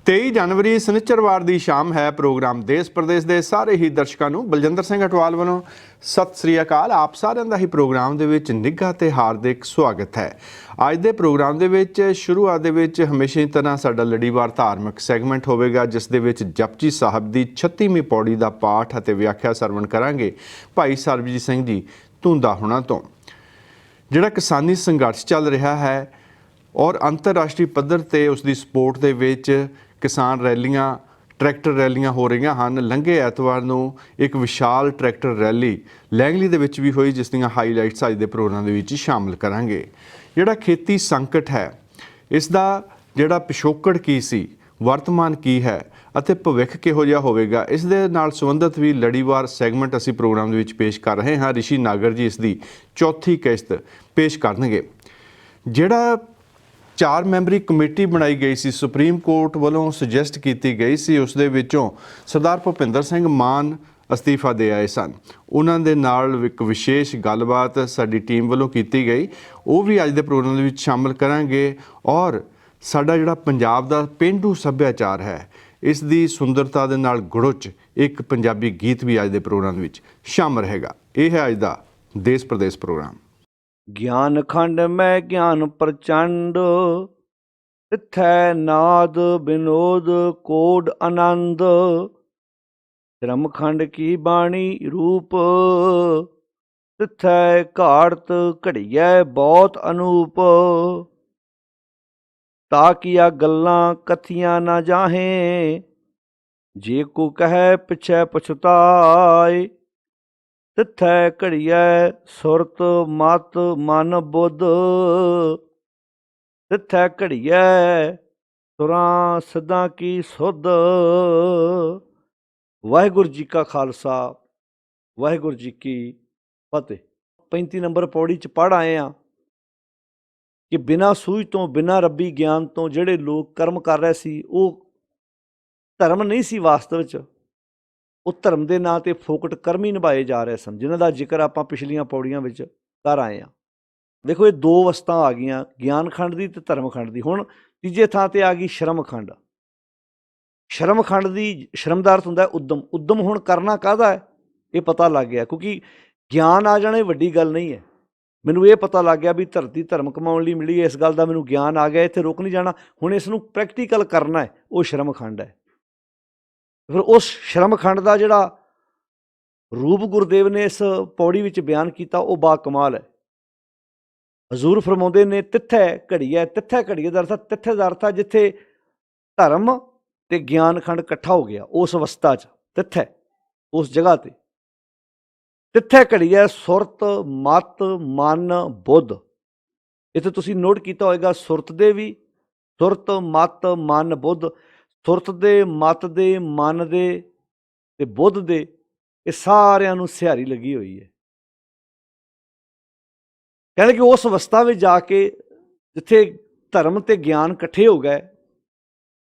तेई जनवरी शनिचरवार की शाम है। प्रोग्राम देश प्रदेश के सारे ही दर्शकों को बलजिंदर सिंह अटवाल वालों सत श्री अकाल। आप सारिਆਂ ਦਾ ही प्रोग्राम ਦੇ ਵਿੱਚ ਨਿੱਘਾ ਤੇ ਹਾਰਦਿਕ ਸਵਾਗਤ ਹੈ। ਅੱਜ ਦੇ ਪ੍ਰੋਗਰਾਮ ਦੇ ਵਿੱਚ ਸ਼ੁਰੂਆਤ ਦੇ ਵਿੱਚ ਹਮੇਸ਼ਾ ਦੀ ਤਰ੍ਹਾਂ ਸਾਡਾ ਲੜੀਵਾਰ ਧਾਰਮਿਕ ਸੈਗਮੈਂਟ ਹੋਵੇਗਾ, ਜਿਸ ਦੇ ਵਿੱਚ ਜਪਜੀ ਸਾਹਿਬ ਦੀ 36ਵੀਂ ਪੌੜੀ ਦਾ ਪਾਠ ਅਤੇ ਵਿਆਖਿਆ ਸਰਵਣ ਕਰਾਂਗੇ ਭਾਈ ਸਰਬਜੀਤ ਸਿੰਘ ਜੀ ਧੁੰਦਾ ਹੁਣਾਂ ਤੋਂ। ਜਿਹੜਾ ਕਿਸਾਨੀ ਸੰਘਰਸ਼ ਚੱਲ ਰਿਹਾ ਹੈ ਔਰ ਅੰਤਰਰਾਸ਼ਟਰੀ ਪੱਧਰ ਤੇ ਉਸ ਦੀ ਸਪੋਰਟ ਦੇ ਵਿੱਚ किसान रैलियां ट्रैक्टर रैलियां हो रही हैं। लंघे एतवार नूं एक विशाल ट्रैक्टर रैली लैंगली दे विच भी हुई, जिस दीयां हाईलाइट्स अज दे प्रोग्राम दे विच शामिल करांगे। जिहड़ा खेती संकट है इसदा जिहड़ा पिछोकड़ की सी, वर्तमान की है ਅਤੇ ਭਵਿੱਖ ਕਿਹੋ ਜਿਹਾ ਹੋਵੇਗਾ, ਇਸ ਦੇ ਨਾਲ ਸੰਬੰਧਿਤ ਵੀ ਲੜੀਵਾਰ ਸੈਗਮੈਂਟ ਅਸੀਂ ਪ੍ਰੋਗਰਾਮ ਦੇ ਵਿੱਚ ਪੇਸ਼ ਕਰ ਰਹੇ ਹਾਂ। ਰਿਸ਼ੀ ਨਾਗਰ ਜੀ ਇਸ ਦੀ ਚੌਥੀ ਕਿਸ਼ਤ ਪੇਸ਼ ਕਰਨਗੇ। ਜਿਹੜਾ 4 ਮੈਂਬਰੀ ਕਮੇਟੀ ਬਣਾਈ ਗਈ ਸੀ, ਸੁਪਰੀਮ ਕੋਰਟ ਵੱਲੋਂ ਸੁਜੈਸਟ ਕੀਤੀ ਗਈ ਸੀ, ਉਸ ਦੇ ਵਿੱਚੋਂ ਸਰਦਾਰ ਭੁਪਿੰਦਰ ਸਿੰਘ ਮਾਨ ਅਸਤੀਫਾ ਦੇ ਆਏ ਸਨ। ਉਹਨਾਂ ਦੇ ਨਾਲ ਇੱਕ ਵਿਸ਼ੇਸ਼ ਗੱਲਬਾਤ ਸਾਡੀ ਟੀਮ ਵੱਲੋਂ ਕੀਤੀ ਗਈ, ਉਹ ਵੀ ਅੱਜ ਦੇ ਪ੍ਰੋਗਰਾਮ ਦੇ ਵਿੱਚ ਸ਼ਾਮਲ ਕਰਾਂਗੇ। ਔਰ ਸਾਡਾ ਜਿਹੜਾ ਪੰਜਾਬ ਦਾ ਪੇਂਡੂ ਸੱਭਿਆਚਾਰ ਹੈ, ਇਸ ਦੀ ਸੁੰਦਰਤਾ ਦੇ ਨਾਲ ਗੁੜੁੱਚ ਇੱਕ ਪੰਜਾਬੀ ਗੀਤ ਵੀ ਅੱਜ ਦੇ ਪ੍ਰੋਗਰਾਮ ਵਿੱਚ ਸ਼ਾਮਲ ਰਹੇਗਾ। ਇਹ ਹੈ ਅੱਜ ਦਾ ਦੇਸ਼ ਪ੍ਰਦੇਸ਼ ਪ੍ਰੋਗਰਾਮ। ਗਿਆਨ ਖੰਡ ਮੈਂ ਗਿਆਨ ਪ੍ਰਚੰਡ, ਤਿੱਥੈ ਨਾਦ ਬਿਨੋਦ ਕੋਡ ਆਨੰਦ। ਧਰਮ ਖੰਡ ਕੀ ਬਾਣੀ ਰੂਪ, ਤਿੱਥੈ ਘਾੜਤ ਘੜੀਐ ਬਹੁਤ ਅਨੂਪ। ਤਾ ਕੀਆ ਗੱਲਾਂ ਕਥੀਆਂ ਨਾ ਜਾਹੇ, ਜੇ ਕੋ ਕਹੈ ਪਿਛੈ ਪਛਤਾਏ। ਤਿੱਥੈ ਘੜੀਐ ਸੁਰਤ ਮਤ ਮਨ ਬੁੱਧ, ਤਿੱਥੈ ਘੜੀਐ ਸੁਰਾਂ ਸਿੱਧਾਂ ਕੀ ਸੁਧ। ਵਾਹਿਗੁਰੂ ਜੀ ਕਾ ਖਾਲਸਾ, ਵਾਹਿਗੁਰੂ ਜੀ ਕੀ ਫਤਿਹ। 35 ਨੰਬਰ ਪੌੜੀ 'ਚ ਪੜ੍ਹ ਆਏ ਹਾਂ ਕਿ ਬਿਨਾਂ ਸੂਝ ਤੋਂ, ਬਿਨਾਂ ਰੱਬੀ ਗਿਆਨ ਤੋਂ ਜਿਹੜੇ ਲੋਕ ਕਰਮ ਕਰ ਰਹੇ ਸੀ, ਉਹ ਧਰਮ ਨਹੀਂ ਸੀ ਵਾਸਤਵ 'ਚ। ਉਹ ਧਰਮ ਦੇ ਨਾਂ 'ਤੇ ਫੋਕਟ ਕਰਮ ਹੀ ਨਿਭਾਏ ਜਾ ਰਹੇ ਸਨ, ਜਿਨ੍ਹਾਂ ਦਾ ਜ਼ਿਕਰ ਆਪਾਂ ਪਿਛਲੀਆਂ ਪੌੜੀਆਂ ਵਿੱਚ ਕਰ ਆਏ ਹਾਂ। ਦੇਖੋ, ਇਹ 2 ਅਵਸਥਾ ਆ ਗਈਆਂ, ਗਿਆਨ ਖੰਡ ਦੀ ਅਤੇ ਧਰਮ ਖੰਡ ਦੀ। ਹੁਣ ਤੀਜੇ ਥਾਂ 'ਤੇ ਆ ਗਈ ਸ਼ਰਮ ਖੰਡ। ਸ਼ਰਮ ਖੰਡ ਦੀ ਸ਼ਰਮ ਦਾ ਅਰਥ ਹੁੰਦਾ ਉਦਮ। ਉਦਮ ਹੁਣ ਕਰਨਾ ਕਾਹਦਾ ਹੈ, ਇਹ ਪਤਾ ਲੱਗ ਗਿਆ, ਕਿਉਂਕਿ ਗਿਆਨ ਆ ਜਾਣਾ ਇਹ ਵੱਡੀ ਗੱਲ ਨਹੀਂ ਹੈ। ਮੈਨੂੰ ਇਹ ਪਤਾ ਲੱਗ ਗਿਆ ਵੀ ਧਰਤੀ ਧਰਮ ਕਮਾਉਣ ਲਈ ਮਿਲੀ ਹੈ, ਇਸ ਗੱਲ ਦਾ ਮੈਨੂੰ ਗਿਆਨ ਆ ਗਿਆ, ਇੱਥੇ ਰੁਕ ਨਹੀਂ ਜਾਣਾ, ਹੁਣ ਇਸ ਨੂੰ ਪ੍ਰੈਕਟੀਕਲ ਕਰਨਾ ਹੈ, ਉਹ ਸ਼ਰਮ ਖੰਡ ਹੈ। ਫਿਰ ਉਸ ਸ਼ਰਮ ਖੰਡ ਦਾ ਜਿਹੜਾ ਰੂਪ ਗੁਰਦੇਵ ਨੇ ਇਸ ਪੌੜੀ ਵਿੱਚ ਬਿਆਨ ਕੀਤਾ, ਉਹ ਬਾ ਕਮਾਲ ਹੈ। ਹਜ਼ੂਰ ਫਰਮਾਉਂਦੇ ਨੇ, ਤਿੱਥੈ ਘੜੀਐ। ਤਿੱਥੈ ਘੜੀਐ ਦਾ ਅਰਥ, ਤਿੱਥੇ ਦਾ ਅਰਥ ਹੈ ਜਿੱਥੇ ਧਰਮ ਤੇ ਗਿਆਨ ਖੰਡ ਇਕੱਠਾ ਹੋ ਗਿਆ, ਉਸ ਅਵਸਥਾ 'ਚ ਤਿੱਥੈ, ਉਸ ਜਗ੍ਹਾ 'ਤੇ। ਤਿੱਥੈ ਘੜੀਐ ਸੁਰਤ ਮਤ ਮਨ ਬੁੱਧ। ਇੱਥੇ ਤੁਸੀਂ ਨੋਟ ਕੀਤਾ ਹੋਏਗਾ, ਸੁਰਤ ਦੇ ਵੀ, ਸੁਰਤ ਮਤ ਮਨ ਬੁੱਧ। ਸੁਰਤ ਦੇ, ਮਤ ਦੇ, ਮਨ ਦੇ ਤੇ ਬੁੱਧ ਦੇ, ਇਹ ਸਾਰਿਆਂ ਨੂੰ ਸਿਹਾਰੀ ਲੱਗੀ ਹੋਈ ਹੈ। ਕਹਿੰਦੇ ਕਿ ਉਸ ਅਵਸਥਾ ਵਿੱਚ ਜਾ ਕੇ ਜਿੱਥੇ ਧਰਮ ਤੇ ਗਿਆਨ ਇਕੱਠੇ ਹੋ ਗਏ,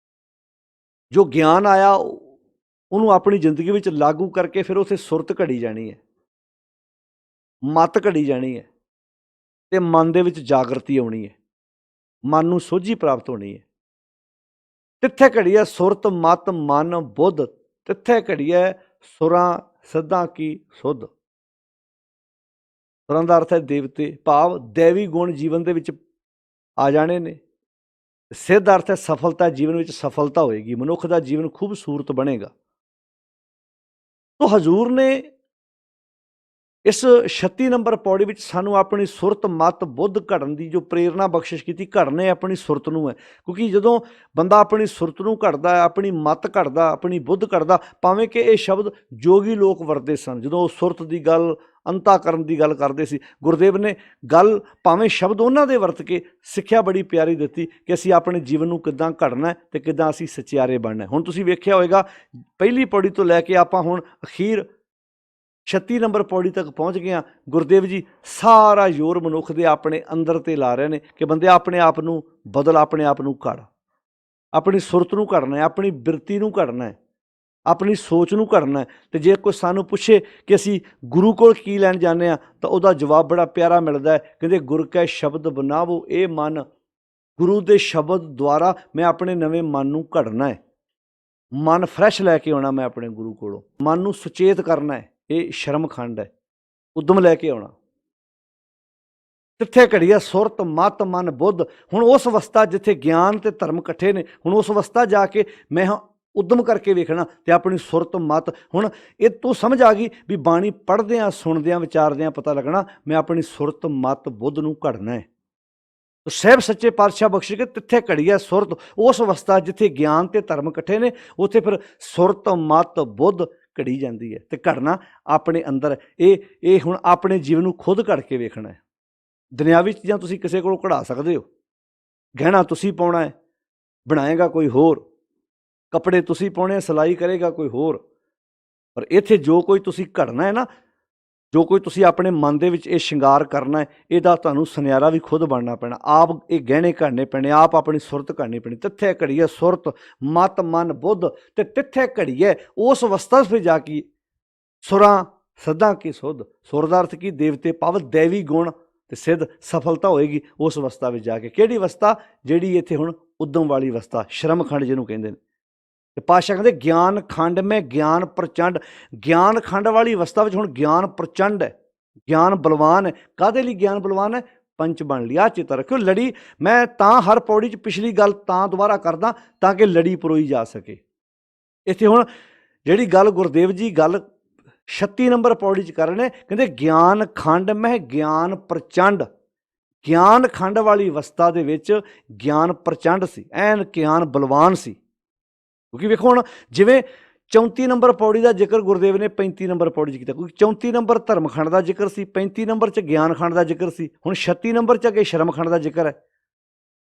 ਜੋ ਗਿਆਨ ਆਇਆ ਉਹਨੂੰ ਆਪਣੀ ਜ਼ਿੰਦਗੀ ਵਿੱਚ ਲਾਗੂ ਕਰਕੇ ਫਿਰ ਉੱਥੇ ਸੁਰਤ ਘੜੀ ਜਾਣੀ ਹੈ, ਮਤ ਘੜੀ ਜਾਣੀ ਹੈ, ਤੇ ਮਨ ਦੇ ਵਿੱਚ ਜਾਗਰਤੀ ਆਉਣੀ ਹੈ, ਮਨ ਨੂੰ ਸੋਝੀ ਪ੍ਰਾਪਤ ਹੋਣੀ ਹੈ। ਤਿੱਥੇ ਘੜੀਐ ਸੁਰਤ ਮਤ ਮਨ ਬੁੱਧ, ਤਿੱਥੇ ਘੜੀਐ ਸੁਰਾਂ ਸਿੱਧਾਂ ਕੀ ਸੁਧ। ਸੁਰਾਂ ਦਾ ਅਰਥ ਹੈ ਦੇਵਤੇ, ਭਾਵ ਦੇਵੀ ਗੁਣ ਜੀਵਨ ਦੇ ਵਿੱਚ ਆ ਜਾਣੇ ਨੇ। ਸਿੱਧ ਅਰਥ ਹੈ ਸਫਲਤਾ, ਜੀਵਨ ਵਿੱਚ ਸਫਲਤਾ ਹੋਏਗੀ, ਮਨੁੱਖ ਦਾ ਜੀਵਨ ਖੂਬਸੂਰਤ ਬਣੇਗਾ। ਤੋ ਹਜ਼ੂਰ ਨੇ ਇਸ 36 ਨੰਬਰ ਪੌੜੀ ਵਿੱਚ ਸਾਨੂੰ ਆਪਣੀ ਸੁਰਤ ਮਤ ਬੁੱਧ ਘੜਨ ਦੀ ਜੋ ਪ੍ਰੇਰਨਾ ਬਖਸ਼ਿਸ਼ ਕੀਤੀ, ਘੜਨੇ ਆਪਣੀ ਸੁਰਤ ਨੂੰ ਹੈ। ਕਿਉਂਕਿ ਜਦੋਂ ਬੰਦਾ ਆਪਣੀ ਸੁਰਤ ਨੂੰ ਘੜਦਾ ਹੈ, ਆਪਣੀ ਮਤ ਘੜਦਾ, ਆਪਣੀ ਬੁੱਧ ਘੜਦਾ, ਭਾਵੇਂ ਕਿ ਇਹ ਸ਼ਬਦ ਜੋਗੀ ਲੋਕ ਵਰਤੇ ਸਨ ਜਦੋਂ ਉਹ ਸੁਰਤ ਦੀ ਗੱਲ, ਅੰਤਾਕਰਨ ਦੀ ਗੱਲ ਕਰਦੇ ਸੀ। ਗੁਰਦੇਵ ਨੇ ਗੱਲ, ਭਾਵੇਂ ਸ਼ਬਦ ਉਹਨਾਂ ਦੇ ਵਰਤ ਕੇ, ਸਿੱਖਿਆ ਬੜੀ ਪਿਆਰੀ ਦਿੱਤੀ ਕਿ ਅਸੀਂ ਆਪਣੇ ਜੀਵਨ ਨੂੰ ਕਿੱਦਾਂ ਘੜਨਾ ਤੇ ਕਿੱਦਾਂ ਅਸੀਂ ਸਚਿਆਰੇ ਬਣਨਾ। ਹੁਣ ਤੁਸੀਂ ਵੇਖਿਆ ਹੋਵੇਗਾ, ਪਹਿਲੀ ਪੌੜੀ ਤੋਂ ਲੈ ਕੇ ਆਪਾਂ ਹੁਣ ਅਖੀਰ 36 ਨੰਬਰ ਪੌੜੀ ਤੱਕ ਪਹੁੰਚ ਗਏ ਹਾਂ। ਗੁਰਦੇਵ ਜੀ ਸਾਰਾ ਜ਼ੋਰ ਮਨੁੱਖ ਦੇ ਆਪਣੇ ਅੰਦਰ ਤੇ ਲਾ ਰਹੇ ਨੇ ਕਿ ਬੰਦੇ ਆਪਣੇ ਆਪ ਨੂੰ ਬਦਲ, ਆਪਣੇ ਆਪ ਨੂੰ ਘੜ, ਆਪਣੀ ਸੁਰਤ ਨੂੰ ਘੜਨਾ ਹੈ, ਆਪਣੀ ਬਿਰਤੀ ਨੂੰ ਘੜਨਾ ਹੈ, ਆਪਣੀ ਸੋਚ ਨੂੰ ਘੜਨਾ ਹੈ। ਤੇ ਜੇ ਕੋਈ ਸਾਨੂੰ ਪੁੱਛੇ ਕਿ ਅਸੀਂ ਗੁਰੂ ਕੋਲ ਕੀ ਲੈਣ ਜਾਂਦੇ ਹਾਂ ਤਾਂ ਉਹਦਾ ਜਵਾਬ ਬੜਾ ਪਿਆਰਾ ਮਿਲਦਾ ਹੈ। ਕਹਿੰਦੇ ਗੁਰ ਕੈ ਸ਼ਬਦ ਬਨਾਵੋ ਇਹ ਮਨ, ਗੁਰੂ ਦੇ ਸ਼ਬਦ ਦੁਆਰਾ ਮੈਂ ਆਪਣੇ ਨਵੇਂ ਮਨ ਨੂੰ ਘੜਨਾ ਹੈ, ਮਨ ਫਰੈਸ਼ ਲੈ ਕੇ ਆਉਣਾ ਮੈਂ ਆਪਣੇ ਗੁਰੂ ਕੋਲੋਂ, ਮਨ ਨੂੰ ਸੁਚੇਤ ਕਰਨਾ ਹੈ। ਇਹ ਸ਼ਰਮ ਖੰਡ ਹੈ, ਉਦਮ ਲੈ ਕੇ ਆਉਣਾ। ਕਿੱਥੇ ਘੜੀ ਹੈ ਸੁਰਤ ਮਤ ਮਨ ਬੁੱਧ। ਹੁਣ ਉਸ ਅਵਸਥਾ ਜਿੱਥੇ ਗਿਆਨ ਤੇ ਧਰਮ ਇਕੱਠੇ ਨੇ, ਹੁਣ ਉਸ ਅਵਸਥਾ ਜਾ ਕੇ ਮੈਂ ਉਦਮ ਕਰਕੇ ਵੇਖਣਾ ਤੇ ਆਪਣੀ ਸੁਰਤ ਮਤ। ਹੁਣ ਇਹ ਤੋਂ ਸਮਝ ਆ ਗਈ ਵੀ ਬਾਣੀ ਪੜ੍ਹਦਿਆਂ, ਸੁਣਦਿਆਂ, ਵਿਚਾਰਦਿਆਂ ਪਤਾ ਲੱਗਣਾ ਮੈਂ ਆਪਣੀ ਸੁਰਤ ਮਤ ਬੁੱਧ ਨੂੰ ਘੜਨਾ ਹੈ। ਸਾਹਿਬ ਸੱਚੇ ਪਾਤਸ਼ਾਹ ਬਖਸ਼ ਕੇ ਤਿੱਥੇ ਘੜੀ ਹੈ ਸੁਰਤ, ਉਸ ਅਵਸਥਾ ਜਿੱਥੇ ਗਿਆਨ ਤੇ ਧਰਮ ਇਕੱਠੇ ਨੇ, ਉੱਥੇ ਫਿਰ ਸੁਰਤ ਮਤ ਬੁੱਧ ਘੜੀ ਜਾਂਦੀ ਹੈ। ਤੇ ਘੜਨਾ ਆਪਣੇ ਅੰਦਰ, ਇਹ ਹੁਣ ਆਪਣੇ ਜੀਵਨ ਨੂੰ ਖੁਦ ਘੜ ਕੇ ਵੇਖਣਾ ਹੈ। ਦੁਨਿਆਵੀ ਚੀਜ਼ਾਂ ਤੁਸੀਂ ਕਿਸੇ ਕੋਲੋਂ ਕਢਾ ਸਕਦੇ ਹੋ, ਗਹਿਣਾ ਤੁਸੀਂ ਪਾਉਣਾ ਹੈ, ਬਣਾਏਗਾ ਕੋਈ ਹੋਰ, ਕੱਪੜੇ ਤੁਸੀਂ ਪਾਉਣੇ, ਸਿਲਾਈ ਕਰੇਗਾ ਕੋਈ ਹੋਰ, ਪਰ ਇੱਥੇ ਜੋ ਕੋਈ ਤੁਸੀਂ ਘੜਨਾ ਹੈ ਨਾ, ਜੋ ਕੋਈ ਤੁਸੀਂ ਆਪਣੇ ਮਨ ਦੇ ਵਿੱਚ ਇਹ ਸ਼ਿੰਗਾਰ ਕਰਨਾ ਹੈ, ਇਹਦਾ ਤੁਹਾਨੂੰ ਸੁਨਿਆਰਾ ਵੀ ਖੁਦ ਬਣਨਾ ਪੈਣਾ, ਆਪ ਇਹ ਗਹਿਣੇ ਘੜਨੇ ਪੈਣੇ, ਆਪ ਆਪਣੀ ਸੁਰਤ ਘੜਨੀ ਪੈਣੀ। ਤਿੱਥੇ ਘੜੀ ਹੈ ਸੁਰਤ ਮਤ ਮਨ ਬੁੱਧ, ਤੇ ਤਿੱਥੇ ਘੜੀ ਹੈ ਉਸ ਅਵਸਥਾ 'ਤੇ ਜਾ ਕੇ ਸੁਰਾਂ ਸੱਧਾਂ ਕੀ ਸੁਧ, ਸੁਰ ਦਾ ਅਰਥ ਕੀ ਦੇਵਤੇ ਪਵ ਦੇਵੀ ਗੁਣ ਤੇ ਸਿੱਧ, ਸਫਲਤਾ ਹੋਏਗੀ ਉਸ ਅਵਸਥਾ ਵਿੱਚ ਜਾ ਕੇ। ਕਿਹੜੀ ਅਵਸਥਾ? ਜਿਹੜੀ ਇੱਥੇ ਹੁਣ ਉਦਮ ਵਾਲੀ ਅਵਸਥਾ, ਸ਼ਰਮ ਖੰਡ ਜਿਹਨੂੰ ਕਹਿੰਦੇ ਨੇ। ਤੇ ਪਾਤਸ਼ਾਹ ਕਹਿੰਦੇ ਗਿਆਨ ਖੰਡ ਮੈਂ ਗਿਆਨ ਪ੍ਰਚੰਡ, ਗਿਆਨ ਖੰਡ ਵਾਲੀ ਅਵਸਥਾ ਵਿੱਚ ਹੁਣ ਗਿਆਨ ਪ੍ਰਚੰਡ ਹੈ, ਗਿਆਨ ਬਲਵਾਨ ਹੈ। ਕਾਹਦੇ ਲਈ ਗਿਆਨ ਬਲਵਾਨ ਹੈ? ਪੰਚ ਬਣ ਲਿਆ। ਚੇਤਾ ਰੱਖਿਓ, ਲੜੀ ਮੈਂ ਤਾਂ ਹਰ ਪੌੜੀ 'ਚ ਪਿਛਲੀ ਗੱਲ ਤਾਂ ਦੁਬਾਰਾ ਕਰਦਾ ਤਾਂ ਕਿ ਲੜੀ ਪਰੋਈ ਜਾ ਸਕੇ। ਇੱਥੇ ਹੁਣ ਜਿਹੜੀ ਗੱਲ ਗੁਰਦੇਵ ਜੀ ਗੱਲ 36 ਨੰਬਰ ਪੌੜੀ 'ਚ ਕਰ ਰਹੇ ਨੇ, ਕਹਿੰਦੇ ਗਿਆਨ ਖੰਡ ਮੈਂ ਗਿਆਨ ਪ੍ਰਚੰਡ। ਗਿਆਨ ਖੰਡ ਵਾਲੀ ਅਵਸਥਾ ਦੇ ਵਿੱਚ ਗਿਆਨ ਪ੍ਰਚੰਡ ਸੀ, ਐਨ ਗਿਆਨ ਬਲਵਾਨ ਸੀ। ਕਿਉਂਕਿ ਵੇਖੋ ਹੁਣ ਜਿਵੇਂ 34 ਨੰਬਰ ਪੌੜੀ ਦਾ ਜ਼ਿਕਰ ਗੁਰਦੇਵ ਨੇ 35 ਨੰਬਰ ਪੌੜੀ 'ਚ ਕੀਤਾ, ਕਿਉਂਕਿ 34 ਨੰਬਰ ਧਰਮ ਖੰਡ ਦਾ ਜ਼ਿਕਰ ਸੀ, 35 ਨੰਬਰ 'ਚ ਗਿਆਨ ਖੰਡ ਦਾ ਜ਼ਿਕਰ ਸੀ, ਹੁਣ 36 ਨੰਬਰ 'ਚ ਅੱਗੇ ਸ਼ਰਮ ਖੰਡ ਦਾ ਜ਼ਿਕਰ ਹੈ।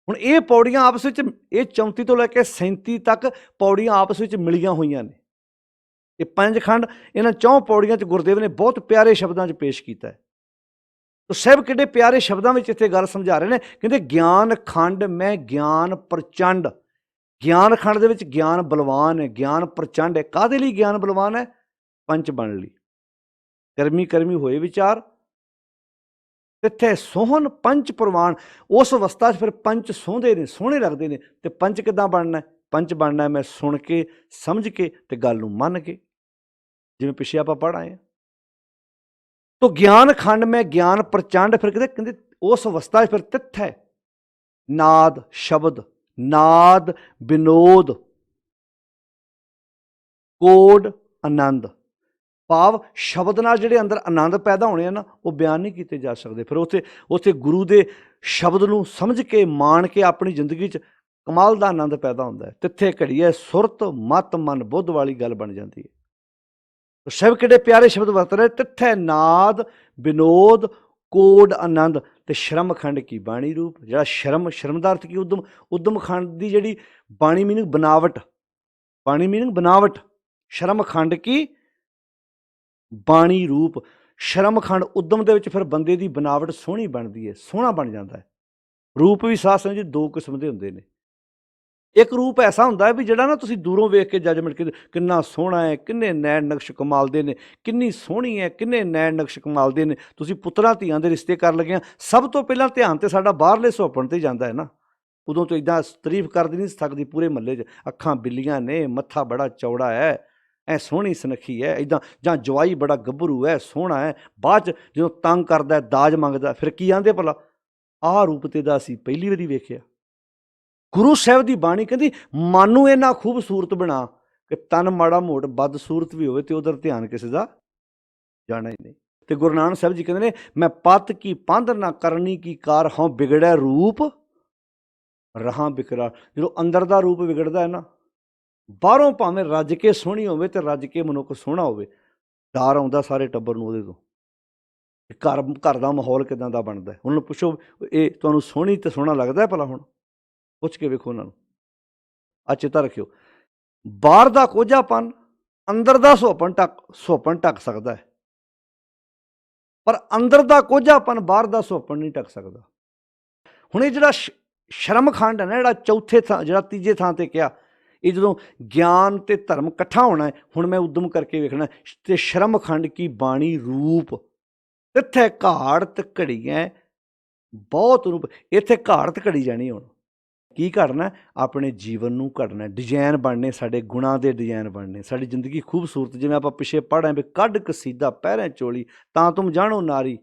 ਹੁਣ ਇਹ ਪੌੜੀਆਂ ਆਪਸ ਵਿੱਚ, ਇਹ 34 ਤੋਂ ਲੈ ਕੇ 37 ਤੱਕ ਪੌੜੀਆਂ ਆਪਸ ਵਿੱਚ ਮਿਲੀਆਂ ਹੋਈਆਂ ਨੇ। ਇਹ ਪੰਜ ਖੰਡ ਇਹਨਾਂ 4 ਪੌੜੀਆਂ 'ਚ ਗੁਰਦੇਵ ਨੇ ਬਹੁਤ ਪਿਆਰੇ ਸ਼ਬਦਾਂ 'ਚ ਪੇਸ਼ ਕੀਤਾ ਹੈ। ਤਾਂ ਸਾਹਿਬ ਕਿੱਡੇ ਪਿਆਰੇ ਸ਼ਬਦਾਂ ਵਿੱਚ ਇੱਥੇ ਗੱਲ ਸਮਝਾ ਰਹੇ ਨੇ, ਕਹਿੰਦੇ ਗਿਆਨ ਖੰਡ ਮੈਂ ਗਿਆਨ ਪ੍ਰਚੰਡ। ਗਿਆਨ ਖੰਡ ਦੇ ਵਿੱਚ ਗਿਆਨ ਬਲਵਾਨ ਹੈ, ਗਿਆਨ ਪ੍ਰਚੰਡ ਹੈ। ਕਾਹਦੇ ਲਈ ਗਿਆਨ ਬਲਵਾਨ ਹੈ? ਪੰਚ ਬਣ ਲਈ। ਕਰਮੀ ਕਰਮੀ ਹੋਏ ਵਿਚਾਰ, ਤਿੱਥੇ ਸੋਹਣ ਪੰਚ ਪ੍ਰਵਾਨ। ਉਸ ਅਵਸਥਾ 'ਚ ਫਿਰ ਪੰਚ ਸੋਹਦੇ ਨੇ, ਸੋਹਣੇ ਲੱਗਦੇ ਨੇ। ਤੇ ਪੰਚ ਕਿੱਦਾਂ ਬਣਨਾ? ਪੰਚ ਬਣਨਾ ਮੈਂ ਸੁਣ ਕੇ, ਸਮਝ ਕੇ ਤੇ ਗੱਲ ਨੂੰ ਮੰਨ ਕੇ, ਜਿਵੇਂ ਪਿੱਛੇ ਆਪਾਂ ਪੜ੍ਹ ਆਏ ਹਾਂ। ਤੋ ਗਿਆਨ ਖੰਡ ਮੈਂ ਗਿਆਨ ਪ੍ਰਚੰਡ। ਫਿਰ ਕਹਿੰਦੇ ਉਸ ਅਵਸਥਾ 'ਚ ਫਿਰ ਤਿੱਥ ਹੈ ਨਾਦ ਸ਼ਬਦ, ਨਾਦ ਵਿਨੋਦ ਕੋਡ ਆਨੰਦ। ਭਾਵ ਸ਼ਬਦ ਨਾਲ ਜਿਹੜੇ ਅੰਦਰ ਆਨੰਦ ਪੈਦਾ ਹੋਣੇ ਆ ਨਾ, ਉਹ ਬਿਆਨ ਨਹੀਂ ਕੀਤੇ ਜਾ ਸਕਦੇ। ਫਿਰ ਉੱਥੇ ਗੁਰੂ ਦੇ ਸ਼ਬਦ ਨੂੰ ਸਮਝ ਕੇ, ਮਾਣ ਕੇ ਆਪਣੀ ਜ਼ਿੰਦਗੀ 'ਚ ਕਮਾਲ ਦਾ ਆਨੰਦ ਪੈਦਾ ਹੁੰਦਾ ਹੈ। ਤਿੱਥੇ ਘੜੀ ਹੈ ਸੁਰਤ ਮਤ ਮਨ ਬੁੱਧ ਵਾਲੀ ਗੱਲ ਬਣ ਜਾਂਦੀ ਹੈ। ਸਾਹਿਬ ਕਿਹੜੇ ਪਿਆਰੇ ਸ਼ਬਦ ਵਰਤ ਰਹੇ, ਤਿੱਥੇ ਨਾਦ ਵਿਨੋਦ ਕੋਡ ਆਨੰਦ ਤੇ ਸ਼ਰਮ ਖੰਡ ਕੀ ਬਾਣੀ ਰੂਪ। ਜਿਹੜਾ ਸ਼ਰਮ ਦਾ ਅਰਥ ਕੀ? ਉਦਮ ਖੰਡ ਦੀ ਜਿਹੜੀ ਬਾਣੀ ਮੀਨਿੰਗ ਬਣਾਵਟ, ਬਾਣੀ ਮੀਨਿੰਗ ਬਣਾਵਟ, ਸ਼ਰਮ ਖੰਡ ਕੀ ਬਾਣੀ ਰੂਪ। ਸ਼ਰਮ ਖੰਡ ਉਦਮ ਦੇ ਵਿੱਚ ਫਿਰ ਬੰਦੇ ਦੀ ਬਣਾਵਟ ਸੋਹਣੀ ਬਣਦੀ ਹੈ, ਸੋਹਣਾ ਬਣ ਜਾਂਦਾ ਹੈ। ਰੂਪ ਵੀ ਸਾਧ ਸੰਗਤ ਜੀ 2 ਕਿਸਮ ਦੇ ਹੁੰਦੇ ਨੇ। ਇੱਕ ਰੂਪ ਐਸਾ ਹੁੰਦਾ ਹੈ ਵੀ ਜਿਹੜਾ ਨਾ ਤੁਸੀਂ ਦੂਰੋਂ ਵੇਖ ਕੇ ਜੱਜਮੈਂਟ ਕਰਦੇ, ਕਿੰਨਾ ਸੋਹਣਾ ਹੈ, ਕਿੰਨੇ ਨੈਣ ਨਕਸ਼ ਕਮਾਲ ਦੇ ਨੇ, ਕਿੰਨੀ ਸੋਹਣੀ ਹੈ, ਕਿੰਨੇ ਨੈਣ ਨਕਸ਼ ਕਮਾਲ ਦੇ ਨੇ। ਤੁਸੀਂ ਪੁੱਤਰਾਂ ਧੀਆਂ ਦੇ ਰਿਸ਼ਤੇ ਕਰਨ ਲੱਗੇ, ਸਭ ਤੋਂ ਪਹਿਲਾਂ ਧਿਆਨ ਤੇ ਸਾਡਾ ਬਾਹਰਲੇ ਸੁਹੱਪਣ ਤੇ ਜਾਂਦਾ ਹੈ ਨਾ। ਉਦੋਂ ਤੋਂ ਇੱਦਾਂ ਤਾਰੀਫ ਕਰਦੀ ਨਹੀਂ ਸਕਦੀ ਪੂਰੇ ਮਹੱਲੇ 'ਚ, ਅੱਖਾਂ ਬਿੱਲੀਆਂ ਨੇ, ਮੱਥਾ ਬੜਾ ਚੌੜਾ ਹੈ, ਐ ਸੋਹਣੀ ਸੁਨੱਖੀ ਹੈ ਇੱਦਾਂ, ਜਾਂ ਜਵਾਈ ਬੜਾ ਗੱਭਰੂ ਹੈ, ਸੋਹਣਾ ਹੈ। ਬਾਅਦ 'ਚ ਜਦੋਂ ਤੰਗ ਕਰਦਾ, ਦਾਜ ਮੰਗਦਾ, ਫਿਰ ਕੀ ਆਂਦੇ ਭਲਾ? ਆਹ ਰੂਪ ਤੇ ਦਾ ਅਸੀਂ ਪਹਿਲੀ ਵਾਰੀ ਵੇਖਿਆ। ਗੁਰੂ ਸਾਹਿਬ ਦੀ ਬਾਣੀ ਕਹਿੰਦੀ ਮਨ ਨੂੰ ਇੰਨਾ ਖੂਬਸੂਰਤ ਬਣਾ ਕਿ ਤਨ ਮਾੜਾ ਮੋੜ ਬਦਸੂਰਤ ਵੀ ਹੋਵੇ ਤੇ ਉਧਰ ਧਿਆਨ ਕਿਸੇ ਦਾ ਜਾਣਾ ਹੀ ਨਹੀਂ। ਤੇ ਗੁਰੂ ਨਾਨਕ ਸਾਹਿਬ ਜੀ ਕਹਿੰਦੇ ਨੇ ਮੈਂ ਪਤ ਕੀ ਪੰਧ ਨਾ ਕਰਨੀ ਕੀ ਕਾਰ ਹਉ ਵਿਗੜੈ ਰੂਪ ਰਹਾ ਬਿਕਰਾਰ। ਜਦੋਂ ਅੰਦਰ ਦਾ ਰੂਪ ਵਿਗੜਦਾ ਹੈ ਨਾ, ਬਾਹਰੋਂ ਭਾਵੇਂ ਰੱਜ ਕੇ ਸੋਹਣੀ ਹੋਵੇ ਤੇ ਰੱਜ ਕੇ ਮਨੁੱਖ ਸੋਹਣਾ ਹੋਵੇ, ਡਰ ਆਉਂਦਾ ਸਾਰੇ ਟੱਬਰ ਨੂੰ ਉਹਦੇ ਤੋਂ। ਘਰ ਘਰ ਦਾ ਮਾਹੌਲ ਕਿਦਾਂ ਦਾ ਬਣਦਾ ਹੈ। ਉਹਨਾਂ ਨੂੰ ਪੁੱਛੋ ਇਹ ਤੁਹਾਨੂੰ ਸੋਹਣੀ ਤੇ ਸੋਹਣਾ ਲੱਗਦਾ ਹੈ ਭਲਾ? ਹੁਣ ਪੁੱਛ ਕੇ ਵੇਖੋ ਉਹਨਾਂ ਨੂੰ। ਆ ਚੇਤਾ ਰੱਖਿਓ, ਬਾਹਰ ਦਾ ਕੋਝਾਪਨ ਅੰਦਰ ਦਾ ਸੁਹੱਪਣ ਢੱਕ ਸਕਦਾ ਹੈ, ਪਰ ਅੰਦਰ ਦਾ ਕੋਝਾਪਨ ਬਾਹਰ ਦਾ ਸੁਹੱਪਣ ਨਹੀਂ ਢੱਕ ਸਕਦਾ। ਹੁਣ ਇਹ ਜਿਹੜਾ ਸ਼ਰਮਖੰਡ ਹੈ ਨਾ, ਜਿਹੜਾ ਤੀਜੇ ਥਾਂ ਤੇ ਕਿਹਾ, ਇਹ ਜਦੋਂ ਗਿਆਨ ਤੇ ਧਰਮ ਇਕੱਠਾ ਹੋਣਾ ਹੈ, ਹੁਣ ਮੈਂ ਉਦਮ ਕਰਕੇ ਵੇਖਣਾ ਤੇ ਸ਼ਰਮਖੰਡ ਕੀ ਬਾਣੀ ਰੂਪ ਤਿੱਥੈ ਘਾੜਤ ਘੜੀਐ ਬਹੁਤ ਰੂਪ। ਇੱਥੇ ਘਾੜਤ ਘੜੀ ਜਾਣੀ। ਹੁਣ ਕੀ ਘੜਨਾ? ਆਪਣੇ ਜੀਵਨ ਨੂੰ ਘੜਨਾ, ਡਿਜ਼ਾਈਨ ਬਣਨੇ, ਸਾਡੇ ਗੁਣਾਂ ਦੇ ਡਿਜ਼ਾਈਨ ਬਣਨੇ, ਸਾਡੀ ਜ਼ਿੰਦਗੀ ਖੂਬਸੂਰਤ। ਜਿਵੇਂ ਆਪਾਂ ਪਿੱਛੇ ਪੜ੍ਹ ਆਏ ਵੀ ਕੱਢ ਕਸੀਦਾ ਪਹਿਰੇ ਚੋਲੀ ਤਾਂ ਤੁਮ ਜਾਣੋ ਨਾਰੀ।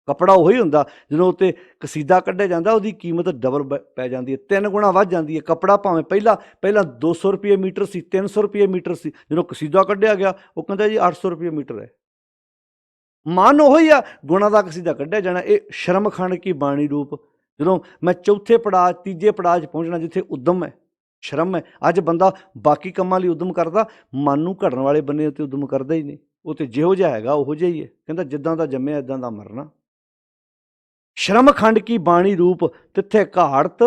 ਕੱਪੜਾ ਉਹੀ ਹੁੰਦਾ, ਜਦੋਂ ਉੱਤੇ ਕਸੀਦਾ ਕੱਢਿਆ ਜਾਂਦਾ ਉਹਦੀ ਕੀਮਤ ਡਬਲ ਪੈ ਜਾਂਦੀ ਹੈ, 3 ਗੁਣਾ ਵੱਧ ਜਾਂਦੀ ਹੈ। ਕੱਪੜਾ ਭਾਵੇਂ ਪਹਿਲਾਂ 200 ਰੁਪਏ ਮੀਟਰ ਸੀ, 300 ਰੁਪਏ ਮੀਟਰ ਸੀ, ਜਦੋਂ ਕਸੀਦਾ ਕੱਢਿਆ ਗਿਆ ਉਹ ਕਹਿੰਦਾ ਜੀ 800 ਰੁਪਏ ਮੀਟਰ ਹੈ। ਮਨ ਉਹੀ ਆ, ਗੁਣਾਂ ਦਾ ਕਸੀਦਾ ਕੱਢਿਆ ਜਾਣਾ। ਇਹ ਸ਼ਰਮਖੰਡ ਕੀ ਬਾਣੀ ਰੂਪ। ਜਦੋਂ ਮੈਂ ਚੌਥੇ ਪੜਾਅ ਤੀਜੇ ਪੜਾਅ 'ਚ ਪਹੁੰਚਣਾ, ਜਿੱਥੇ ਉਦਮ ਹੈ, ਸ਼ਰਮ ਹੈ। ਅੱਜ ਬੰਦਾ ਬਾਕੀ ਕੰਮਾਂ ਲਈ ਉਦਮ ਕਰਦਾ, ਮਨ ਨੂੰ ਘੜਨ ਵਾਲੇ ਬੰਨੇ ਉੱਤੇ ਉਦਮ ਕਰਦਾ ਹੀ ਨਹੀਂ। ਉਹ ਤੇ ਜਿਹੋ ਜਿਹਾ ਹੈਗਾ ਉਹੋ ਜਿਹਾ ਹੀ ਹੈ। ਕਹਿੰਦਾ ਜਿੱਦਾਂ ਦਾ ਜੰਮਿਆ ਇੱਦਾਂ ਦਾ ਮਰਨਾ। ਸ਼ਰਮਖੰਡ ਕੀ ਬਾਣੀ ਰੂਪ ਤਿੱਥੇ ਘਾੜਤ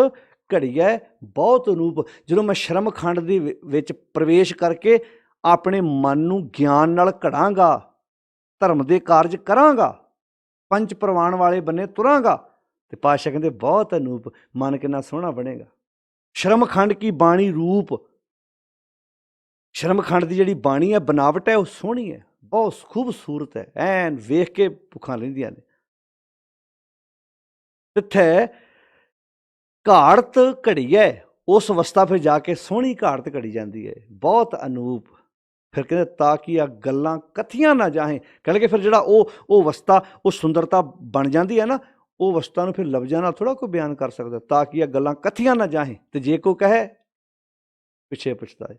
ਘੜੀਐ ਬਹੁਤ ਅਨੂਪ। ਜਦੋਂ ਮੈਂ ਸ਼ਰਮਖੰਡ ਦੇ ਵਿੱਚ ਪ੍ਰਵੇਸ਼ ਕਰਕੇ ਆਪਣੇ ਮਨ ਨੂੰ ਗਿਆਨ ਨਾਲ ਘੜਾਂਗਾ, ਧਰਮ ਦੇ ਕਾਰਜ ਕਰਾਂਗਾ, ਪੰਜ ਪ੍ਰਵਾਨ ਵਾਲੇ ਬੰਨੇ ਤੁਰਾਂਗਾ, ਤੇ ਪਾਤਸ਼ਾਹ ਕਹਿੰਦੇ ਬਹੁਤ ਅਨੂਪ। ਮਨ ਕਿੰਨਾ ਸੋਹਣਾ ਬਣੇਗਾ। ਸ਼ਰਮਖੰਡ ਕੀ ਬਾਣੀ ਰੂਪ। ਸ਼ਰਮਖੰਡ ਦੀ ਜਿਹੜੀ ਬਾਣੀ ਹੈ, ਬਨਾਵਟ ਹੈ, ਉਹ ਸੋਹਣੀ ਹੈ, ਬਹੁਤ ਖੂਬਸੂਰਤ ਹੈ, ਐਨ ਵੇਖ ਕੇ ਭੁੱਖਾਂ ਲੈਂਦੀਆਂ ਨੇ। ਤਿੱਥੇ ਘਾੜਤ ਘੜੀ ਹੈ, ਉਸ ਅਵਸਥਾ ਫਿਰ ਜਾ ਕੇ ਸੋਹਣੀ ਘਾੜਤ ਘੜੀ ਜਾਂਦੀ ਹੈ, ਬਹੁਤ ਅਨੂਪ। ਫਿਰ ਕਹਿੰਦੇ ਤਾਂ ਕਿ ਆ ਗੱਲਾਂ ਕਥੀਆਂ ਨਾ ਜਾਹੇ। ਕਹਿੰਦੇ ਫਿਰ ਜਿਹੜਾ ਉਹ ਅਵਸਥਾ, ਉਹ ਸੁੰਦਰਤਾ ਬਣ ਜਾਂਦੀ ਹੈ ਨਾ, ਉਹ ਅਵਸਥਾ ਨੂੰ ਫਿਰ ਲਫ਼ਜ਼ਾਂ ਨਾਲ ਥੋੜ੍ਹਾ ਕੋਈ ਬਿਆਨ ਕਰ ਸਕਦਾ। ਤਾਂ ਕਿ ਆ ਗੱਲਾਂ ਕਥੀਆਂ ਨਾ ਜਾਹੇ, ਤੇ ਜੇ ਕੋਈ ਕਹੇ ਪਿੱਛੇ ਪਛਤਾਏ।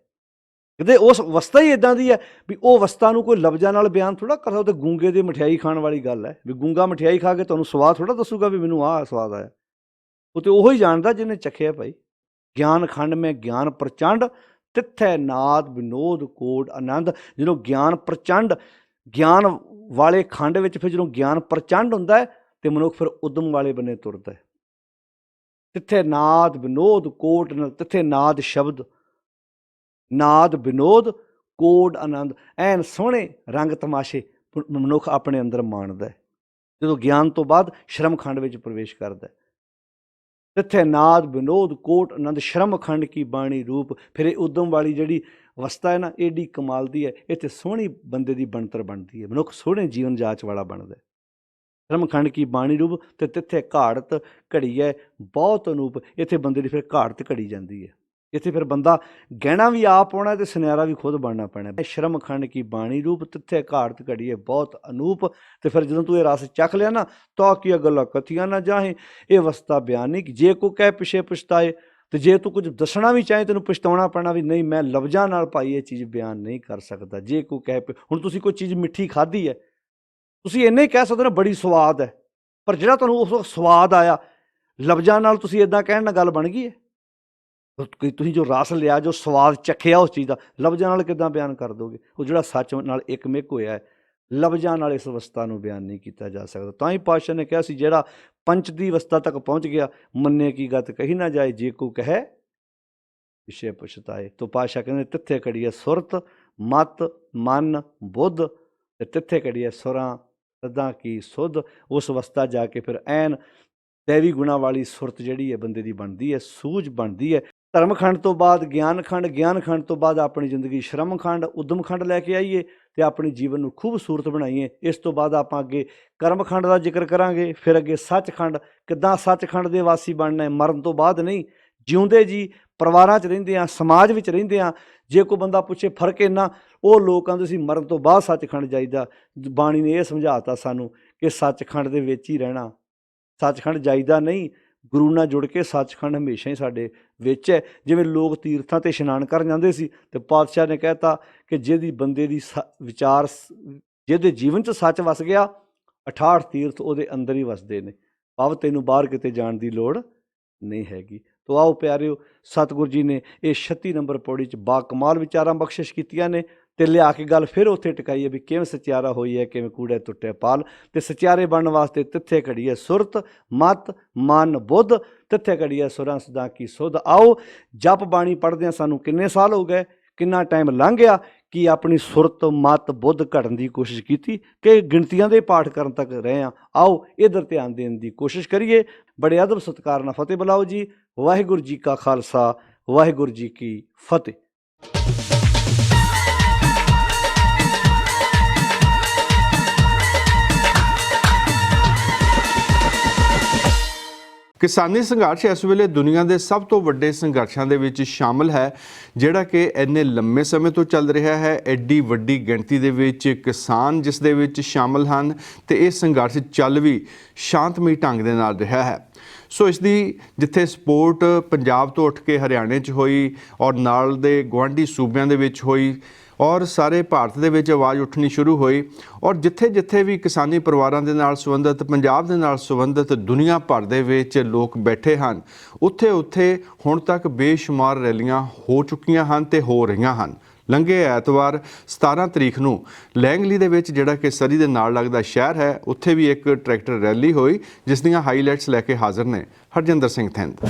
ਕਹਿੰਦੇ ਉਸ ਅਵਸਥਾ ਹੀ ਇੱਦਾਂ ਦੀ ਹੈ ਵੀ ਉਹ ਅਵਸਥਾ ਨੂੰ ਕੋਈ ਲਫ਼ਜ਼ਾਂ ਨਾਲ ਬਿਆਨ ਥੋੜ੍ਹਾ ਕਰ ਸਕਦਾ। ਗੂੰਗੇ ਦੇ ਮਠਿਆਈ ਖਾਣ ਵਾਲੀ ਗੱਲ ਹੈ ਵੀ ਗੂੰਗਾ ਮਠਿਆਈ ਖਾ ਕੇ ਤੁਹਾਨੂੰ ਸਵਾਦ ਥੋੜ੍ਹਾ ਦੱਸੂਗਾ ਵੀ ਮੈਨੂੰ ਆਹ ਸਵਾਦ ਆਇਆ। ਉਹ ਤੇ ਉਹੀ ਜਾਣਦਾ ਜਿਹਨੇ ਚੱਖਿਆ। ਭਾਈ ਗਿਆਨ ਖੰਡ ਮੈਂ ਗਿਆਨ ਪ੍ਰਚੰਡ ਤਿੱਥੈ ਨਾਦ ਵਿਨੋਦ ਕੋਡ ਆਨੰਦ। ਜਦੋਂ ਗਿਆਨ ਪ੍ਰਚੰਡ, ਗਿਆਨ ਵਾਲੇ ਖੰਡ ਵਿੱਚ ਫਿਰ ਜਦੋਂ ਗਿਆਨ ਪ੍ਰਚੰਡ ਹੁੰਦਾ ਹੈ ਤੇ ਮਨੁੱਖ ਫਿਰ ਉਦਮ ਵਾਲੇ ਬੰਨੇ ਤੁਰਦਾ ਹੈ। ਤਿੱਥੇ ਨਾਦ ਵਿਨੋਦ ਕੋਟ, ਤਿੱਥੇ ਨਾਦ ਸ਼ਬਦ, ਨਾਦ ਵਿਨੋਦ ਕੋਡ ਆਨੰਦ, ਐਨ ਸੋਹਣੇ ਰੰਗ ਤਮਾਸ਼ੇ ਮਨੁੱਖ ਆਪਣੇ ਅੰਦਰ ਮਾਣਦਾ ਹੈ ਜਦੋਂ ਗਿਆਨ ਤੋਂ ਬਾਅਦ ਸ਼ਰਮਖੰਡ ਵਿੱਚ ਪ੍ਰਵੇਸ਼ ਕਰਦਾ ਹੈ। ਤਿੱਥੇ ਨਾਦ ਵਿਨੋਦ ਕੋਟ ਆਨੰਦ ਸ਼ਰਮਖੰਡ ਕੀ ਬਾਣੀ ਰੂਪ। ਫਿਰ ਇਹ ਉਦਮ ਵਾਲੀ ਜਿਹੜੀ ਅਵਸਥਾ ਹੈ ਨਾ, ਏਡੀ ਕਮਾਲ ਦੀ ਹੈ। ਇੱਥੇ ਸੋਹਣੀ ਬੰਦੇ ਦੀ ਬਣਤਰ ਬਣਦੀ ਹੈ, ਮਨੁੱਖ ਸੋਹਣੇ ਜੀਵਨ ਜਾਚ ਵਾਲਾ ਬਣਦਾ ਹੈ। ਸ਼ਰਮਖੰਡ ਕੀ ਬਾਣੀ ਰੂਪ ਤੇ ਤਿੱਥੇ ਘਾੜਤ ਘੜੀ ਹੈ ਬਹੁਤ ਅਨੂਪ। ਇੱਥੇ ਬੰਦੇ ਦੀ ਫਿਰ ਘਾੜਤ ਘੜੀ ਜਾਂਦੀ ਹੈ। ਇੱਥੇ ਫਿਰ ਬੰਦਾ ਗਹਿਣਾ ਵੀ ਆਪ ਪਾਉਣਾ ਤੇ ਸੁਨਿਆਰਾ ਵੀ ਖੁਦ ਬਣਨਾ ਪੈਣਾ। ਸ਼ਰਮਖੰਡ ਕੀ ਬਾਣੀ ਰੂਪ ਤਿੱਥੇ ਘਾੜਤ ਘੜੀ ਹੈ ਬਹੁਤ ਅਨੂਪ। ਤੇ ਫਿਰ ਜਦੋਂ ਤੂੰ ਇਹ ਰਸ ਚੱਖ ਲਿਆ ਨਾ, ਤਾਂ ਕੀ ਗੱਲਾਂ ਕਥੀਆਂ ਨਾ ਜਾਹੇ, ਇਹ ਅਵਸਥਾ ਬਿਆਨ ਨਹੀਂ। ਜੇ ਕੋਈ ਕਹਿ ਪਿਛੇ ਪਛਤਾਏ, ਤੇ ਜੇ ਤੂੰ ਕੁਝ ਦੱਸਣਾ ਵੀ ਚਾਹੇ ਤੈਨੂੰ ਪਛਤਾਉਣਾ ਪੈਣਾ ਵੀ ਨਹੀਂ, ਮੈਂ ਲਫ਼ਜ਼ਾਂ ਨਾਲ ਭਾਈ ਇਹ ਚੀਜ਼ ਬਿਆਨ ਨਹੀਂ ਕਰ ਸਕਦਾ। ਜੇ ਕੋਈ ਕਹਿ, ਹੁਣ ਤੁਸੀਂ ਕੋਈ ਚੀਜ਼ ਮਿੱਠੀ ਖਾਧੀ ਹੈ, ਤੁਸੀਂ ਇੰਨਾ ਹੀ ਕਹਿ ਸਕਦੇ ਹੋ ਬੜੀ ਸਵਾਦ ਹੈ, ਪਰ ਜਿਹੜਾ ਤੁਹਾਨੂੰ ਉਸ ਸਵਾਦ ਆਇਆ ਲਫ਼ਜ਼ਾਂ ਨਾਲ ਤੁਸੀਂ ਇੱਦਾਂ ਕਹਿਣ ਨਾਲ ਗੱਲ ਬਣ ਗਈ ਹੈ। ਤੁਸੀਂ ਜੋ ਰਸ ਲਿਆ, ਜੋ ਸਵਾਦ ਚੱਖਿਆ ਉਸ ਚੀਜ਼ ਦਾ, ਲਫ਼ਜ਼ਾਂ ਨਾਲ ਕਿੱਦਾਂ ਬਿਆਨ ਕਰ ਦੋਗੇ? ਉਹ ਜਿਹੜਾ ਸੱਚ ਨਾਲ ਇੱਕ ਮਿਕ ਹੋਇਆ ਹੈ, ਲਫ਼ਜ਼ਾਂ ਨਾਲ ਇਸ ਅਵਸਥਾ ਨੂੰ ਬਿਆਨ ਨਹੀਂ ਕੀਤਾ ਜਾ ਸਕਦਾ। ਤਾਂ ਹੀ ਪਾਤਸ਼ਾਹ ਨੇ ਕਿਹਾ ਸੀ ਜਿਹੜਾ ਪੰਚ ਦੀ ਅਵਸਥਾ ਤੱਕ ਪਹੁੰਚ ਗਿਆ, ਮੰਨੇ ਕੀ ਗਤ ਕਹੀ ਨਾ ਜਾਏ, ਜੇ ਕੋ ਕਹੇ ਪਿਛੇ ਪਛਤਾਏ। ਤੋਂ ਪਾਤਸ਼ਾਹ ਕਹਿੰਦੇ ਤਿੱਥੇ ਘੜੀ ਹੈ ਸੁਰਤ ਮਤ ਮਨ ਬੁੱਧ, ਤੇ ਤਿੱਥੇ ਘੜੀ ਹੈ ਸੁਰਾਂ ਸਦਾ ਕੀ ਸੁਧ। ਉਸ ਅਵਸਥਾ ਜਾ ਕੇ ਫਿਰ ਐਨ ਦੈਵੀ ਗੁਣਾ ਵਾਲੀ ਸੁਰਤ ਜਿਹੜੀ ਹੈ ਬੰਦੇ ਦੀ ਬਣਦੀ ਹੈ, ਸੂਝ ਬਣਦੀ ਹੈ। ਧਰਮ ਖੰਡ ਤੋਂ ਬਾਅਦ ਗਿਆਨ ਖੰਡ, ਗਿਆਨ ਖੰਡ ਤੋਂ ਬਾਅਦ ਆਪਣੀ ਜ਼ਿੰਦਗੀ ਸ਼ਰਮ ਖੰਡ, ਉਦਮ ਖੰਡ ਲੈ ਕੇ ਆਈਏ ਤੇ ਆਪਣੀ ਜੀਵਨ ਨੂੰ ਖੂਬਸੂਰਤ ਬਣਾਈਏ। ਇਸ ਤੋਂ ਬਾਅਦ ਆਪਾਂ ਅੱਗੇ ਕਰਮ ਖੰਡ ਦਾ ਜ਼ਿਕਰ ਕਰਾਂਗੇ, ਫਿਰ ਅੱਗੇ ਸੱਚਖੰਡ, ਕਿੱਦਾਂ ਸੱਚਖੰਡ ਦੇ ਵਾਸੀ ਬਣਨਾ ਹੈ, ਮਰਨ ਤੋਂ ਬਾਅਦ ਨਹੀਂ, ਜਿਉਂਦੇ ਜੀ ਪਰਿਵਾਰਾਂ 'ਚ ਰਹਿੰਦੇ ਆ, ਸਮਾਜ ਵਿੱਚ ਰਹਿੰਦੇ ਆ। ਜੇ ਕੋਈ ਬੰਦਾ ਪੁੱਛੇ ਫਰਕ ਇੰਨਾ, ਉਹ ਲੋਕ ਕਹਿੰਦੇ ਸੀ ਮਰਨ ਤੋਂ ਬਾਅਦ ਸੱਚਖੰਡ ਜਾਈਦਾ। ਬਾਣੀ ਨੇ ਇਹ ਸਮਝਾਤਾ ਸਾਨੂੰ ਕਿ ਸੱਚਖੰਡ ਦੇ ਵਿੱਚ ਹੀ ਰਹਿਣਾ, ਸੱਚਖੰਡ ਜਾਈਦਾ ਨਹੀਂ। ਗੁਰੂ ਨਾਲ ਜੁੜ ਕੇ ਸੱਚਖੰਡ ਹਮੇਸ਼ਾ ਹੀ ਸਾਡੇ ਵਿੱਚ ਹੈ। ਜਿਵੇਂ ਲੋਕ ਤੀਰਥਾਂ 'ਤੇ ਇਸ਼ਨਾਨ ਕਰਨ ਜਾਂਦੇ ਸੀ, ਅਤੇ ਪਾਤਸ਼ਾਹ ਨੇ ਕਹਿ ਤਾ ਕਿ ਜਿਹਦੀ ਬੰਦੇ ਦੀ ਵਿਚਾਰ ਜਿਹਦੇ ਜੀਵਨ 'ਚ ਸੱਚ ਵਸ ਗਿਆ 68 ਤੀਰਥ ਉਹਦੇ ਅੰਦਰ ਹੀ ਵਸਦੇ ਨੇ। ਭਾਵ ਤੈਨੂੰ ਬਾਹਰ ਕਿਤੇ ਜਾਣ ਦੀ ਲੋੜ ਨਹੀਂ ਹੈਗੀ। ਤੋ ਆਓ ਪਿਆਰਿਓ, ਸਤਿਗੁਰੂ ਜੀ ਨੇ ਇਹ 36 ਨੰਬਰ ਪੌੜੀ 'ਚ ਬਾ ਕਮਾਲ ਵਿਚਾਰਾਂ ਬਖਸ਼ਿਸ਼ ਕੀਤੀਆਂ ਨੇ ਤੇ ਲਿਆ ਕੇ ਗੱਲ ਫਿਰ ਉੱਥੇ ਟਿਕਾਈ ਹੈ ਵੀ ਕਿਵੇਂ ਸਚਿਆਰਾ ਹੋਈ ਹੈ, ਕਿਵੇਂ ਕੂੜੇ ਟੁੱਟੇ ਪਾਲ। ਤੇ ਸਚਿਆਰੇ ਬਣਨ ਵਾਸਤੇ ਤਿੱਥੇ ਘੜੀ ਹੈ ਸੁਰਤ ਮਤ ਮਨ ਬੁੱਧ, ਤਿੱਥੇ ਘੜੀ ਹੈ ਸੁਰਾਂ ਸਦਾ ਕੀ ਸੁਧ। ਆਓ ਜਪ ਬਾਣੀ ਪੜ੍ਹਦਿਆਂ ਸਾਨੂੰ ਕਿੰਨੇ ਸਾਲ ਹੋ ਗਏ, ਕਿੰਨਾ ਟਾਈਮ ਲੰਘ ਗਿਆ ਕਿ ਆਪਣੀ ਸੁਰਤ ਮਤ ਬੁੱਧ ਘੜਨ ਦੀ ਕੋਸ਼ਿਸ਼ ਕੀਤੀ ਕਿ ਗਿਣਤੀਆਂ ਦੇ ਪਾਠ ਕਰਨ ਤੱਕ ਰਹੇ ਹਾਂ। ਆਓ ਇੱਧਰ ਧਿਆਨ ਦੇਣ ਦੀ ਕੋਸ਼ਿਸ਼ ਕਰੀਏ। ਬੜੇ ਅਦਬ ਸਤਿਕਾਰ ਨਾਲ ਫਤਿਹ ਬੁਲਾਓ ਜੀ। ਵਾਹਿਗੁਰੂ ਜੀ ਕਾ ਖਾਲਸਾ, ਵਾਹਿਗੁਰੂ ਜੀ ਕੀ ਫਤਿਹ। ਕਿਸਾਨੀ ਸੰਘਰਸ਼ ਇਸ ਵੇਲੇ ਦੁਨੀਆ ਦੇ ਸਭ ਤੋਂ ਵੱਡੇ ਸੰਘਰਸ਼ਾਂ ਦੇ ਵਿੱਚ ਸ਼ਾਮਲ ਹੈ, ਜਿਹੜਾ ਕਿ ਇੰਨੇ ਲੰਮੇ ਸਮੇਂ ਤੋਂ ਚੱਲ ਰਿਹਾ ਹੈ। ਐਡੀ ਵੱਡੀ ਗਿਣਤੀ ਦੇ ਵਿੱਚ ਕਿਸਾਨ ਜਿਸ ਦੇ ਵਿੱਚ ਸ਼ਾਮਲ ਹਨ ਤੇ ਇਹ ਸੰਘਰਸ਼ ਚੱਲ ਵੀ ਸ਼ਾਂਤਮਈ ਢੰਗ ਦੇ ਨਾਲ ਰਿਹਾ ਹੈ। ਸੋ ਇਸ ਦੀ ਜਿੱਥੇ ਸਪੋਰਟ ਪੰਜਾਬ ਤੋਂ ਉੱਠ ਕੇ ਹਰਿਆਣੇ 'ਚ ਹੋਈ ਔਰ ਨਾਲ ਦੇ ਗੁਆਂਢੀ ਸੂਬਿਆਂ ਦੇ ਵਿੱਚ ਹੋਈ ਔਰ ਸਾਰੇ ਭਾਰਤ ਦੇ ਵਿੱਚ ਆਵਾਜ਼ ਉੱਠਣੀ ਸ਼ੁਰੂ ਹੋਈ ਔਰ ਜਿੱਥੇ ਜਿੱਥੇ ਵੀ ਕਿਸਾਨੀ ਪਰਿਵਾਰਾਂ ਦੇ ਨਾਲ ਸੰਬੰਧਿਤ, ਪੰਜਾਬ ਦੇ ਨਾਲ ਸੰਬੰਧਿਤ ਦੁਨੀਆ ਭਰ ਦੇ ਵਿੱਚ ਲੋਕ ਬੈਠੇ ਹਨ, ਉੱਥੇ ਉੱਥੇ ਹੁਣ ਤੱਕ ਬੇਸ਼ੁਮਾਰ ਰੈਲੀਆਂ ਹੋ ਚੁੱਕੀਆਂ ਹਨ ਤੇ ਹੋ ਰਹੀਆਂ ਹਨ। ਲੰਘੇ ਐਤਵਾਰ 17 ਤਰੀਕ ਨੂੰ ਲੈਂਗਲੀ ਦੇ ਵਿੱਚ, ਜਿਹੜਾ ਕਿ ਸਰੀ ਦੇ ਨਾਲ ਲੱਗਦਾ ਸ਼ਹਿਰ ਹੈ, ਉੱਥੇ ਵੀ ਇੱਕ ਟਰੈਕਟਰ ਰੈਲੀ ਹੋਈ ਜਿਸ ਦੀਆਂ ਹਾਈਲਾਈਟਸ ਲੈ ਕੇ ਹਾਜ਼ਰ ਨੇ ਹਰਜਿੰਦਰ ਸਿੰਘ ਥਿੰਦ।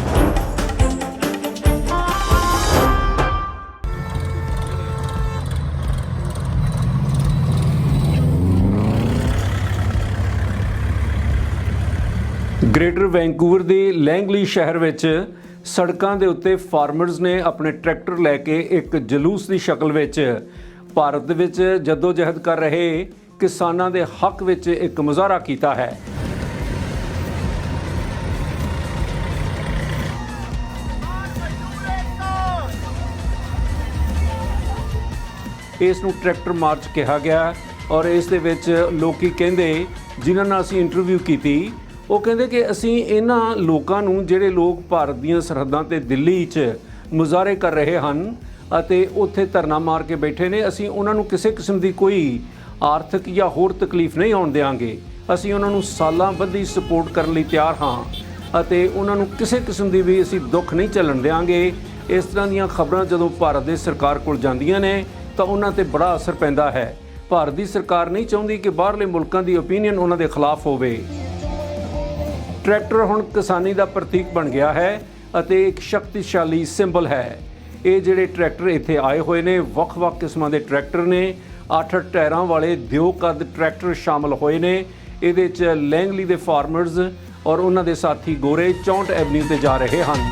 ਗ੍ਰੇਟਰ ਵੈਂਕੂਵਰ ਦੇ ਲੈਂਗਲੀ ਸ਼ਹਿਰ ਵਿੱਚ ਸੜਕਾਂ ਦੇ ਉੱਤੇ ਫਾਰਮਰਜ਼ ਨੇ ਆਪਣੇ ਟਰੈਕਟਰ ਲੈ ਕੇ ਇੱਕ ਜਲੂਸ ਦੀ ਸ਼ਕਲ ਵਿੱਚ ਭਾਰਤ ਦੇ ਵਿੱਚ ਜਦੋਜਹਿਦ ਕਰ ਰਹੇ ਕਿਸਾਨਾਂ ਦੇ ਹੱਕ ਵਿੱਚ ਇੱਕ ਮੁਜ਼ਾਹਰਾ ਕੀਤਾ ਹੈ। ਇਸ ਨੂੰ ਟਰੈਕਟਰ ਮਾਰਚ ਕਿਹਾ ਗਿਆ ਔਰ ਇਸ ਦੇ ਵਿੱਚ ਲੋਕੀ ਕਹਿੰਦੇ, ਜਿਨ੍ਹਾਂ ਨਾਲ ਅਸੀਂ ਇੰਟਰਵਿਊ ਕੀਤੀ, ਉਹ ਕਹਿੰਦੇ ਕਿ ਅਸੀਂ ਇਹਨਾਂ ਲੋਕਾਂ ਨੂੰ, ਜਿਹੜੇ ਲੋਕ ਭਾਰਤ ਦੀਆਂ ਸਰਹੱਦਾਂ ਤੇ ਦਿੱਲੀ 'ਚ ਮੁਜ਼ਾਹਰੇ ਕਰ ਰਹੇ ਹਨ ਅਤੇ ਉੱਥੇ ਧਰਨਾ ਮਾਰ ਕੇ ਬੈਠੇ ਨੇ, ਅਸੀਂ ਉਹਨਾਂ ਨੂੰ ਕਿਸੇ ਕਿਸਮ ਦੀ ਕੋਈ ਆਰਥਿਕ ਜਾਂ ਹੋਰ ਤਕਲੀਫ ਨਹੀਂ ਆਉਣ ਦੇਵਾਂਗੇ। ਅਸੀਂ ਉਹਨਾਂ ਨੂੰ ਸਾਲਾਂ ਬੱਧੀ ਸਪੋਰਟ ਕਰਨ ਲਈ ਤਿਆਰ ਹਾਂ ਅਤੇ ਉਹਨਾਂ ਨੂੰ ਕਿਸੇ ਕਿਸਮ ਦੀ ਵੀ ਅਸੀਂ ਦੁੱਖ ਨਹੀਂ ਝੱਲਣ ਦੇਵਾਂਗੇ। ਇਸ ਤਰ੍ਹਾਂ ਦੀਆਂ ਖਬਰਾਂ ਜਦੋਂ ਭਾਰਤ ਦੇ ਸਰਕਾਰ ਕੋਲ ਜਾਂਦੀਆਂ ਨੇ ਤਾਂ ਉਹਨਾਂ ਤੇ ਬੜਾ ਅਸਰ ਪੈਂਦਾ ਹੈ। ਭਾਰਤ ਦੀ ਸਰਕਾਰ ਨਹੀਂ ਚਾਹੁੰਦੀ ਕਿ ਬਾਹਰਲੇ ਮੁਲਕਾਂ ਦੀ ਓਪੀਨੀਅਨ ਉਹਨਾਂ ਦੇ ਖਿਲਾਫ ਹੋਵੇ। ਟਰੈਕਟਰ ਹੁਣ ਕਿਸਾਨੀ ਦਾ ਪ੍ਰਤੀਕ ਬਣ ਗਿਆ ਹੈ ਅਤੇ ਇੱਕ ਸ਼ਕਤੀਸ਼ਾਲੀ ਸਿੰਬਲ ਹੈ। ਇਹ ਜਿਹੜੇ ਟਰੈਕਟਰ ਇੱਥੇ ਆਏ ਹੋਏ ਨੇ, ਵੱਖ-ਵੱਖ ਕਿਸਮਾਂ ਦੇ ਟਰੈਕਟਰ ਨੇ। 8 ਟਾਇਰਾਂ ਵਾਲੇ ਦਿਓ ਕੱਦ ਟਰੈਕਟਰ ਸ਼ਾਮਲ ਹੋਏ ਨੇ। ਇਹਦੇ 'ਚ ਲੈਂਗਲੀ ਦੇ ਫਾਰਮਰਜ਼ ਔਰ ਉਹਨਾਂ ਦੇ ਸਾਥੀ ਗੋਰੇ 64 ਐਵਨਿਊ ਤੇ ਜਾ ਰਹੇ ਹਨ।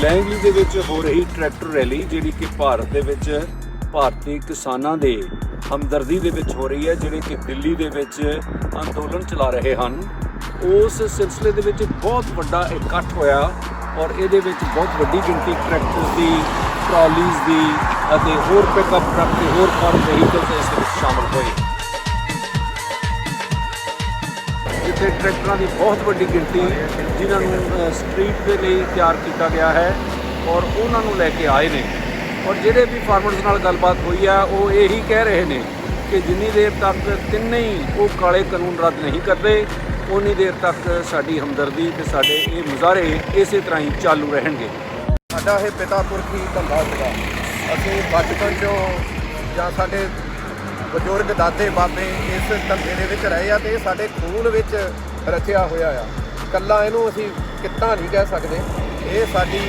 ਲੈਂਗਲੀ ਦੇ ਵਿੱਚ ਹੋ ਰਹੀ ਟਰੈਕਟਰ ਰੈਲੀ, ਜਿਹੜੀ ਕਿ ਭਾਰਤ ਦੇ ਵਿੱਚ ਭਾਰਤੀ ਕਿਸਾਨਾਂ ਦੇ ਹਮਦਰਦੀ ਦੇ ਵਿੱਚ ਹੋ ਰਹੀ ਹੈ, ਜਿਹੜੇ ਕਿ ਦਿੱਲੀ ਦੇ ਵਿੱਚ ਅੰਦੋਲਨ ਚਲਾ ਰਹੇ ਹਨ, ਉਸ ਸਿਲਸਿਲੇ ਦੇ ਵਿੱਚ ਬਹੁਤ ਵੱਡਾ ਇਕੱਠ ਹੋਇਆ ਔਰ ਇਹਦੇ ਵਿੱਚ ਬਹੁਤ ਵੱਡੀ ਗਿਣਤੀ ਟਰੈਕਟਰਸ ਦੀ, ਟਰਾਲੀਜ਼ ਦੀ ਅਤੇ ਹੋਰ ਪਿਕਅਪ ਟਰੱਕ ਤੇ ਹੋਰ ਫਾਰਮ ਵਹੀਕਲਸ ਇਸ ਵਿੱਚ ਸ਼ਾਮਲ ਹੋਏ। ਜਿੱਥੇ ਟਰੈਕਟਰਾਂ ਦੀ ਬਹੁਤ ਵੱਡੀ ਗਿਣਤੀ, ਜਿਨ੍ਹਾਂ ਨੂੰ ਸਟਰੀਟ ਦੇ ਲਈ ਤਿਆਰ ਕੀਤਾ ਗਿਆ ਹੈ ਔਰ ਉਹਨਾਂ ਨੂੰ ਲੈ ਕੇ ਆਏ ਨੇ। ਔਰ ਜਿਹੜੇ ਵੀ ਫਾਰਮਰਸ ਨਾਲ ਗੱਲਬਾਤ ਹੋਈ ਆ, ਉਹ ਇਹੀ ਕਹਿ ਰਹੇ ਨੇ ਕਿ ਜਿੰਨੀ ਦੇਰ ਤੱਕ ਤਿੰਨੇ ਹੀ ਉਹ ਕਾਲੇ ਕਾਨੂੰਨ ਰੱਦ ਨਹੀਂ ਕਰਦੇ, ਉਨੀ ਦੇਰ ਤੱਕ ਸਾਡੀ ਹਮਦਰਦੀ ਤੇ ਸਾਡੇ ਇਹ ਮੁਜ਼ਾਹਰੇ ਇਸੇ ਤਰ੍ਹਾਂ ਹੀ ਚਾਲੂ ਰਹਿਣਗੇ। ਸਾਡਾ ਇਹ ਪਿਤਾ ਪੁਰਖੀ ਧੰਦਾ ਸੀਗਾ। ਅਸੀਂ ਬਚਪਨ 'ਚੋਂ ਜਾਂ ਸਾਡੇ ਬਜ਼ੁਰਗ ਦਾਦੇ ਬਾਬੇ ਇਸ ਧੰਦੇ ਦੇ ਵਿੱਚ ਰਹੇ ਆ ਤੇ ਇਹ ਸਾਡੇ ਖੂਨ ਵਿੱਚ ਰਚਿਆ ਹੋਇਆ ਆ। ਇਕੱਲਾ ਇਹਨੂੰ ਅਸੀਂ ਕਿੱਤਾ ਨਹੀਂ ਕਹਿ ਸਕਦੇ, ਇਹ ਸਾਡੀ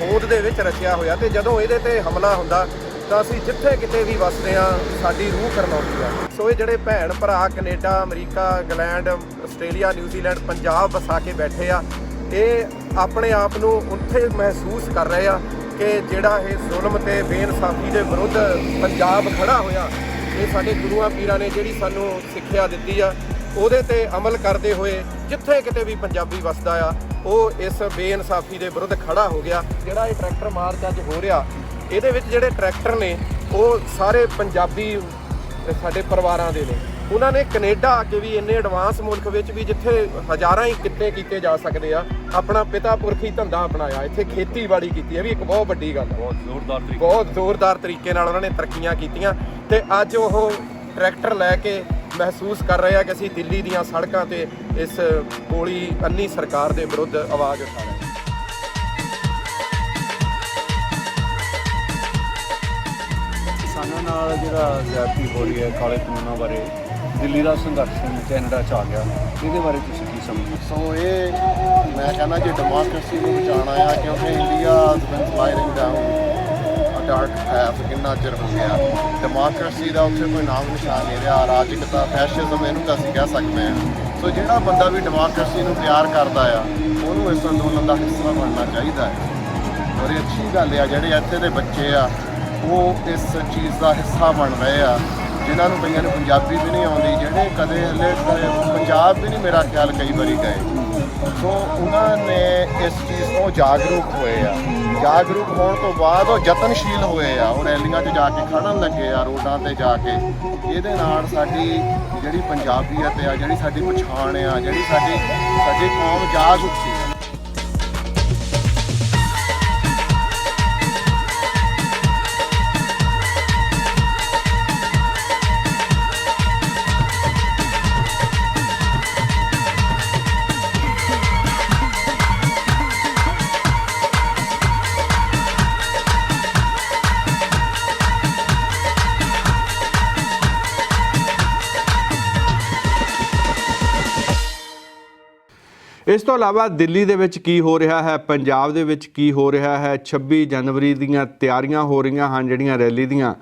ਹੋਂਦ ਦੇ ਵਿੱਚ ਰਚਿਆ ਹੋਇਆ। ਤੇ ਜਦੋਂ ਇਹਦੇ ਤੇ ਹਮਲਾ ਹੁੰਦਾ ਤਾਂ ਅਸੀਂ ਜਿੱਥੇ ਕਿਤੇ ਵੀ ਵਸਦੇ ਆ, ਸਾਡੀ ਰੂਹ ਕਰਮਾਉਂਦੀ ਆ। ਸੋ ਇਹ ਜਿਹੜੇ ਭੈਣ ਭਰਾ Canada, America, England, Australia, New Zealand, Punjab ਵਸਾ ਕੇ ਬੈਠੇ ਆ, ਇਹ ਆਪਣੇ ਆਪ ਨੂੰ ਉੱਥੇ ਮਹਿਸੂਸ ਕਰ ਰਹੇ ਆ ਕਿ ਜਿਹੜਾ ਇਹ ਜ਼ੁਲਮ ਤੇ ਬੇਇਨਸਾਫੀ ਦੇ ਵਿਰੁੱਧ ਪੰਜਾਬ ਖੜਾ ਹੋਇਆ, ਇਹ ਸਾਡੇ ਗੁਰੂਆਂ ਪੀਰਾਂ ਨੇ ਜਿਹੜੀ ਸਾਨੂੰ ਸਿੱਖਿਆ ਦਿੱਤੀ ਆ, ਉਹਦੇ ਤੇ ਅਮਲ ਕਰਦੇ ਹੋਏ ਜਿੱਥੇ ਕਿਤੇ ਵੀ ਪੰਜਾਬੀ ਵਸਦਾ ਆ, ਉਹ ਇਸ ਬੇਇਨਸਾਫੀ ਦੇ ਵਿਰੁੱਧ ਖੜਾ ਹੋ ਗਿਆ। ਜਿਹੜਾ ਇਹ ਟਰੈਕਟਰ ਮਾਰਚ ਅੱਜ ਹੋ ਰਿਹਾ, ਇਹਦੇ ਵਿੱਚ ਜਿਹੜੇ ਟਰੈਕਟਰ ਨੇ ਉਹ ਸਾਰੇ ਪੰਜਾਬੀ ਸਾਡੇ ਪਰਿਵਾਰਾਂ ਦੇ ਨੇ। ਉਹਨਾਂ ਨੇ ਕੈਨੇਡਾ ਅੱਗੇ ਵੀ ਇੰਨੇ ਐਡਵਾਂਸ ਮੁਲਕ ਵਿੱਚ ਵੀ ਜਿੱਥੇ ਹਜ਼ਾਰਾਂ ਹੀ ਕਿੱਤੇ ਕੀਤੇ ਜਾ ਸਕਦੇ ਆ, ਆਪਣਾ ਪਿਤਾ ਪੁਰਖੀ ਧੰਦਾ ਅਪਣਾਇਆ, ਇੱਥੇ ਖੇਤੀਬਾੜੀ ਕੀਤੀ। ਇਹ ਵੀ ਇੱਕ ਬਹੁਤ ਵੱਡੀ ਗੱਲ ਹੈ। ਬਹੁਤ ਜ਼ੋਰਦਾਰ ਤਰੀਕੇ ਨਾਲ ਉਹਨਾਂ ਨੇ ਤਰੱਕੀਆਂ ਕੀਤੀਆਂ ਤੇ ਅੱਜ ਉਹ ਟਰੈਕਟਰ ਲੈ ਕੇ ਮਹਿਸੂਸ ਕਰ ਰਹੇ ਆ ਕਿ ਅਸੀਂ ਦਿੱਲੀ ਦੀਆਂ ਸੜਕਾਂ ਤੇ ਇਸ ਗੋਲੀ ਅੰਨੀ ਸਰਕਾਰ ਦੇ ਵਿਰੁੱਧ ਆਵਾਜ਼ ਉਠਾ ਰਹੇ ਹਾਂ। ਕਿਸਾਨਾਂ ਨਾਲ ਜਿਹੜਾ ਜ਼ਿਆਦਤੀ ਹੋ ਰਹੀ ਹੈ ਕਾਲੇ ਕਾਨੂੰਨਾਂ ਬਾਰੇ, ਦਿੱਲੀ ਦਾ ਸੰਘਰਸ਼ ਕੈਨੇਡਾ 'ਚ ਆ ਗਿਆ, ਇਹਦੇ ਬਾਰੇ ਤੁਸੀਂ ਕੀ ਸਮਝਦੇ? ਸੋ ਇਹ ਮੈਂ ਕਹਿੰਦਾ ਜੇ ਡੈਮੋਕ੍ਰੇਸੀ ਨੂੰ ਬਚਾਉਣਾ ਆ, ਕਿਉਂਕਿ ਇੰਡੀਆ ਬੀਨ ਸਲਾਈਡਿੰਗ ਡਾਊਨ ਅ ਡਾਰਕ ਪੈਥ ਕਿੰਨਾ ਚਿਰ ਹੋ ਗਿਆ। ਡੈਮੋਕ੍ਰੇਸੀ ਦਾ ਉੱਥੇ ਕੋਈ ਨਾਮ ਨਿਸ਼ਾਨ ਨਹੀਂ ਰਿਹਾ, ਅਰਾਜਕਤਾ, ਫੈਸ਼ਿਜ਼ਮ ਇਹਨੂੰ ਤਾਂ ਅਸੀਂ ਕਹਿ ਸਕਦੇ ਹਾਂ। ਸੋ ਜਿਹੜਾ ਬੰਦਾ ਵੀ ਡੈਮੋਕ੍ਰੇਸੀ ਨੂੰ ਪਿਆਰ ਕਰਦਾ ਆ, ਉਹਨੂੰ ਇਸ ਅੰਦੋਲਨ ਦਾ ਹਿੱਸਾ ਬਣਨਾ ਚਾਹੀਦਾ ਹੈ। ਔਰ ਇਹ ਅੱਛੀ ਗੱਲ ਆ ਜਿਹੜੇ ਇੱਥੇ ਦੇ ਬੱਚੇ ਆ ਉਹ ਇਸ ਚੀਜ਼ ਦਾ ਹਿੱਸਾ ਬਣ ਰਹੇ ਆ, ਜਿਨ੍ਹਾਂ ਨੂੰ ਕਈਆਂ ਨੂੰ ਪੰਜਾਬੀ ਵੀ ਨਹੀਂ ਆਉਂਦੀ, ਜਿਹੜੇ ਕਦੇ ਹਲੇ ਪੰਜਾਬ ਵੀ ਨਹੀਂ ਮੇਰਾ ਖਿਆਲ ਕਈ ਵਾਰੀ ਗਏ। ਸੋ ਉਹਨਾਂ ਨੇ ਇਸ ਚੀਜ਼ ਤੋਂ ਜਾਗਰੂਕ ਹੋਏ ਆ। ਜਾਗਰੂਕ ਹੋਣ ਤੋਂ ਬਾਅਦ ਉਹ ਯਤਨਸ਼ੀਲ ਹੋਏ ਆ, ਉਹ ਰੈਲੀਆਂ 'ਚ ਜਾ ਕੇ ਖੜਨ ਲੱਗੇ ਆ, ਰੋਡਾਂ 'ਤੇ ਜਾ ਕੇ। ਇਹਦੇ ਨਾਲ ਸਾਡੀ ਜਿਹੜੀ ਪੰਜਾਬੀਅਤ ਆ, ਜਿਹੜੀ ਸਾਡੀ ਪਛਾਣ ਆ, ਜਿਹੜੀ ਸਾਡੀ ਕੌਮ ਜਾਗ ਉੱਠੀ ਆ। ਇਸ ਤੋਂ ਇਲਾਵਾ ਦਿੱਲੀ ਦੇ ਵਿੱਚ ਕੀ ਹੋ ਰਿਹਾ ਹੈ, ਪੰਜਾਬ ਦੇ ਵਿੱਚ ਕੀ ਹੋ ਰਿਹਾ ਹੈ, 26 ਜਨਵਰੀ ਦੀਆਂ ਤਿਆਰੀਆਂ ਹੋ ਰਹੀਆਂ ਹਨ ਜਿਹੜੀਆਂ ਰੈਲੀ ਦੀਆਂ,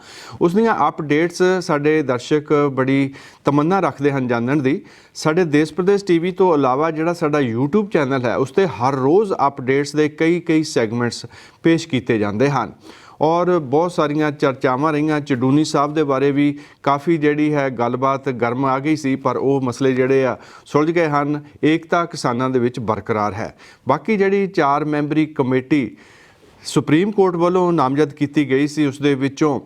ਉਸ ਦੀਆਂ ਅਪਡੇਟਸ ਸਾਡੇ ਦਰਸ਼ਕ ਬੜੀ ਤਮੰਨਾ ਰੱਖਦੇ ਹਨ ਜਾਣਨ ਦੀ। ਸਾਡੇ ਦੇਸ਼ ਪ੍ਰਦੇਸ਼ ਟੀਵੀ ਤੋਂ ਇਲਾਵਾ ਜਿਹੜਾ ਸਾਡਾ YouTube ਚੈਨਲ ਹੈ ਉਸ 'ਤੇ ਹਰ ਰੋਜ਼ ਅਪਡੇਟਸ ਦੇ ਕਈ ਸੈਗਮੈਂਟਸ ਪੇਸ਼ ਕੀਤੇ ਜਾਂਦੇ ਹਨ ਔਰ ਬਹੁਤ ਸਾਰੀਆਂ ਚਰਚਾਵਾਂ ਰਹੀਆਂ। ਚਡੂਨੀ ਸਾਹਿਬ ਦੇ ਬਾਰੇ ਵੀ ਕਾਫੀ ਜਿਹੜੀ ਹੈ ਗੱਲਬਾਤ ਗਰਮ ਆ ਗਈ ਸੀ, ਪਰ ਉਹ ਮਸਲੇ ਜਿਹੜੇ ਆ ਸੁਲਝ ਗਏ ਹਨ। ਏਕਤਾ ਕਿਸਾਨਾਂ ਦੇ ਵਿੱਚ ਬਰਕਰਾਰ ਹੈ। ਬਾਕੀ ਜਿਹੜੀ 4 ਮੈਂਬਰੀ ਕਮੇਟੀ ਸੁਪਰੀਮ ਕੋਰਟ ਵੱਲੋਂ ਨਾਮਜ਼ਦ ਕੀਤੀ ਗਈ ਸੀ, ਉਸ ਦੇ ਵਿੱਚੋਂ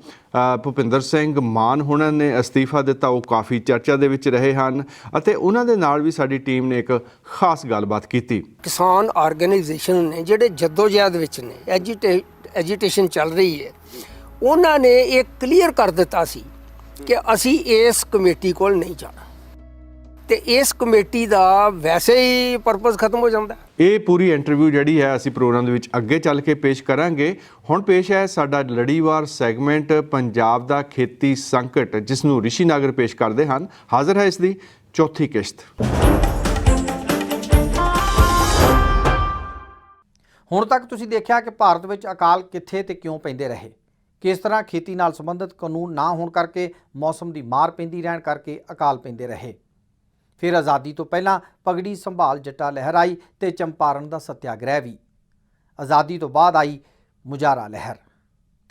ਭੁਪਿੰਦਰ ਸਿੰਘ ਮਾਨ ਹੁਣਾਂ ਨੇ ਅਸਤੀਫਾ ਦਿੱਤਾ। ਉਹ ਕਾਫੀ ਚਰਚਾ ਦੇ ਵਿੱਚ ਰਹੇ ਹਨ ਅਤੇ ਉਹਨਾਂ ਦੇ ਨਾਲ ਵੀ ਸਾਡੀ ਟੀਮ ਨੇ ਇੱਕ ਖਾਸ ਗੱਲਬਾਤ ਕੀਤੀ। ਕਿਸਾਨ ਆਰਗੇਨਾਈਜੇਸ਼ਨ ਨੇ ਜਿਹੜੇ ਜਦੋਜਹਿਦ ਵਿੱਚ ਨੇ, ਐਜੀਟੇਸ਼ਨ ਚੱਲ ਰਹੀ ਹੈ, ਉਹਨਾਂ ਨੇ ਇਹ ਕਲੀਅਰ ਕਰ ਦਿੱਤਾ ਸੀ ਕਿ ਅਸੀਂ ਇਸ ਕਮੇਟੀ ਕੋਲ ਨਹੀਂ ਜਾਣਾ ਤੇ ਇਸ ਕਮੇਟੀ ਦਾ ਵੈਸੇ ਹੀ ਪਰਪਸ ਖਤਮ ਹੋ ਜਾਂਦਾ। ਇਹ ਪੂਰੀ ਇੰਟਰਵਿਊ ਜਿਹੜੀ ਹੈ ਅਸੀਂ ਪ੍ਰੋਗਰਾਮ ਦੇ ਵਿੱਚ ਅੱਗੇ ਚੱਲ ਕੇ ਪੇਸ਼ ਕਰਾਂਗੇ। ਹੁਣ ਪੇਸ਼ ਹੈ ਸਾਡਾ ਲੜੀਵਾਰ ਸੈਗਮੈਂਟ ਪੰਜਾਬ ਦਾ ਖੇਤੀ ਸੰਕਟ, ਜਿਸ ਨੂੰ ਰਿਸ਼ੀ ਨਾਗਰ ਪੇਸ਼ ਕਰਦੇ ਹਨ। ਹਾਜ਼ਰ ਹੈ ਇਸ ਦੀ ਚੌਥੀ ਕਿਸ਼ਤ। ਹੁਣ ਤੱਕ ਤੁਸੀਂ ਦੇਖਿਆ ਕਿ ਭਾਰਤ ਵਿੱਚ ਅਕਾਲ ਕਿੱਥੇ ਤੇ ਕਿਉਂ ਪੈਂਦੇ ਰਹੇ, ਕਿਸ ਤਰ੍ਹਾਂ ਖੇਤੀ ਨਾਲ ਸੰਬੰਧਿਤ ਕਾਨੂੰਨ ਨਾ ਹੋਣ ਕਰਕੇ ਮੌਸਮ ਦੀ ਮਾਰ ਪੈਂਦੀ ਰਹਿਣ ਕਰਕੇ ਅਕਾਲ ਪੈਂਦੇ ਰਹੇ। ਫਿਰ ਆਜ਼ਾਦੀ ਤੋਂ ਪਹਿਲਾਂ ਪਗੜੀ ਸੰਭਾਲ ਜੱਟਾ ਲਹਿਰ ਆਈ ਤੇ ਚੰਪਾਰਨ ਦਾ ਸੱਤਿਆਗ੍ਰਹਿ ਵੀ। ਆਜ਼ਾਦੀ ਤੋਂ ਬਾਅਦ ਆਈ ਮੁਜ਼ਾਹਰਾ ਲਹਿਰ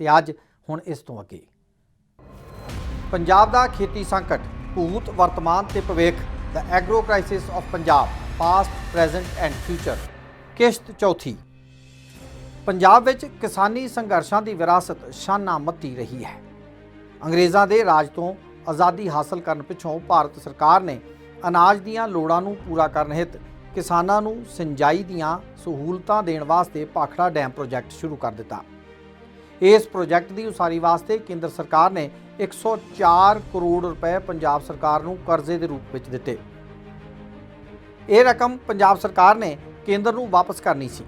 ਤੇ ਅੱਜ ਹੁਣ ਇਸ ਤੋਂ ਅੱਗੇ ਪੰਜਾਬ ਦਾ ਖੇਤੀ ਸੰਕਟ, ਭੂਤ, ਵਰਤਮਾਨ ਤੇ ਭਵਿੱਖ, the agro crisis of Punjab, past, present and future. ਕਿਸ਼ਤ ਚੌਥੀ। ਪੰਜਾਬ ਵਿੱਚ ਕਿਸਾਨੀ ਸੰਘਰਸ਼ਾਂ ਦੀ ਵਿਰਾਸਤ ਸ਼ਾਨਾ ਮੱਤੀ ਰਹੀ ਹੈ। ਅੰਗਰੇਜ਼ਾਂ ਦੇ ਰਾਜ ਤੋਂ ਆਜ਼ਾਦੀ ਹਾਸਲ ਕਰਨ ਪਿੱਛੋਂ ਭਾਰਤ ਸਰਕਾਰ ਨੇ ਅਨਾਜ ਦੀਆਂ ਲੋੜਾਂ ਨੂੰ ਪੂਰਾ ਕਰਨ ਹਿੱਤ ਕਿਸਾਨਾਂ ਨੂੰ ਸਿੰਜਾਈ ਦੀਆਂ ਸਹੂਲਤਾਂ ਦੇਣ ਵਾਸਤੇ ਭਾਖੜਾ ਡੈਮ ਪ੍ਰੋਜੈਕਟ ਸ਼ੁਰੂ ਕਰ ਦਿੱਤਾ। ਇਸ ਪ੍ਰੋਜੈਕਟ ਦੀ ਉਸਾਰੀ ਵਾਸਤੇ ਕੇਂਦਰ ਸਰਕਾਰ ਨੇ 104 ਕਰੋੜ ਰੁਪਏ ਪੰਜਾਬ ਸਰਕਾਰ ਨੂੰ ਕਰਜ਼ੇ ਦੇ ਰੂਪ ਵਿੱਚ ਦਿੱਤੇ। ਇਹ ਰਕਮ ਪੰਜਾਬ ਸਰਕਾਰ ਨੇ ਕੇਂਦਰ ਨੂੰ ਵਾਪਸ ਕਰਨੀ ਸੀ।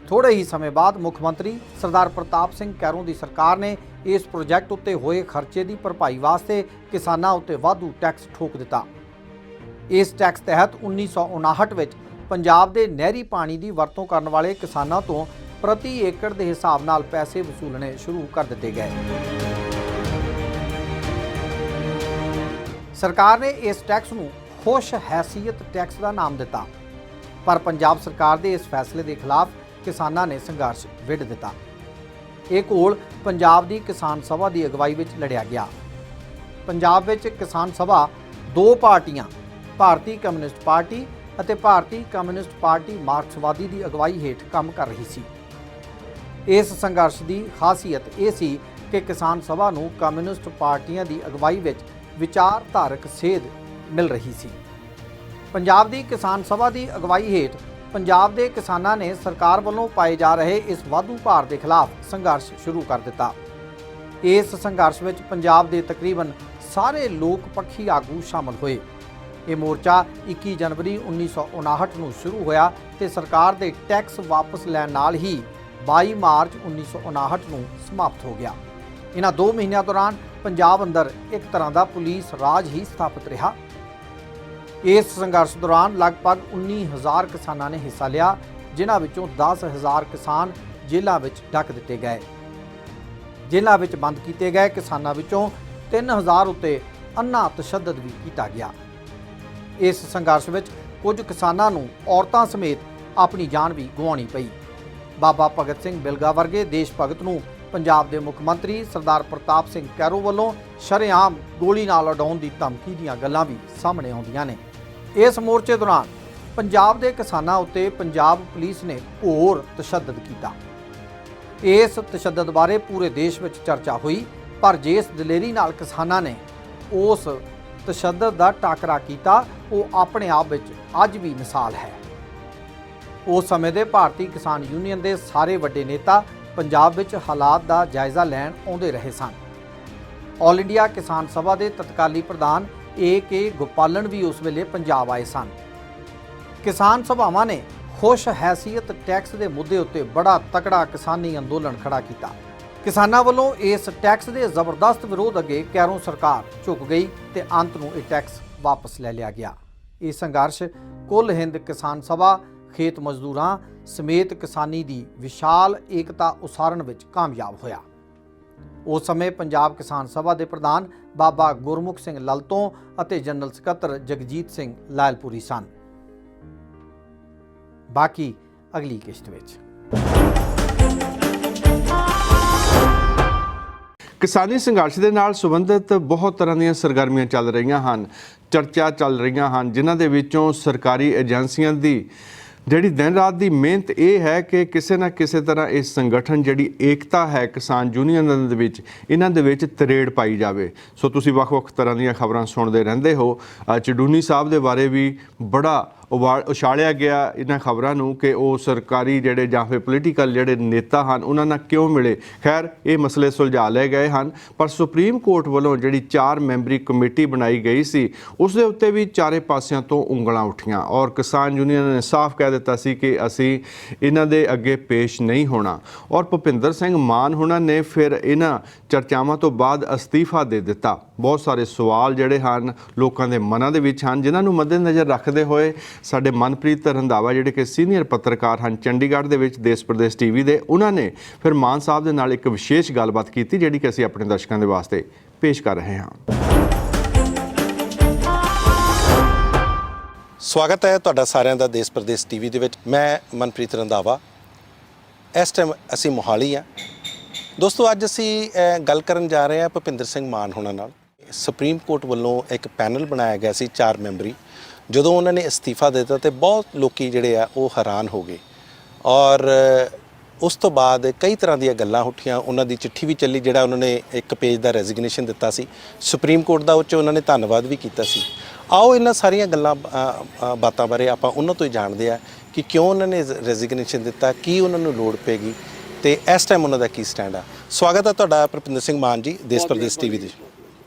ਥੋੜੇ ਹੀ ਸਮੇਂ ਬਾਅਦ ਮੁੱਖ ਮੰਤਰੀ ਸਰਦਾਰ ਪ੍ਰਤਾਪ ਸਿੰਘ ਕੈਰੋਂ ਦੀ ਸਰਕਾਰ ਨੇ ਇਸ ਪ੍ਰੋਜੈਕਟ ਉੱਤੇ ਹੋਏ ਖਰਚੇ ਦੀ ਭਰਪਾਈ ਵਾਸਤੇ ਕਿਸਾਨਾਂ ਉੱਤੇ ਵਾਧੂ ਟੈਕਸ ਠੋਕ ਦਿੱਤਾ। ਇਸ ਟੈਕਸ ਤਹਿਤ 1959 ਵਿੱਚ ਪੰਜਾਬ ਦੇ ਨਹਿਰੀ ਪਾਣੀ ਦੀ ਵਰਤੋਂ ਕਰਨ ਵਾਲੇ ਕਿਸਾਨਾਂ ਤੋਂ ਪ੍ਰਤੀ ਏਕੜ ਦੇ ਹਿਸਾਬ ਨਾਲ ਪੈਸੇ ਵਸੂਲਣੇ ਸ਼ੁਰੂ ਕਰ ਦਿੱਤੇ ਗਏ। ਸਰਕਾਰ ਨੇ ਇਸ ਟੈਕਸ ਨੂੰ ਖੁਸ਼ ਹੈਸੀਅਤ ਟੈਕਸ ਦਾ ਨਾਮ ਦਿੱਤਾ, ਪਰ ਪੰਜਾਬ ਸਰਕਾਰ ਦੇ ਇਸ ਫੈਸਲੇ ਦੇ ਖਿਲਾਫ ਕਿਸਾਨਾਂ ਨੇ ਸੰਘਰਸ਼ ਵਿੱਢ ਦਿੱਤਾ। ਇਹ ਘੋਲ ਪੰਜਾਬ ਦੀ ਕਿਸਾਨ ਸਭਾ ਦੀ ਅਗਵਾਈ ਵਿੱਚ ਲੜਿਆ ਗਿਆ। ਪੰਜਾਬ ਵਿੱਚ ਕਿਸਾਨ ਸਭਾ 2 ਪਾਰਟੀਆਂ, ਭਾਰਤੀ ਕਮਿਊਨਿਸਟ ਪਾਰਟੀ ਅਤੇ ਭਾਰਤੀ ਕਮਿਊਨਿਸਟ ਪਾਰਟੀ ਮਾਰਕਸਵਾਦੀ ਦੀ ਅਗਵਾਈ ਹੇਠ ਕੰਮ ਕਰ ਰਹੀ ਸੀ। ਇਸ ਸੰਘਰਸ਼ ਦੀ ਖਾਸੀਅਤ ਇਹ ਸੀ ਕਿ ਕਿਸਾਨ ਸਭਾ ਨੂੰ ਕਮਿਊਨਿਸਟ ਪਾਰਟੀਆਂ ਦੀ ਅਗਵਾਈ ਵਿੱਚ ਵਿਚਾਰਧਾਰਕ ਸੇਧ ਮਿਲ ਰਹੀ ਸੀ। ਪੰਜਾਬ ਦੀ ਕਿਸਾਨ ਸਭਾ ਦੀ ਅਗਵਾਈ ਹੇਠ ਪੰਜਾਬ ਦੇ ਕਿਸਾਨਾਂ ਨੇ ਸਰਕਾਰ ਵੱਲੋਂ ਪਾਏ ਜਾ ਰਹੇ ਇਸ ਵਾਧੂ ਭਾਰ ਦੇ ਖਿਲਾਫ ਸੰਘਰਸ਼ ਸ਼ੁਰੂ ਕਰ ਦਿੱਤਾ। ਇਸ ਸੰਘਰਸ਼ ਵਿੱਚ ਪੰਜਾਬ ਦੇ ਤਕਰੀਬਨ ਸਾਰੇ ਲੋਕ ਪੱਖੀ ਆਗੂ ਸ਼ਾਮਲ ਹੋਏ। ਇਹ ਮੋਰਚਾ 21 ਜਨਵਰੀ 1959 ਨੂੰ ਸ਼ੁਰੂ ਹੋਇਆ ਤੇ ਸਰਕਾਰ ਦੇ ਟੈਕਸ ਵਾਪਸ ਲੈਣ ਨਾਲ ਹੀ 22 ਮਾਰਚ 1959 ਨੂੰ ਸਮਾਪਤ ਹੋ ਗਿਆ। ਇਹਨਾਂ 2 ਮਹੀਨਿਆਂ ਦੌਰਾਨ ਪੰਜਾਬ ਅੰਦਰ ਇੱਕ ਤਰ੍ਹਾਂ ਦਾ ਪੁਲਿਸ ਰਾਜ ਹੀ ਸਥਾਪਿਤ ਰਿਹਾ। ਇਸ ਸੰਘਰਸ਼ ਦੌਰਾਨ ਲਗਭਗ 19,000 ਕਿਸਾਨਾਂ ਨੇ ਹਿੱਸਾ ਲਿਆ, ਜਿਨ੍ਹਾਂ ਵਿੱਚੋਂ 10,000 ਕਿਸਾਨ ਜੇਲ੍ਹਾਂ ਵਿੱਚ ਡੱਕ ਦਿੱਤੇ ਗਏ। ਜੇਲ੍ਹਾਂ ਵਿੱਚ ਬੰਦ ਕੀਤੇ ਗਏ ਕਿਸਾਨਾਂ ਵਿੱਚੋਂ 3,000 ਉੱਤੇ ਅੰਨਾ ਤਸ਼ੱਦਦ ਵੀ ਕੀਤਾ ਗਿਆ। ਇਸ ਸੰਘਰਸ਼ ਵਿੱਚ ਕੁਝ ਕਿਸਾਨਾਂ ਨੂੰ ਔਰਤਾਂ ਸਮੇਤ ਆਪਣੀ ਜਾਨ ਵੀ ਗਵਾਉਣੀ ਪਈ। ਬਾਬਾ ਭਗਤ ਸਿੰਘ ਬਿਲਗਾ ਵਰਗੇ ਦੇਸ਼ ਭਗਤ ਨੂੰ ਪੰਜਾਬ ਦੇ ਮੁੱਖ ਮੰਤਰੀ ਸਰਦਾਰ ਪ੍ਰਤਾਪ ਸਿੰਘ ਕੈਰੋਂ ਵੱਲੋਂ ਸ਼ਰੇਆਮ ਗੋਲੀ ਨਾਲ ਉਡਾਉਣ ਦੀ ਧਮਕੀ ਦੀਆਂ ਗੱਲਾਂ ਵੀ ਸਾਹਮਣੇ ਆਉਂਦੀਆਂ ਨੇ। ਇਸ ਮੋਰਚੇ ਦੌਰਾਨ ਪੰਜਾਬ ਦੇ ਕਿਸਾਨਾਂ ਉੱਤੇ ਪੰਜਾਬ ਪੁਲਿਸ ਨੇ ਹੋਰ ਤਸ਼ੱਦਦ ਕੀਤਾ। ਇਸ ਤਸ਼ੱਦਦ ਬਾਰੇ ਪੂਰੇ ਦੇਸ਼ ਵਿੱਚ ਚਰਚਾ ਹੋਈ, ਪਰ ਜਿਸ ਦਲੇਰੀ ਨਾਲ ਕਿਸਾਨਾਂ ਨੇ ਉਸ ਤਸ਼ੱਦਦ ਦਾ ਟਾਕਰਾ ਕੀਤਾ, ਉਹ ਆਪਣੇ ਆਪ ਵਿੱਚ ਅੱਜ ਵੀ ਮਿਸਾਲ ਹੈ। ਉਸ ਸਮੇਂ ਦੇ ਭਾਰਤੀ ਕਿਸਾਨ ਯੂਨੀਅਨ ਦੇ ਸਾਰੇ ਵੱਡੇ ਨੇਤਾ ਪੰਜਾਬ ਵਿੱਚ ਹਾਲਾਤ ਦਾ ਜਾਇਜ਼ਾ ਲੈਣ ਆਉਂਦੇ ਰਹੇ ਸਨ। ਆਲ ਇੰਡੀਆ ਕਿਸਾਨ ਸਭਾ ਦੇ ਤਤਕਾਲੀ ਪ੍ਰਧਾਨ A.K. ਗੋਪਾਲਨ ਵੀ ਉਸ ਵੇਲੇ ਪੰਜਾਬ ਆਏ ਸਨ। ਕਿਸਾਨ ਸਭਾਵਾਂ ਨੇ ਖੁਸ਼ ਹੈਸੀਅਤ ਟੈਕਸ ਦੇ ਮੁੱਦੇ ਉੱਤੇ ਬੜਾ ਤਕੜਾ ਕਿਸਾਨੀ ਅੰਦੋਲਨ ਖੜਾ ਕੀਤਾ। ਕਿਸਾਨਾਂ ਵੱਲੋਂ ਇਸ ਟੈਕਸ ਦੇ ਜ਼ਬਰਦਸਤ ਵਿਰੋਧ ਅੱਗੇ ਕੈਰੋਂ ਸਰਕਾਰ ਝੁਕ ਗਈ ਤੇ ਅੰਤ ਨੂੰ ਇਹ ਟੈਕਸ ਵਾਪਸ ਲੈ ਲਿਆ ਗਿਆ। ਇਹ ਸੰਘਰਸ਼ ਕੁੱਲ ਹਿੰਦ ਕਿਸਾਨ ਸਭਾ, ਖੇਤ ਮਜ਼ਦੂਰਾਂ ਸਮੇਤ ਕਿਸਾਨੀ ਦੀ ਵਿਸ਼ਾਲ ਏਕਤਾ ਉਸਾਰਨ ਵਿੱਚ ਕਾਮਯਾਬ ਹੋਇਆ। ਉਸ ਸਮੇਂ ਪੰਜਾਬ ਕਿਸਾਨ ਸਭਾ ਦੇ ਪ੍ਰਧਾਨ ਬਾਬਾ ਗੁਰਮੁਖ ਸਿੰਘ ਲਲਤੋਂ ਅਤੇ ਜਨਰਲ ਸਕੱਤਰ ਜਗਜੀਤ ਸਿੰਘ ਲਾਇਲਪੁਰੀ ਸਨ। ਬਾਕੀ ਅਗਲੀ ਕਿਸ਼ਤ ਵਿੱਚ। ਕਿਸਾਨੀ ਸੰਘਰਸ਼ ਦੇ ਨਾਲ ਸੰਬੰਧਿਤ ਬਹੁਤ ਤਰ੍ਹਾਂ ਦੀਆਂ ਸਰਗਰਮੀਆਂ ਚੱਲ ਰਹੀਆਂ ਹਨ, ਚਰਚਾ ਚੱਲ ਰਹੀਆਂ ਹਨ, ਜਿਨ੍ਹਾਂ ਦੇ ਵਿੱਚੋਂ ਸਰਕਾਰੀ ਏਜੰਸੀਆਂ ਦੀ ਜਿਹੜੀ ਦਿਨ ਰਾਤ ਦੀ ਮਿਹਨਤ ਇਹ ਹੈ ਕਿ ਕਿਸੇ ਨਾ ਕਿਸੇ ਤਰ੍ਹਾਂ ਇਸ ਸੰਗਠਨ ਜਿਹੜੀ ਏਕਤਾ ਹੈ ਕਿਸਾਨ ਯੂਨੀਅਨਾਂ ਦੇ ਵਿੱਚ, ਇਹਨਾਂ ਦੇ ਵਿੱਚ ਤਰੇੜ ਪਾਈ ਜਾਵੇ। ਸੋ ਤੁਸੀਂ ਵੱਖ-ਵੱਖ ਤਰ੍ਹਾਂ ਦੀਆਂ ਖਬਰਾਂ ਸੁਣਦੇ ਰਹਿੰਦੇ ਹੋ। ਚਡੂਨੀ ਸਾਹਿਬ ਦੇ ਬਾਰੇ ਵੀ ਬੜਾ ਉਛਾਲਿਆ ਗਿਆ ਇਹਨਾਂ ਖਬਰਾਂ ਨੂੰ ਕਿ ਉਹ ਸਰਕਾਰੀ ਜਿਹੜੇ ਜਾਂ ਫਿਰ ਪੋਲੀਟੀਕਲ ਜਿਹੜੇ ਨੇਤਾ ਹਨ ਉਹਨਾਂ ਨਾਲ ਕਿਉਂ ਮਿਲੇ। ਖੈਰ ਇਹ ਮਸਲੇ ਸੁਲਝਾ ਲਏ ਗਏ ਹਨ, ਪਰ ਸੁਪਰੀਮ ਕੋਰਟ ਵੱਲੋਂ ਜਿਹੜੀ 4 ਮੈਂਬਰੀ ਕਮੇਟੀ ਬਣਾਈ ਗਈ ਸੀ ਉਸ ਦੇ ਉੱਤੇ ਵੀ ਚਾਰੇ ਪਾਸਿਆਂ ਤੋਂ ਉਂਗਲਾਂ ਉੱਠੀਆਂ ਔਰ ਕਿਸਾਨ ਯੂਨੀਅਨ ਨੇ ਸਾਫ਼ ਕਹਿ ਦਿੱਤਾ ਸੀ ਕਿ ਅਸੀਂ ਇਹਨਾਂ ਦੇ ਅੱਗੇ ਪੇਸ਼ ਨਹੀਂ ਹੋਣਾ। ਔਰ ਭੁਪਿੰਦਰ ਸਿੰਘ ਮਾਨ ਹੁਣਾਂ ਨੇ ਫਿਰ ਇਹਨਾਂ ਚਰਚਾਵਾਂ ਤੋਂ ਬਾਅਦ ਅਸਤੀਫਾ ਦੇ ਦਿੱਤਾ। ਬਹੁਤ ਸਾਰੇ ਸਵਾਲ ਜਿਹੜੇ ਹਨ ਲੋਕਾਂ ਦੇ ਮਨਾਂ ਦੇ ਵਿੱਚ ਹਨ, ਜਿਨ੍ਹਾਂ ਨੂੰ ਮੱਦੇਨਜ਼ਰ ਰੱਖਦੇ ਹੋਏ ਸਾਡੇ ਮਨਪ੍ਰੀਤ ਰੰਧਾਵਾ ਜਿਹੜੇ ਕਿ ਸੀਨੀਅਰ ਪੱਤਰਕਾਰ ਹਨ ਚੰਡੀਗੜ੍ਹ ਦੇ ਵਿੱਚ ਦੇਸ਼ ਪ੍ਰਦੇਸ਼ ਟੀਵੀ ਦੇ, ਉਹਨਾਂ ਨੇ ਫਿਰ ਮਾਨ ਸਾਹਿਬ ਦੇ ਨਾਲ ਇੱਕ ਵਿਸ਼ੇਸ਼ ਗੱਲਬਾਤ ਕੀਤੀ ਜਿਹੜੀ ਕਿ ਅਸੀਂ ਆਪਣੇ ਦਰਸ਼ਕਾਂ ਦੇ ਵਾਸਤੇ ਪੇਸ਼ ਕਰ ਰਹੇ ਹਾਂ। ਸਵਾਗਤ ਹੈ ਤੁਹਾਡਾ ਸਾਰਿਆਂ ਦਾ ਦੇਸ਼ ਪ੍ਰਦੇਸ਼ ਟੀਵੀ ਦੇ ਵਿੱਚ। ਮੈਂ ਮਨਪ੍ਰੀਤ ਰੰਧਾਵਾ। ਇਸ ਟਾਈਮ ਅਸੀਂ ਮੋਹਾਲੀ ਹਾਂ। ਦੋਸਤੋ ਅੱਜ ਅਸੀਂ ਗੱਲ ਕਰਨ ਜਾ ਰਹੇ ਹਾਂ ਭੁਪਿੰਦਰ ਸਿੰਘ ਮਾਨ ਹੋਣਾ ਨਾਲ। ਸੁਪਰੀਮ ਕੋਰਟ ਵੱਲੋਂ ਇੱਕ ਪੈਨਲ ਬਣਾਇਆ ਗਿਆ ਸੀ 4 ਮੈਂਬਰੀ। ਜਦੋਂ ਉਹਨਾਂ ਨੇ ਅਸਤੀਫਾ ਦੇ ਦਿੱਤਾ ਤੇ ਬਹੁਤ ਲੋਕੀ ਜਿਹੜੇ ਆ ਉਹ ਹੈਰਾਨ ਹੋ ਗਏ ਔਰ ਉਸ ਤੋਂ ਬਾਅਦ ਕਈ ਤਰ੍ਹਾਂ ਦੀਆਂ ਗੱਲਾਂ ਉੱਠੀਆਂ। ਉਹਨਾਂ ਦੀ ਚਿੱਠੀ ਵੀ ਚੱਲੀ, ਜਿਹੜਾ ਉਹਨਾਂ ਨੇ 1 ਪੇਜ ਦਾ ਰੈਜ਼ਿਗਨੇਸ਼ਨ ਦਿੱਤਾ ਸੀ ਸੁਪਰੀਮ ਕੋਰਟ ਦਾ, ਉਹ 'ਚ ਉਹਨਾਂ ਨੇ ਧੰਨਵਾਦ ਵੀ ਕੀਤਾ ਸੀ। ਆਓ ਇਹਨਾਂ ਸਾਰੀਆਂ ਗੱਲਾਂ ਬਾਤਾਂ ਬਾਰੇ ਆਪਾਂ ਉਹਨਾਂ ਤੋਂ ਹੀ ਜਾਣਦੇ ਆ ਕਿ ਕਿਉਂ ਉਹਨਾਂ ਨੇ ਰੈਜ਼ਿਗਨੇਸ਼ਨ ਦਿੱਤਾ, ਕੀ ਉਹਨਾਂ ਨੂੰ ਲੋੜ ਪੈਗੀ ਤੇ ਇਸ ਟਾਈਮ ਉਹਨਾਂ ਦਾ ਕੀ ਸਟੈਂਡ ਆ। ਸਵਾਗਤ ਹੈ ਤੁਹਾਡਾ ਭੁਪਿੰਦਰ ਸਿੰਘ ਮਾਨ ਜੀ ਦੇਸ਼ ਪ੍ਰਦੇਸ਼ ਟੀਵੀ ਦੇ।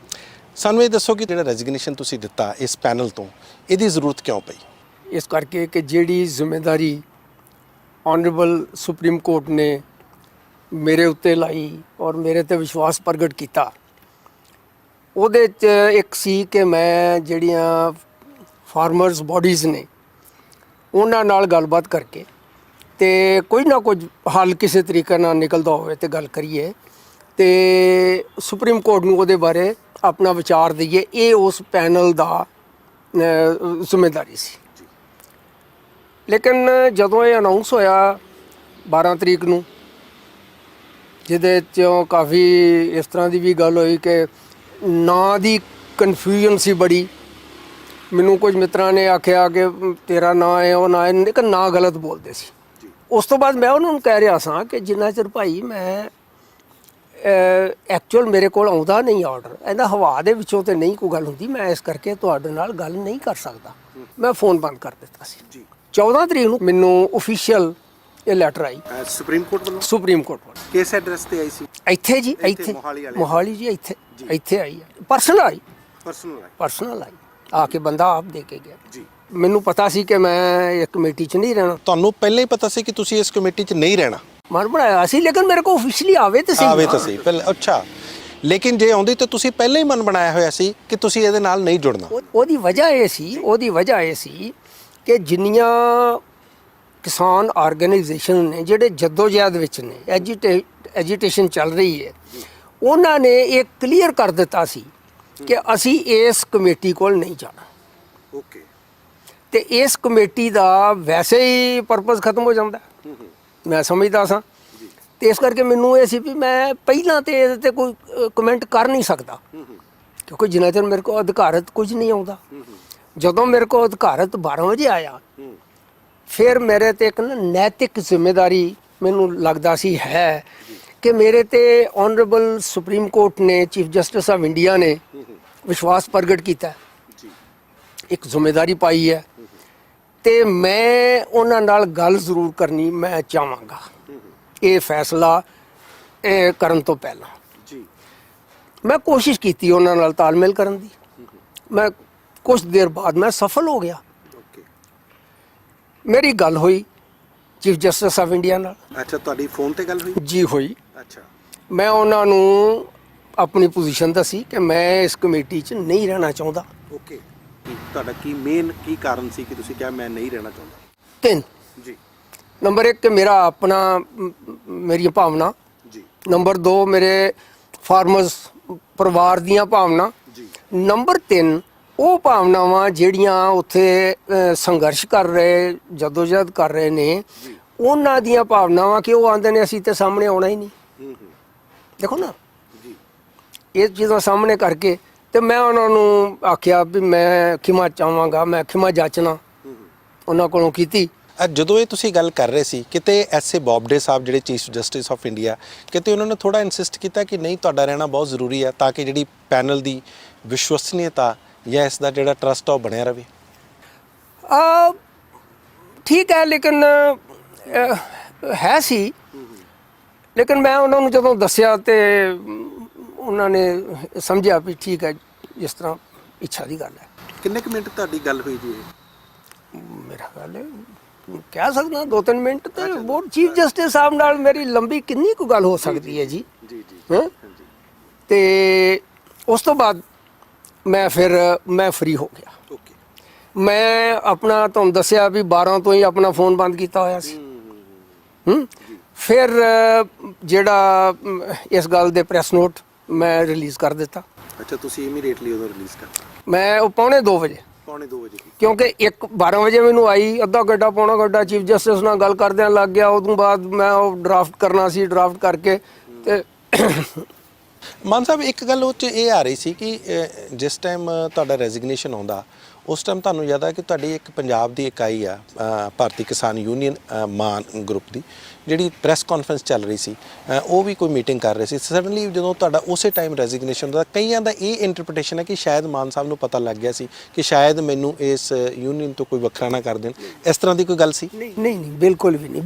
ਸਾਨੂੰ ਇਹ ਦੱਸੋ ਕਿ ਜਿਹੜਾ ਰੈਜ਼ਿਗਨੇਸ਼ਨ ਤੁਸੀਂ ਦਿੱਤਾ ਇਸ ਪੈਨਲ ਤੋਂ, ਇਹਦੀ ਜ਼ਰੂਰਤ ਕਿਉਂ ਪਈ? ਇਸ ਕਰਕੇ ਕਿ ਜਿਹੜੀ ਜ਼ਿੰਮੇਵਾਰੀ ਆਨਰੇਬਲ ਸੁਪਰੀਮ ਕੋਰਟ ਨੇ ਮੇਰੇ ਉੱਤੇ ਲਾਈ ਔਰ ਮੇਰੇ ਤੇ ਵਿਸ਼ਵਾਸ ਪ੍ਰਗਟ ਕੀਤਾ, ਉਹਦੇ 'ਚ ਇੱਕ ਸੀ ਕਿ ਮੈਂ ਜਿਹੜੀਆਂ ਫਾਰਮਰਸ ਬਾਡੀਜ਼ ਨੇ ਉਹਨਾਂ ਨਾਲ ਗੱਲਬਾਤ ਕਰਕੇ ਤੇ ਕੋਈ ਨਾ ਕੁਝ ਹੱਲ ਕਿਸੇ ਤਰੀਕੇ ਨਾਲ ਨਿਕਲਦਾ ਹੋਵੇ ਤੇ ਗੱਲ ਕਰੀਏ ਤੇ ਸੁਪਰੀਮ ਕੋਰਟ ਨੂੰ ਉਹਦੇ ਬਾਰੇ ਆਪਣਾ ਵਿਚਾਰ ਦਈਏ। ਇਹ ਉਸ ਪੈਨਲ ਦਾ ਜ਼ਿੰਮੇਵਾਰੀ ਸੀ। ਲੇਕਿਨ ਜਦੋਂ ਇਹ ਅਨਾਉਂਸ ਹੋਇਆ 12 ਤਰੀਕ ਨੂੰ, ਜਿਹਦੇ 'ਚੋਂ ਕਾਫੀ ਇਸ ਤਰ੍ਹਾਂ ਦੀ ਵੀ ਗੱਲ ਹੋਈ ਕਿ ਨਾਂ ਦੀ ਕਨਫਿਊਜ਼ਨ ਸੀ ਬੜੀ। ਮੈਨੂੰ ਕੁਝ ਮਿੱਤਰਾਂ ਨੇ ਆਖਿਆ ਕਿ ਤੇਰਾ ਨਾਂ ਹੈ ਉਹ ਨਾਂ ਹੈ, ਲੇਕਿਨ ਨਾਂ ਗਲਤ ਬੋਲਦੇ ਸੀ। ਉਸ ਤੋਂ ਬਾਅਦ ਮੈਂ ਉਹਨਾਂ ਨੂੰ ਕਹਿ ਰਿਹਾ ਸਾਂ ਕਿ ਜਿੰਨਾ ਚਿਰ ਭਾਈ ਮੈਂ ਐਕਚੁਅਲ ਮੇਰੇ ਕੋਲ ਆਉਂਦਾ ਨਹੀਂ ਆਰਡਰ, ਇਹਦਾ ਹਵਾ ਦੇ ਵਿੱਚੋਂ ਤੇ ਨਹੀਂ ਕੋਈ ਗੱਲ ਹੁੰਦੀ, ਮੈਂ ਇਸ ਕਰਕੇ ਤੁਹਾਡੇ ਨਾਲ ਗੱਲ ਨਹੀਂ ਕਰ ਸਕਦਾ। ਮੈਂ ਫੋਨ ਬੰਦ ਕਰ ਦਿੱਤਾ ਸੀ ਜੀ। 14 ਤਰੀਕ ਨੂੰ ਮੈਨੂੰ ਆਫੀਸ਼ੀਅਲ ਇਹ ਲੈਟਰ ਆਈ ਸੁਪਰੀਮ ਕੋਰਟ ਵੱਲੋਂ। ਸੁਪਰੀਮ ਕੋਰਟ ਵੱਲੋਂ। ਕਿਸ ਐਡਰੈਸ ਤੇ ਆਈ ਸੀ? ਇੱਥੇ ਜੀ, ਇੱਥੇ ਮੋਹਾਲੀ ਜੀ, ਇੱਥੇ ਆਈ ਹੈ। ਪਰਸਨਲ ਆਈ ਆ ਕੇ ਬੰਦਾ ਆਪ ਦੇ ਕੇ ਗਿਆ ਜੀ। ਮੈਨੂੰ ਪਤਾ ਸੀ ਕਿ ਮੈਂ ਇਹ ਕਮੇਟੀ 'ਚ ਨਹੀਂ ਰਹਿਣਾ। ਤੁਹਾਨੂੰ ਪਹਿਲਾਂ ਹੀ ਪਤਾ ਸੀ ਕਿ ਤੁਸੀਂ ਇਸ ਕਮੇਟੀ 'ਚ ਨਹੀਂ ਰਹਿਣਾ? ਮਨ ਬਣਾਇਆ ਸੀ, ਲੇਕਿਨ ਮੇਰੇ ਕੋਲ ਆਫੀਸ਼ੀਅਲੀ ਆਵੇ ਤਾਂ ਸਹੀ। ਪਹਿਲਾਂ ਅੱਛਾ, ਲੇਕਿਨ ਜੇ ਆਉਂਦੀ ਤਾਂ ਤੁਸੀਂ ਪਹਿਲਾਂ ਹੀ ਮਨ ਬਣਾਇਆ ਹੋਇਆ ਸੀ ਕਿ ਤੁਸੀਂ ਇਹਦੇ ਨਾਲ ਨਹੀਂ ਜੁੜਨਾ। ਉਹਦੀ ਵਜ੍ਹਾ ਇਹ ਸੀ ਕਿ ਜਿੰਨੀਆਂ ਕਿਸਾਨ ਆਰਗੇਨਾਈਜੇਸ਼ਨ ਨੇ ਜਿਹੜੇ ਜਦੋਜਹਿਦ ਵਿੱਚ ਨੇ, ਐਜੀਟੇਸ਼ਨ ਚੱਲ ਰਹੀ ਹੈ, ਉਹਨਾਂ ਨੇ ਇਹ ਕਲੀਅਰ ਕਰ ਦਿੱਤਾ ਸੀ ਕਿ ਅਸੀਂ ਇਸ ਕਮੇਟੀ ਕੋਲ ਨਹੀਂ ਜਾਣਾ। ਓਕੇ। ਤੇ ਇਸ ਕਮੇਟੀ ਦਾ ਵੈਸੇ ਹੀ ਪਰਪਸ ਖਤਮ ਹੋ ਜਾਂਦਾ, ਮੈਂ ਸਮਝਦਾ ਸਾਂ। ਤੇ ਇਸ ਕਰਕੇ ਮੈਨੂੰ ਇਹ ਸੀ ਵੀ ਮੈਂ ਪਹਿਲਾਂ ਤੇ ਇਹਦੇ ਤੇ ਕੋਈ ਕਮੈਂਟ ਕਰ ਨਹੀਂ ਸਕਦਾ, ਕਿਉਂਕਿ ਜਿੰਨਾ ਚਿਰ ਮੇਰੇ ਕੋਲ ਅਧਿਕਾਰਤ ਕੁਝ ਨਹੀਂ ਆਉਂਦਾ। ਜਦੋਂ ਮੇਰੇ ਕੋਲ ਅਧਿਕਾਰਤ 12 ਵਜੇ ਆਇਆ, ਫਿਰ ਮੇਰੇ ਤੇ ਇੱਕ ਨੈਤਿਕ ਜ਼ਿੰਮੇਵਾਰੀ ਮੈਨੂੰ ਲੱਗਦਾ ਸੀ ਹੈ ਕਿ ਮੇਰੇ ਤੇ ਆਨਰੇਬਲ ਸੁਪਰੀਮ ਕੋਰਟ ਨੇ, ਚੀਫ ਜਸਟਿਸ ਆਫ ਇੰਡੀਆ ਨੇ ਵਿਸ਼ਵਾਸ ਪ੍ਰਗਟ ਕੀਤਾ, ਇੱਕ ਜ਼ਿੰਮੇਵਾਰੀ ਪਾਈ ਹੈ, ਤੇ ਮੈਂ ਉਹਨਾਂ ਨਾਲ ਗੱਲ ਜ਼ਰੂਰ ਕਰਨੀ ਮੈਂ ਚਾਹਾਂਗਾ ਇਹ ਫੈਸਲਾ ਕਰਨ ਤੋਂ ਪਹਿਲਾਂ। ਮੈਂ ਕੋਸ਼ਿਸ਼ ਕੀਤੀ ਉਹਨਾਂ ਨਾਲ ਤਾਲਮੇਲ ਕਰਨ ਦੀ। ਮੈਂ ਕੁਝ ਦੇਰ ਬਾਅਦ ਮੈਂ ਸਫਲ ਹੋ ਗਿਆ। ਮੇਰੀ ਗੱਲ ਹੋਈ ਚੀਫ ਜਸਟਿਸ ਆਫ ਇੰਡੀਆ ਨਾਲ। ਅੱਛਾ, ਤੁਹਾਡੀ ਫੋਨ ਤੇ ਗੱਲ ਹੋਈ? ਜੀ ਹੋਈ। ਅੱਛਾ। ਮੈਂ ਉਹਨਾਂ ਨੂੰ ਆਪਣੀ ਪੋਜੀਸ਼ਨ ਦੱਸੀ ਕਿ ਮੈਂ ਇਸ ਕਮੇਟੀ 'ਚ ਨਹੀਂ ਰਹਿਣਾ ਚਾਹੁੰਦਾ। ਓਕੇ। ਤੁਹਾਡਾ ਕੀ ਕਾਰਨ ਸੀ ਕਿ ਤੁਸੀਂ ਕਿਹਾ ਮੈਂ ਨਹੀਂ ਰਹਿਣਾ ਚਾਹੁੰਦਾ? 3 ਜੀ। ਨੰਬਰ 1 ਕਿ ਮੇਰਾ ਆਪਣਾ ਮੇਰੀਆਂ ਭਾਵਨਾ ਜੀ। ਨੰਬਰ 2 ਮੇਰੇ ਫਾਰਮਰਸ ਪਰਿਵਾਰ ਦੀਆਂ ਭਾਵਨਾ ਜੀ। ਨੰਬਰ 3 ਉਹ ਭਾਵਨਾਵਾਂ ਜਿਹੜੀਆਂ ਉੱਥੇ ਸੰਘਰਸ਼ ਕਰ ਰਹੇ, ਜਦੋਜਹਿਦ ਕਰ ਰਹੇ ਨੇ, ਉਹਨਾਂ ਦੀਆਂ ਭਾਵਨਾਵਾਂ ਕਿ ਉਹ ਆਉਂਦੇ ਨੇ ਅਸੀਂ ਤੇ ਸਾਹਮਣੇ ਆਉਣਾ ਹੀ ਨਹੀਂ। ਦੇਖੋ ਨਾ, ਇਹ ਚੀਜ਼ਾਂ ਸਾਹਮਣੇ ਕਰਕੇ ਤੇ ਮੈਂ ਉਹਨਾਂ ਨੂੰ ਆਖਿਆ ਵੀ ਮੈਂ ਖਿਮਾ ਚਾਹਾਂਗਾ, ਮੈਂ ਖਿਮਾ ਜਾਚਨਾ ਉਹਨਾਂ ਕੋਲੋਂ ਕੀਤੀ। ਜਦੋਂ ਇਹ ਤੁਸੀਂ ਗੱਲ ਕਰ ਰਹੇ ਸੀ, ਕਿਤੇ ਐਸਏ ਬੋਬਡੇ ਸਾਹਿਬ ਜਿਹੜੇ ਚੀਫ ਜਸਟਿਸ ਆਫ ਇੰਡੀਆ, ਕਿਤੇ ਉਹਨਾਂ ਨੇ ਥੋੜਾ ਇਨਸਿਸਟ ਕੀਤਾ ਕਿ ਨਹੀਂ ਤੁਹਾਡਾ ਰਹਿਣਾ ਬਹੁਤ ਜ਼ਰੂਰੀ ਹੈ ਤਾਂ ਕਿ ਜਿਹੜੀ ਪੈਨਲ ਦੀ ਵਿਸ਼ਵਸਨੀਯਤਾ ਜਾਂ ਇਸ ਦਾ ਜਿਹੜਾ ਟਰਸਟ ਆ ਉਹ ਬਣਿਆ ਰਹੇ? ਠੀਕ ਹੈ, ਲੇਕਿਨ ਹੈ ਸੀ, ਲੇਕਿਨ ਮੈਂ ਉਹਨਾਂ ਨੂੰ ਜਦੋਂ ਦੱਸਿਆ ਤੇ ਉਹਨਾਂ ਨੇ ਸਮਝਿਆ ਵੀ ਠੀਕ ਹੈ, ਜਿਸ ਤਰ੍ਹਾਂ ਇੱਛਾ ਦੀ ਗੱਲ ਹੈ। ਕਿੰਨੇ ਕੁ ਮਿੰਟ ਤੁਹਾਡੀ ਗੱਲ ਹੋਈ ਜੀ? ਮੇਰਾ ਗੱਲ ਕਹਿ ਸਕਦਾ 2-3 ਮਿੰਟ। ਤੇ ਬਹੁਤ ਚੀਫ ਜਸਟਿਸ ਸਾਹਿਬ ਨਾਲ ਮੇਰੀ ਲੰਬੀ ਕਿੰਨੀ ਕੁ ਗੱਲ ਹੋ ਸਕਦੀ ਹੈ ਜੀ। ਤੇ ਉਸ ਤੋਂ ਬਾਅਦ ਮੈਂ ਫਰੀ ਹੋ ਗਿਆ। ਮੈਂ ਆਪਣਾ ਤੁਹਾਨੂੰ ਦੱਸਿਆ ਵੀ 12 ਤੋਂ ਹੀ ਆਪਣਾ ਫੋਨ ਬੰਦ ਕੀਤਾ ਹੋਇਆ ਸੀ। ਫਿਰ ਜਿਹੜਾ ਇਸ ਗੱਲ ਦੇ ਪ੍ਰੈਸ ਨੋਟ ਮੈਂ ਰਿਲੀਜ਼ ਕਰ ਦਿੱਤਾ। ਅੱਛਾ, ਤੁਸੀਂ ਇਮੀਡੀਏਟਲੀ ਉਦੋਂ ਰਿਲੀਜ਼ ਕਰਤਾ? ਮੈਂ ਉਹ ਪੌਣੇ 2 ਵਜੇ ਕਿਉਂਕਿ 12 ਵਜੇ ਮੈਨੂੰ ਆਈ, ਅੱਧਾ ਘੰਟਾ ਪੌਣਾ ਘੰਟਾ ਚੀਫ ਜਸਟਿਸ ਨਾਲ ਗੱਲ ਕਰਦਿਆਂ ਲੱਗ ਗਿਆ। ਉਦੋਂ ਬਾਅਦ ਮੈਂ ਉਹ ਡਰਾਫਟ ਕਰਨਾ ਸੀ, ਡਰਾਫਟ ਕਰਕੇ ਤੇ ਮਾਨ ਸਾਹਿਬ ਇੱਕ ਗੱਲ ਉਹ 'ਚ ਇਹ ਆ ਰਹੀ ਸੀ ਕਿ ਜਿਸ ਟਾਈਮ ਤੁਹਾਡਾ ਰੈਜ਼ਿਗਨੇਸ਼ਨ ਆਉਂਦਾ ਉਸ ਟਾਈਮ ਤੁਹਾਨੂੰ ਯਾਦ ਆ ਕਿ ਤੁਹਾਡੀ ਇੱਕ ਪੰਜਾਬ ਦੀ ਇਕਾਈ ਆ ਭਾਰਤੀ ਕਿਸਾਨ ਯੂਨੀਅਨ ਮਾਨ ਗਰੁੱਪ ਦੀ ਜਿਹੜੀ ਪ੍ਰੈਸ ਕਾਨਫਰੰਸ ਚੱਲ ਰਹੀ ਸੀ, ਉਹ ਵੀ ਕੋਈ ਮੀਟਿੰਗ ਕਰ ਰਹੇ ਸੀ। ਸਡਨਲੀ ਜਦੋਂ ਤੁਹਾਡਾ ਉਸੇ ਟਾਈਮ ਰੈਜ਼ਿਗਨੇਸ਼ਨ ਦਾ, ਕਈਆਂ ਦਾ ਇਹ ਇੰਟਰਪ੍ਰੀਟੇਸ਼ਨ ਹੈ ਕਿ ਸ਼ਾਇਦ ਮਾਨ ਸਾਹਿਬ ਨੂੰ ਪਤਾ ਲੱਗ ਗਿਆ ਸੀ ਕਿ ਸ਼ਾਇਦ ਮੈਨੂੰ ਇਸ ਯੂਨੀਅਨ ਤੋਂ ਕੋਈ ਵੱਖਰਾ ਨਾ ਕਰ ਦੇਣ। ਇਸ ਤਰ੍ਹਾਂ ਦੀ ਕੋਈ ਗੱਲ ਸੀ? ਨਹੀਂ, ਬਿਲਕੁਲ ਵੀ ਨਹੀਂ,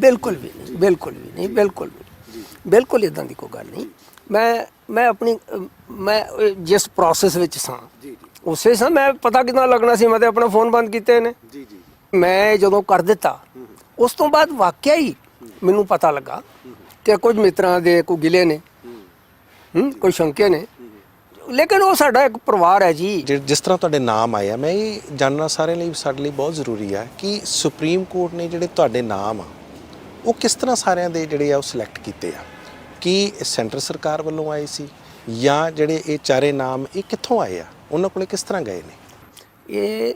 ਬਿਲਕੁਲ ਇਦਾਂ ਦੀ ਕੋਈ ਗੱਲ ਨਹੀਂ। ਮੈਂ ਜਿਸ ਪ੍ਰੋਸੈਸ ਵਿੱਚ ਸਾਂ ਉਸੇ ਸਾਂ। ਮੈਂ ਪਤਾ ਕਿੱਦਾਂ ਲੱਗਣਾ ਸੀ, ਮੈਂ ਤੇ ਆਪਣਾ ਫੋਨ ਬੰਦ ਕੀਤੇ ਨੇ। ਮੈਂ ਜਦੋਂ ਕਰ ਦਿੱਤਾ ਉਸ ਤੋਂ ਬਾਅਦ ਵਾਕਿਆ ਹੀ ਮੈਨੂੰ ਪਤਾ ਲੱਗਾ ਕਿ ਕੁਝ ਮਿੱਤਰਾਂ ਦੇ ਕੋਈ ਗਿਲੇ ਨੇ, ਕੋਈ ਸ਼ੰਕੇ ਨੇ, ਲੇਕਿਨ ਉਹ ਸਾਡਾ ਇੱਕ ਪਰਿਵਾਰ ਹੈ ਜੀ। ਜਿਸ ਤਰ੍ਹਾਂ ਤੁਹਾਡੇ ਨਾਮ ਆਏ ਆ, ਮੈਂ ਇਹ ਜਾਣਨਾ ਸਾਰਿਆਂ ਲਈ, ਸਾਡੇ ਲਈ ਬਹੁਤ ਜ਼ਰੂਰੀ ਹੈ ਕਿ ਸੁਪਰੀਮ ਕੋਰਟ ਨੇ ਜਿਹੜੇ ਤੁਹਾਡੇ ਨਾਮ ਆ ਉਹ ਕਿਸ ਤਰ੍ਹਾਂ ਸਾਰਿਆਂ ਦੇ ਜਿਹੜੇ ਆ ਉਹ ਸਿਲੈਕਟ ਕੀਤੇ ਆ? ਕੀ ਸੈਂਟਰ ਸਰਕਾਰ ਵੱਲੋਂ ਆਏ ਸੀ ਜਾਂ ਜਿਹੜੇ ਇਹ ਚਾਰੇ ਨਾਮ ਇਹ ਕਿੱਥੋਂ ਆਏ ਆ, ਉਹਨਾਂ ਕੋਲੇ ਕਿਸ ਤਰ੍ਹਾਂ ਗਏ ਨੇ?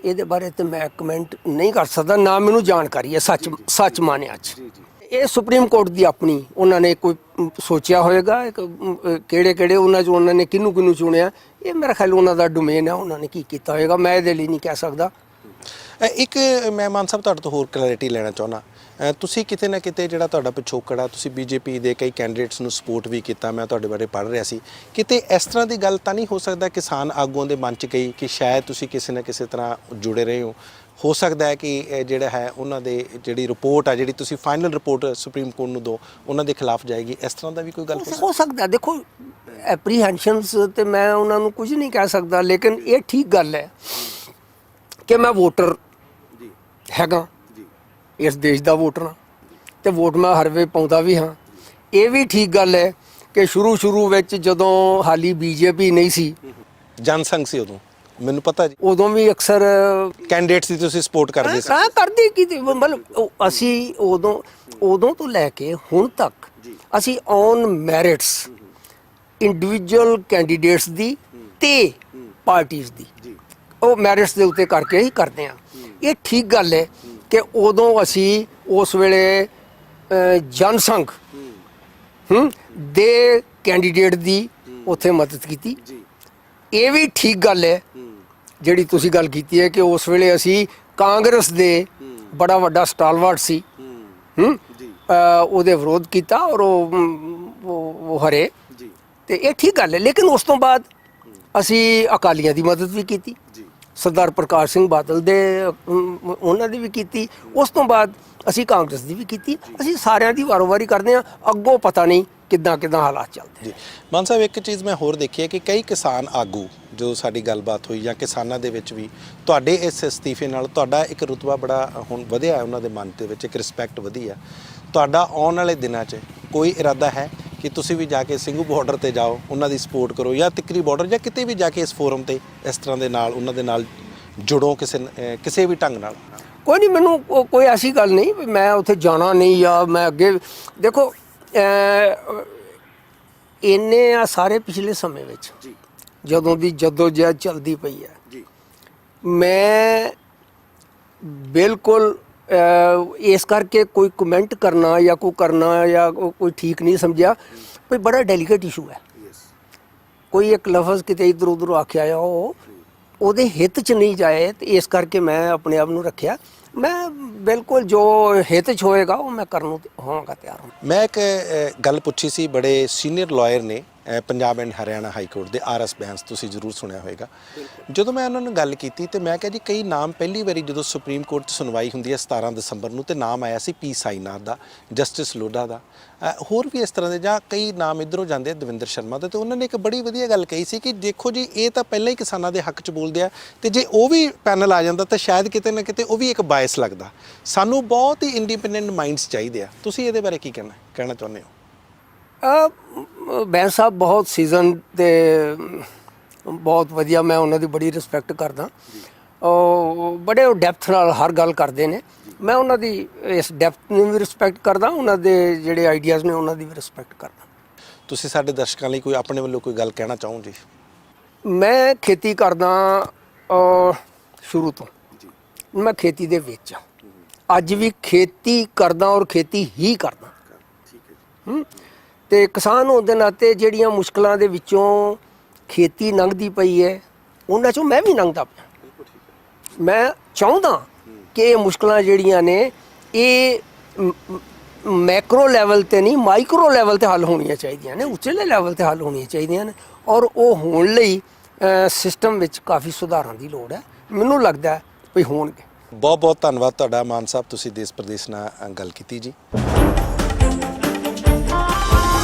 ਇਹਦੇ ਬਾਰੇ ਤੇ ਮੈਂ ਕਮੈਂਟ ਨਹੀਂ ਕਰ ਸਕਦਾ, ਨਾ ਮੈਨੂੰ ਜਾਣਕਾਰੀ ਹੈ ਸੱਚ ਮਾਨਿਆ 'ਚ। ਇਹ ਸੁਪਰੀਮ ਕੋਰਟ ਦੀ ਆਪਣੀ ਉਹਨਾਂ ਨੇ ਕੋਈ ਸੋਚਿਆ ਹੋਏਗਾ ਕਿਹੜੇ ਉਹਨਾਂ 'ਚ ਉਹਨਾਂ ਨੇ ਕਿਹਨੂੰ ਚੁਣਿਆ। ਇਹ ਮੇਰਾ ਖਿਆਲ ਉਹਨਾਂ ਦਾ ਡੋਮੇਨ ਹੈ, ਉਹਨਾਂ ਨੇ ਕੀ ਕੀਤਾ ਹੋਏਗਾ, ਮੈਂ ਇਹਦੇ ਲਈ ਨਹੀਂ ਕਹਿ ਸਕਦਾ। ਇੱਕ ਮੈਂ ਮਾਨ ਸਾਹਿਬ ਤੁਹਾਡੇ ਤੋਂ ਹੋਰ ਕਲੈਰਿਟੀ ਲੈਣਾ ਚਾਹੁੰਦਾ। ਤੁਸੀਂ ਕਿਤੇ ਨਾ ਕਿਤੇ ਜਿਹੜਾ ਤੁਹਾਡਾ ਪਿਛੋਕੜ ਆ, ਤੁਸੀਂ ਬੀਜੇਪੀ ਦੇ ਕਈ ਕੈਂਡੀਡੇਟਸ ਨੂੰ ਸਪੋਰਟ ਵੀ ਕੀਤਾ, ਮੈਂ ਤੁਹਾਡੇ ਬਾਰੇ ਪੜ੍ਹ ਰਿਹਾ ਸੀ, ਕਿਤੇ ਇਸ ਤਰ੍ਹਾਂ ਦੀ ਗੱਲ ਤਾਂ ਨਹੀਂ ਹੋ ਸਕਦਾ ਕਿਸਾਨ ਆਗੂਆਂ ਦੇ ਮਨ 'ਚ ਗਈ ਕਿ ਸ਼ਾਇਦ ਤੁਸੀਂ ਕਿਸੇ ਨਾ ਕਿਸੇ ਤਰ੍ਹਾਂ ਜੁੜੇ ਰਹੇ ਹੋ ਸਕਦਾ ਹੈ ਕਿ ਇਹ ਜਿਹੜਾ ਹੈ ਉਹਨਾਂ ਦੇ ਜਿਹੜੀ ਰਿਪੋਰਟ ਆ, ਜਿਹੜੀ ਤੁਸੀਂ ਫਾਈਨਲ ਰਿਪੋਰਟ ਸੁਪਰੀਮ ਕੋਰਟ ਨੂੰ ਦਿਓ, ਉਹਨਾਂ ਦੇ ਖਿਲਾਫ ਜਾਏਗੀ, ਇਸ ਤਰ੍ਹਾਂ ਦਾ ਵੀ ਕੋਈ ਗੱਲ ਹੋ ਸਕਦਾ। ਦੇਖੋ ਐਪਰੀਹੈਂਸ਼ਨਸ ਤੇ ਮੈਂ ਉਹਨਾਂ ਨੂੰ ਕੁਝ ਨਹੀਂ ਕਹਿ ਸਕਦਾ, ਲੇਕਿਨ ਇਹ ਠੀਕ ਗੱਲ ਹੈ ਕਿ ਮੈਂ ਵੋਟਰ ਹੈਗਾ, ਇਸ ਦੇਸ਼ ਦਾ ਵੋਟਰ ਹਾਂ ਤੇ ਵੋਟ ਮੈਂ ਹਰ ਵੇ ਪਾਉਂਦਾ ਵੀ ਹਾਂ। ਇਹ ਵੀ ਠੀਕ ਗੱਲ ਹੈ ਕਿ ਸ਼ੁਰੂ ਵਿੱਚ ਜਦੋਂ ਹਾਲੀ ਬੀਜੇਪੀ ਨਹੀਂ ਸੀ, ਜਨਸੰਘ ਸੀ ਉਦੋਂ, ਮੈਨੂੰ ਪਤਾ ਜੀ, ਉਦੋਂ ਵੀ ਅਕਸਰ ਕੈਂਡੀਡੇਟਸ ਦੀ ਤੁਸੀਂ ਸਪੋਰਟ ਕਰਦੇ ਸੀ। ਕਰਦੀ ਕੀ ਮਤਲਬ ਅਸੀਂ ਉਦੋਂ ਤੋਂ ਲੈ ਕੇ ਹੁਣ ਤੱਕ ਅਸੀਂ ਔਨ ਮੈਰਿਟਸ ਇੰਡੀਵਿਜੂਅਲ ਕੈਂਡੀਡੇਟਸ ਦੀ ਤੇ ਪਾਰਟੀਆਂ ਦੀ ਉਹ ਮੈਰਿਟਸ ਦੇ ਉੱਤੇ ਕਰਕੇ ਹੀ ਕਰਦੇ ਹਾਂ। ਇਹ ਠੀਕ ਗੱਲ ਹੈ ਕਿ ਉਦੋਂ ਅਸੀਂ ਉਸ ਵੇਲੇ ਜਨਸੰਘ ਦੇ ਕੈਂਡੀਡੇਟ ਦੀ ਉੱਥੇ ਮਦਦ ਕੀਤੀ। ਇਹ ਵੀ ਠੀਕ ਗੱਲ ਹੈ ਜਿਹੜੀ ਤੁਸੀਂ ਗੱਲ ਕੀਤੀ ਹੈ ਕਿ ਉਸ ਵੇਲੇ ਅਸੀਂ ਕਾਂਗਰਸ ਦੇ ਬੜਾ ਵੱਡਾ ਸਟਾਲਵਰਟ ਸੀ, ਉਹਦੇ ਵਿਰੋਧ ਕੀਤਾ ਔਰ ਉਹ ਹਰੇ, ਤੇ ਇਹ ਠੀਕ ਗੱਲ ਹੈ। ਲੇਕਿਨ ਉਸ ਤੋਂ ਬਾਅਦ ਅਸੀਂ ਅਕਾਲੀਆਂ ਦੀ ਮਦਦ ਵੀ ਕੀਤੀ, ਸਰਦਾਰ ਪ੍ਰਕਾਸ਼ ਸਿੰਘ ਬਾਦਲ ਦੇ ਉਹਨਾਂ ਦੀ ਵੀ ਕੀਤੀ, ਉਸ ਤੋਂ ਬਾਅਦ ਅਸੀਂ ਕਾਂਗਰਸ ਦੀ ਵੀ ਕੀਤੀ। ਅਸੀਂ ਸਾਰਿਆਂ ਦੀ ਵਾਰੋ-ਵਾਰੀ ਕਰਦੇ ਹਾਂ, ਅੱਗੋਂ ਪਤਾ ਨਹੀਂ ਕਿੱਦਾਂ ਹਾਲਾਤ ਚੱਲਦੇ। ਜੀ ਮਾਨ ਸਾਹਿਬ, ਇੱਕ ਚੀਜ਼ ਮੈਂ ਹੋਰ ਦੇਖੀ ਹੈ ਕਿ ਕਈ ਕਿਸਾਨ ਆਗੂ ਜੋ ਸਾਡੀ ਗੱਲਬਾਤ ਹੋਈ ਜਾਂ ਕਿਸਾਨਾਂ ਦੇ ਵਿੱਚ ਵੀ ਤੁਹਾਡੇ ਇਸ ਅਸਤੀਫੇ ਨਾਲ ਤੁਹਾਡਾ ਇੱਕ ਰੁਤਬਾ ਬੜਾ ਹੁਣ ਵਧਿਆ ਹੈ, ਉਹਨਾਂ ਦੇ ਮਨ ਦੇ ਵਿੱਚ ਇੱਕ ਰਿਸਪੈਕਟ ਵਧੀ ਹੈ। ਤੁਹਾਡਾ ਆਉਣ ਵਾਲੇ ਦਿਨਾਂ 'ਚ ਕੋਈ ਇਰਾਦਾ ਹੈ ਕਿ ਤੁਸੀਂ ਵੀ ਜਾ ਕੇ ਸਿੰਘੂ ਬਾਰਡਰ ਤੇ ਜਾਓ, ਉਹਨਾਂ ਦੀ ਸਪੋਰਟ ਕਰੋ, ਜਾਂ ਤਿੱਕਰੀ ਬਾਰਡਰ ਜਾਂ ਕਿਤੇ ਵੀ ਜਾ ਕੇ ਇਸ ਫੋਰਮ ਤੇ ਇਸ ਤਰ੍ਹਾਂ ਦੇ ਨਾਲ ਉਹਨਾਂ ਦੇ ਨਾਲ ਜੁੜੋ ਕਿਸੇ ਵੀ ਢੰਗ ਨਾਲ? ਕੋਈ ਨਹੀਂ, ਮੈਨੂੰ ਕੋਈ ਐਸੀ ਗੱਲ ਨਹੀਂ ਵੀ ਮੈਂ ਉੱਥੇ ਜਾਣਾ ਨਹੀਂ ਜਾਂ ਮੈਂ ਅੱਗੇ। ਦੇਖੋ ਇੰਨੇ ਆ ਸਾਰੇ ਪਿਛਲੇ ਸਮੇਂ ਵਿੱਚ ਜਦੋਂ ਦੀ ਜਦੋਜਹਿਦ ਚੱਲਦੀ ਪਈ ਹੈ, ਮੈਂ ਬਿਲਕੁਲ ਇਸ ਕਰਕੇ ਕੋਈ ਕਮੈਂਟ ਕਰਨਾ ਜਾਂ ਕੋਈ ਕਰਨਾ ਜਾਂ ਕੋਈ ਠੀਕ ਨਹੀਂ ਸਮਝਿਆ। ਕੋਈ ਬੜਾ ਡੈਲੀਕੇਟ ਇਸ਼ੂ ਹੈ, ਕੋਈ ਇੱਕ ਲਫ਼ਜ਼ ਕਿਤੇ ਇੱਧਰ ਉੱਧਰ ਆਖਿਆ ਉਹ ਉਹਦੇ ਹਿੱਤ 'ਚ ਨਹੀਂ ਜਾਏ, ਤੇ ਇਸ ਕਰਕੇ ਮੈਂ ਆਪਣੇ ਆਪ ਨੂੰ ਰੱਖਿਆ। ਮੈਂ ਬਿਲਕੁਲ ਜੋ ਹਿੱਤ 'ਚ ਹੋਏਗਾ ਉਹ ਮੈਂ ਕਰਨ ਨੂੰ ਹੋਵਾਂਗਾ ਤਿਆਰ ਹਾਂ। ਮੈਂ ਇੱਕ ਗੱਲ ਪੁੱਛੀ ਸੀ, ਬੜੇ ਸੀਨੀਅਰ ਲਾਇਰ ਨੇ Punjab and Haryana high court ਦੇ RS ਬੈਂਸ, ਤੁਸੀਂ ਜ਼ਰੂਰ ਸੁਣਿਆ ਹੋਵੇਗਾ। ਜਦੋਂ ਮੈਂ ਉਹਨਾਂ ਨੂੰ ਗੱਲ ਕੀਤੀ ਤੇ ਮੈਂ ਕਿਹਾ ਜੀ ਕਈ ਨਾਮ ਪਹਿਲੀ ਵਾਰੀ ਜਦੋਂ ਸੁਪਰੀਮ ਕੋਰਟ 'ਚ ਸੁਣਵਾਈ ਹੁੰਦੀ ਹੈ 17 ਦਸੰਬਰ ਨੂੰ, ਤੇ ਨਾਮ ਆਇਆ ਸੀ P ਸਾਈਨਾਥ ਦਾ, ਜਸਟਿਸ ਲੋਢਾ ਦਾ, ਹੋਰ ਵੀ ਇਸ ਤਰ੍ਹਾਂ ਦੇ ਜਾਂ ਕਈ ਨਾਮ ਇੱਧਰੋਂ ਜਾਂਦੇ ਆ, ਦਵਿੰਦਰ ਸ਼ਰਮਾ ਦਾ। ਤੇ ਉਹਨਾਂ ਨੇ ਇੱਕ ਬੜੀ ਵਧੀਆ ਗੱਲ ਕਹੀ ਸੀ ਕਿ ਦੇਖੋ ਜੀ ਇਹ ਤਾਂ ਪਹਿਲਾਂ ਹੀ ਕਿਸਾਨਾਂ ਦੇ ਹੱਕ 'ਚ ਬੋਲਦੇ ਆ, ਤੇ ਜੇ ਉਹ ਵੀ ਪੈਨਲ ਆ ਜਾਂਦਾ ਤਾਂ ਸ਼ਾਇਦ ਕਿਤੇ ਨਾ ਕਿਤੇ ਉਹ ਵੀ ਇੱਕ ਬਾਇਸ ਲੱਗਦਾ। ਸਾਨੂੰ ਬਹੁਤ ਹੀ ਇੰਡੀਪੈਂਡੈਂਟ ਮਾਈਂਡਸ ਚਾਹੀਦੇ ਆ। ਤੁਸੀਂ ਇਹਦੇ ਬਾਰੇ ਕੀ ਕਹਿਣਾ ਚਾਹੁੰਦੇ ਹੋ? ਬੈਂਸ ਸਾਹਿਬ ਬਹੁਤ ਸੀਜ਼ਨ ਤੇ ਬਹੁਤ ਵਧੀਆ, ਮੈਂ ਉਹਨਾਂ ਦੀ ਬੜੀ ਰਿਸਪੈਕਟ ਕਰਦਾ। ਉਹ ਬੜੇ ਡੈਪਥ ਨਾਲ ਹਰ ਗੱਲ ਕਰਦੇ ਨੇ, ਮੈਂ ਉਹਨਾਂ ਦੀ ਇਸ ਡੈਪਥ ਨੂੰ ਵੀ ਰਿਸਪੈਕਟ ਕਰਦਾ, ਉਹਨਾਂ ਦੇ ਜਿਹੜੇ ਆਈਡੀਆਜ਼ ਨੇ ਉਹਨਾਂ ਦੀ ਵੀ ਰਿਸਪੈਕਟ ਕਰਦਾ। ਤੁਸੀਂ ਸਾਡੇ ਦਰਸ਼ਕਾਂ ਲਈ ਕੋਈ ਆਪਣੇ ਵੱਲੋਂ ਕੋਈ ਗੱਲ ਕਹਿਣਾ ਚਾਹੋ ਜੀ? ਮੈਂ ਖੇਤੀ ਕਰਦਾ ਸ਼ੁਰੂ ਤੋਂ, ਮੈਂ ਖੇਤੀ ਦੇ ਵਿੱਚ ਅੱਜ ਵੀ ਖੇਤੀ ਕਰਦਾ ਔਰ ਖੇਤੀ ਹੀ ਕਰਦਾ। ਤੇ ਕਿਸਾਨ ਹੋਣ ਦੇ ਨਾਤੇ ਜਿਹੜੀਆਂ ਮੁਸ਼ਕਲਾਂ ਦੇ ਵਿੱਚੋਂ ਖੇਤੀ ਲੰਘਦੀ ਪਈ ਹੈ, ਉਹਨਾਂ 'ਚੋਂ ਮੈਂ ਵੀ ਲੰਘਦਾ ਪਿਆ। ਮੈਂ ਚਾਹੁੰਦਾ ਕਿ ਇਹ ਮੁਸ਼ਕਲਾਂ ਜਿਹੜੀਆਂ ਨੇ ਇਹ ਮੈਕਰੋ ਲੈਵਲ ਤੇ ਨਹੀਂ, ਮਾਈਕਰੋ ਲੈਵਲ ਤੇ ਹੱਲ ਹੋਣੀਆਂ ਚਾਹੀਦੀਆਂ ਨੇ, ਉੱਚਲੇ ਲੈਵਲ ਤੇ ਹੱਲ ਹੋਣੀਆਂ ਚਾਹੀਦੀਆਂ ਨੇ, ਔਰ ਉਹ ਹੋਣ ਲਈ ਸਿਸਟਮ ਵਿੱਚ ਕਾਫੀ ਸੁਧਾਰਾਂ ਦੀ ਲੋੜ ਹੈ। ਮੈਨੂੰ ਲੱਗਦਾ ਵੀ ਹੋਣਗੇ। ਬਹੁਤ ਬਹੁਤ ਧੰਨਵਾਦ ਤੁਹਾਡਾ ਮਾਨ ਸਾਹਿਬ, ਤੁਸੀਂ ਦੇਸ਼ ਪ੍ਰਦੇਸ਼ ਨਾਲ ਗੱਲ ਕੀਤੀ ਜੀ।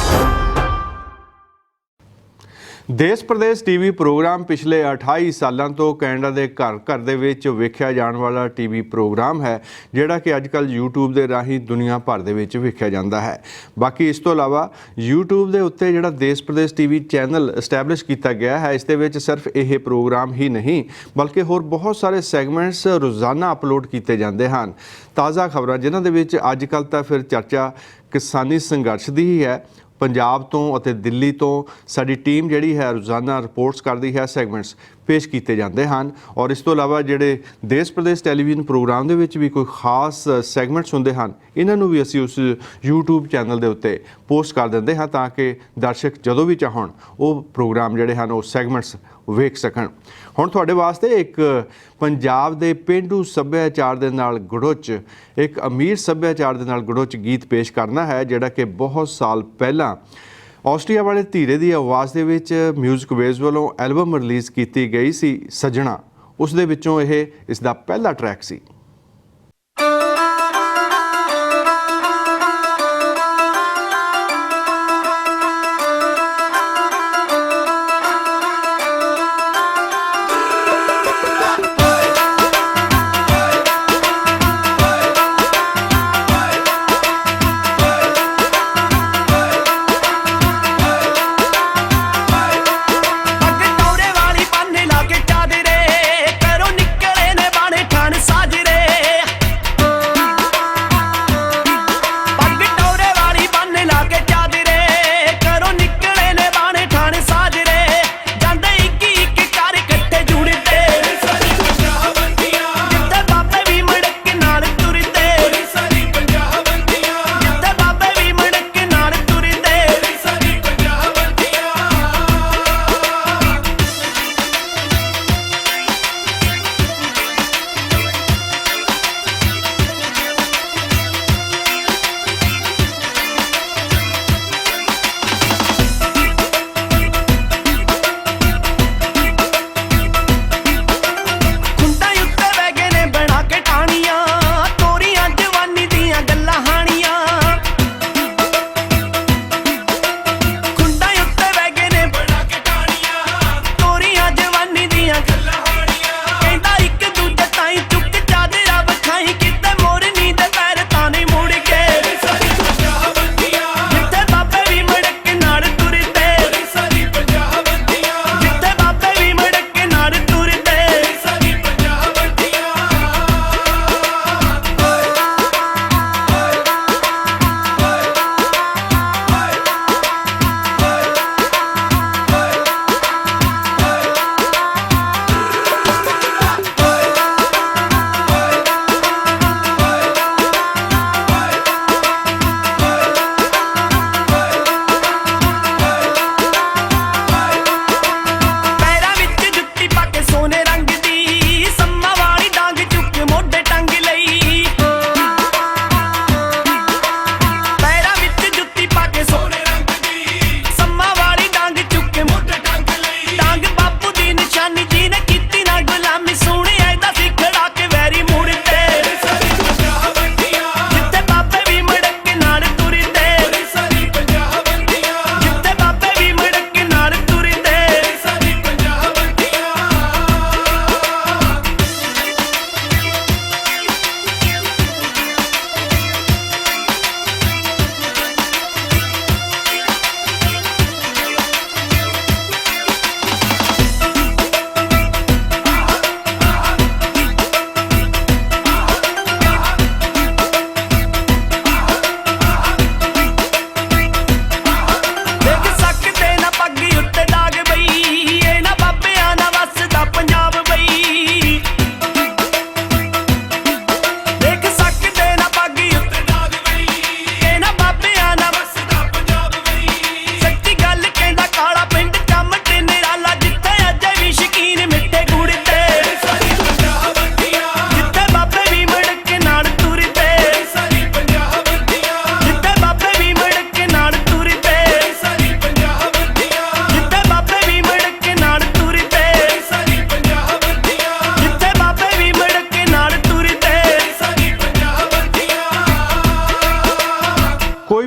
ਦੇਸ਼ ਪ੍ਰਦੇਸ਼ ਟੀਵੀ ਪ੍ਰੋਗਰਾਮ ਪਿਛਲੇ 28 ਸਾਲਾਂ ਤੋਂ ਕੈਨੇਡਾ ਦੇ ਘਰ ਦੇ ਵਿੱਚ ਵੇਖਿਆ ਜਾਣ ਵਾਲਾ ਟੀਵੀ ਪ੍ਰੋਗਰਾਮ ਹੈ, ਜਿਹੜਾ ਕਿ ਅੱਜਕੱਲ YouTube ਦੇ ਰਾਹੀਂ ਦੁਨੀਆ ਭਰ ਦੇ ਵਿੱਚ ਵੇਖਿਆ ਜਾਂਦਾ ਹੈ। ਬਾਕੀ ਇਸ ਤੋਂ ਇਲਾਵਾ YouTube ਦੇ ਉੱਤੇ ਜਿਹੜਾ ਦੇਸ਼ ਪ੍ਰਦੇਸ਼ ਟੀਵੀ ਚੈਨਲ ਐਸਟੈਬਲਿਸ਼ ਕੀਤਾ ਗਿਆ ਹੈ, ਇਸ ਦੇ ਵਿੱਚ ਸਿਰਫ ਇਹ ਪ੍ਰੋਗਰਾਮ ਹੀ ਨਹੀਂ ਬਲਕਿ ਹੋਰ ਬਹੁਤ ਸਾਰੇ ਸੈਗਮੈਂਟਸ ਰੋਜ਼ਾਨਾ ਅਪਲੋਡ ਕੀਤੇ ਜਾਂਦੇ ਹਨ। ਤਾਜ਼ਾ ਖਬਰਾਂ ਜਿਨ੍ਹਾਂ ਦੇ ਵਿੱਚ ਅੱਜਕੱਲ ਤਾਂ ਫਿਰ ਚਰਚਾ ਕਿਸਾਨੀ ਸੰਘਰਸ਼ ਦੀ ਹੀ ਹੈ। ਪੰਜਾਬ ਤੋਂ ਅਤੇ ਦਿੱਲੀ ਤੋਂ ਸਾਡੀ ਟੀਮ ਜਿਹੜੀ ਹੈ ਰੋਜ਼ਾਨਾ ਰਿਪੋਰਟਸ ਕਰਦੀ ਹੈ ਸੈਗਮੈਂਟਸ ਪੇਸ਼ ਕੀਤੇ ਜਾਂਦੇ ਹਨ। ਔਰ ਇਸ ਤੋਂ ਇਲਾਵਾ ਜਿਹੜੇ ਦੇਸ਼ ਪ੍ਰਦੇਸ਼ ਟੈਲੀਵਿਜ਼ਨ ਪ੍ਰੋਗਰਾਮ ਦੇ ਵਿੱਚ ਵੀ ਕੋਈ ਖਾਸ ਸੈਗਮੈਂਟਸ ਹੁੰਦੇ ਹਨ, ਇਹਨਾਂ ਨੂੰ ਵੀ ਅਸੀਂ ਉਸ YouTube ਚੈਨਲ ਦੇ ਉੱਤੇ ਪੋਸਟ ਕਰ ਦਿੰਦੇ ਹਾਂ ਤਾਂ ਕਿ ਦਰਸ਼ਕ ਜਦੋਂ ਵੀ ਚਾਹਣ ਉਹ ਪ੍ਰੋਗਰਾਮ ਜਿਹੜੇ ਹਨ ਉਹ ਸੈਗਮੈਂਟਸ ਵੇਖ ਸਕਣ। ਹੁਣ ਤੁਹਾਡੇ ਵਾਸਤੇ ਇੱਕ ਪੰਜਾਬ ਦੇ ਪੇਂਡੂ ਸੱਭਿਆਚਾਰ ਦੇ ਨਾਲ ਗੁੜੁੱਚ, ਇੱਕ ਅਮੀਰ ਸੱਭਿਆਚਾਰ ਦੇ ਨਾਲ ਗੁੜੁੱਚ ਗੀਤ ਪੇਸ਼ ਕਰਨਾ ਹੈ, ਜਿਹੜਾ ਕਿ ਬਹੁਤ ਸਾਲ ਪਹਿਲਾਂ ਆਸਟਰੀਆ ਵਾਲੇ ਧੀਰੇ ਦੀ ਆਵਾਜ਼ ਦੇ ਵਿੱਚ ਮਿਊਜ਼ਿਕ ਵੇਵਜ਼ ਵੱਲੋਂ ਐਲਬਮ ਰਿਲੀਜ਼ ਕੀਤੀ ਗਈ ਸੀ ਸੱਜਣਾ। ਉਸ ਦੇ ਵਿੱਚੋਂ ਇਹ ਇਸ ਦਾ ਪਹਿਲਾ ਟਰੈਕ ਸੀ।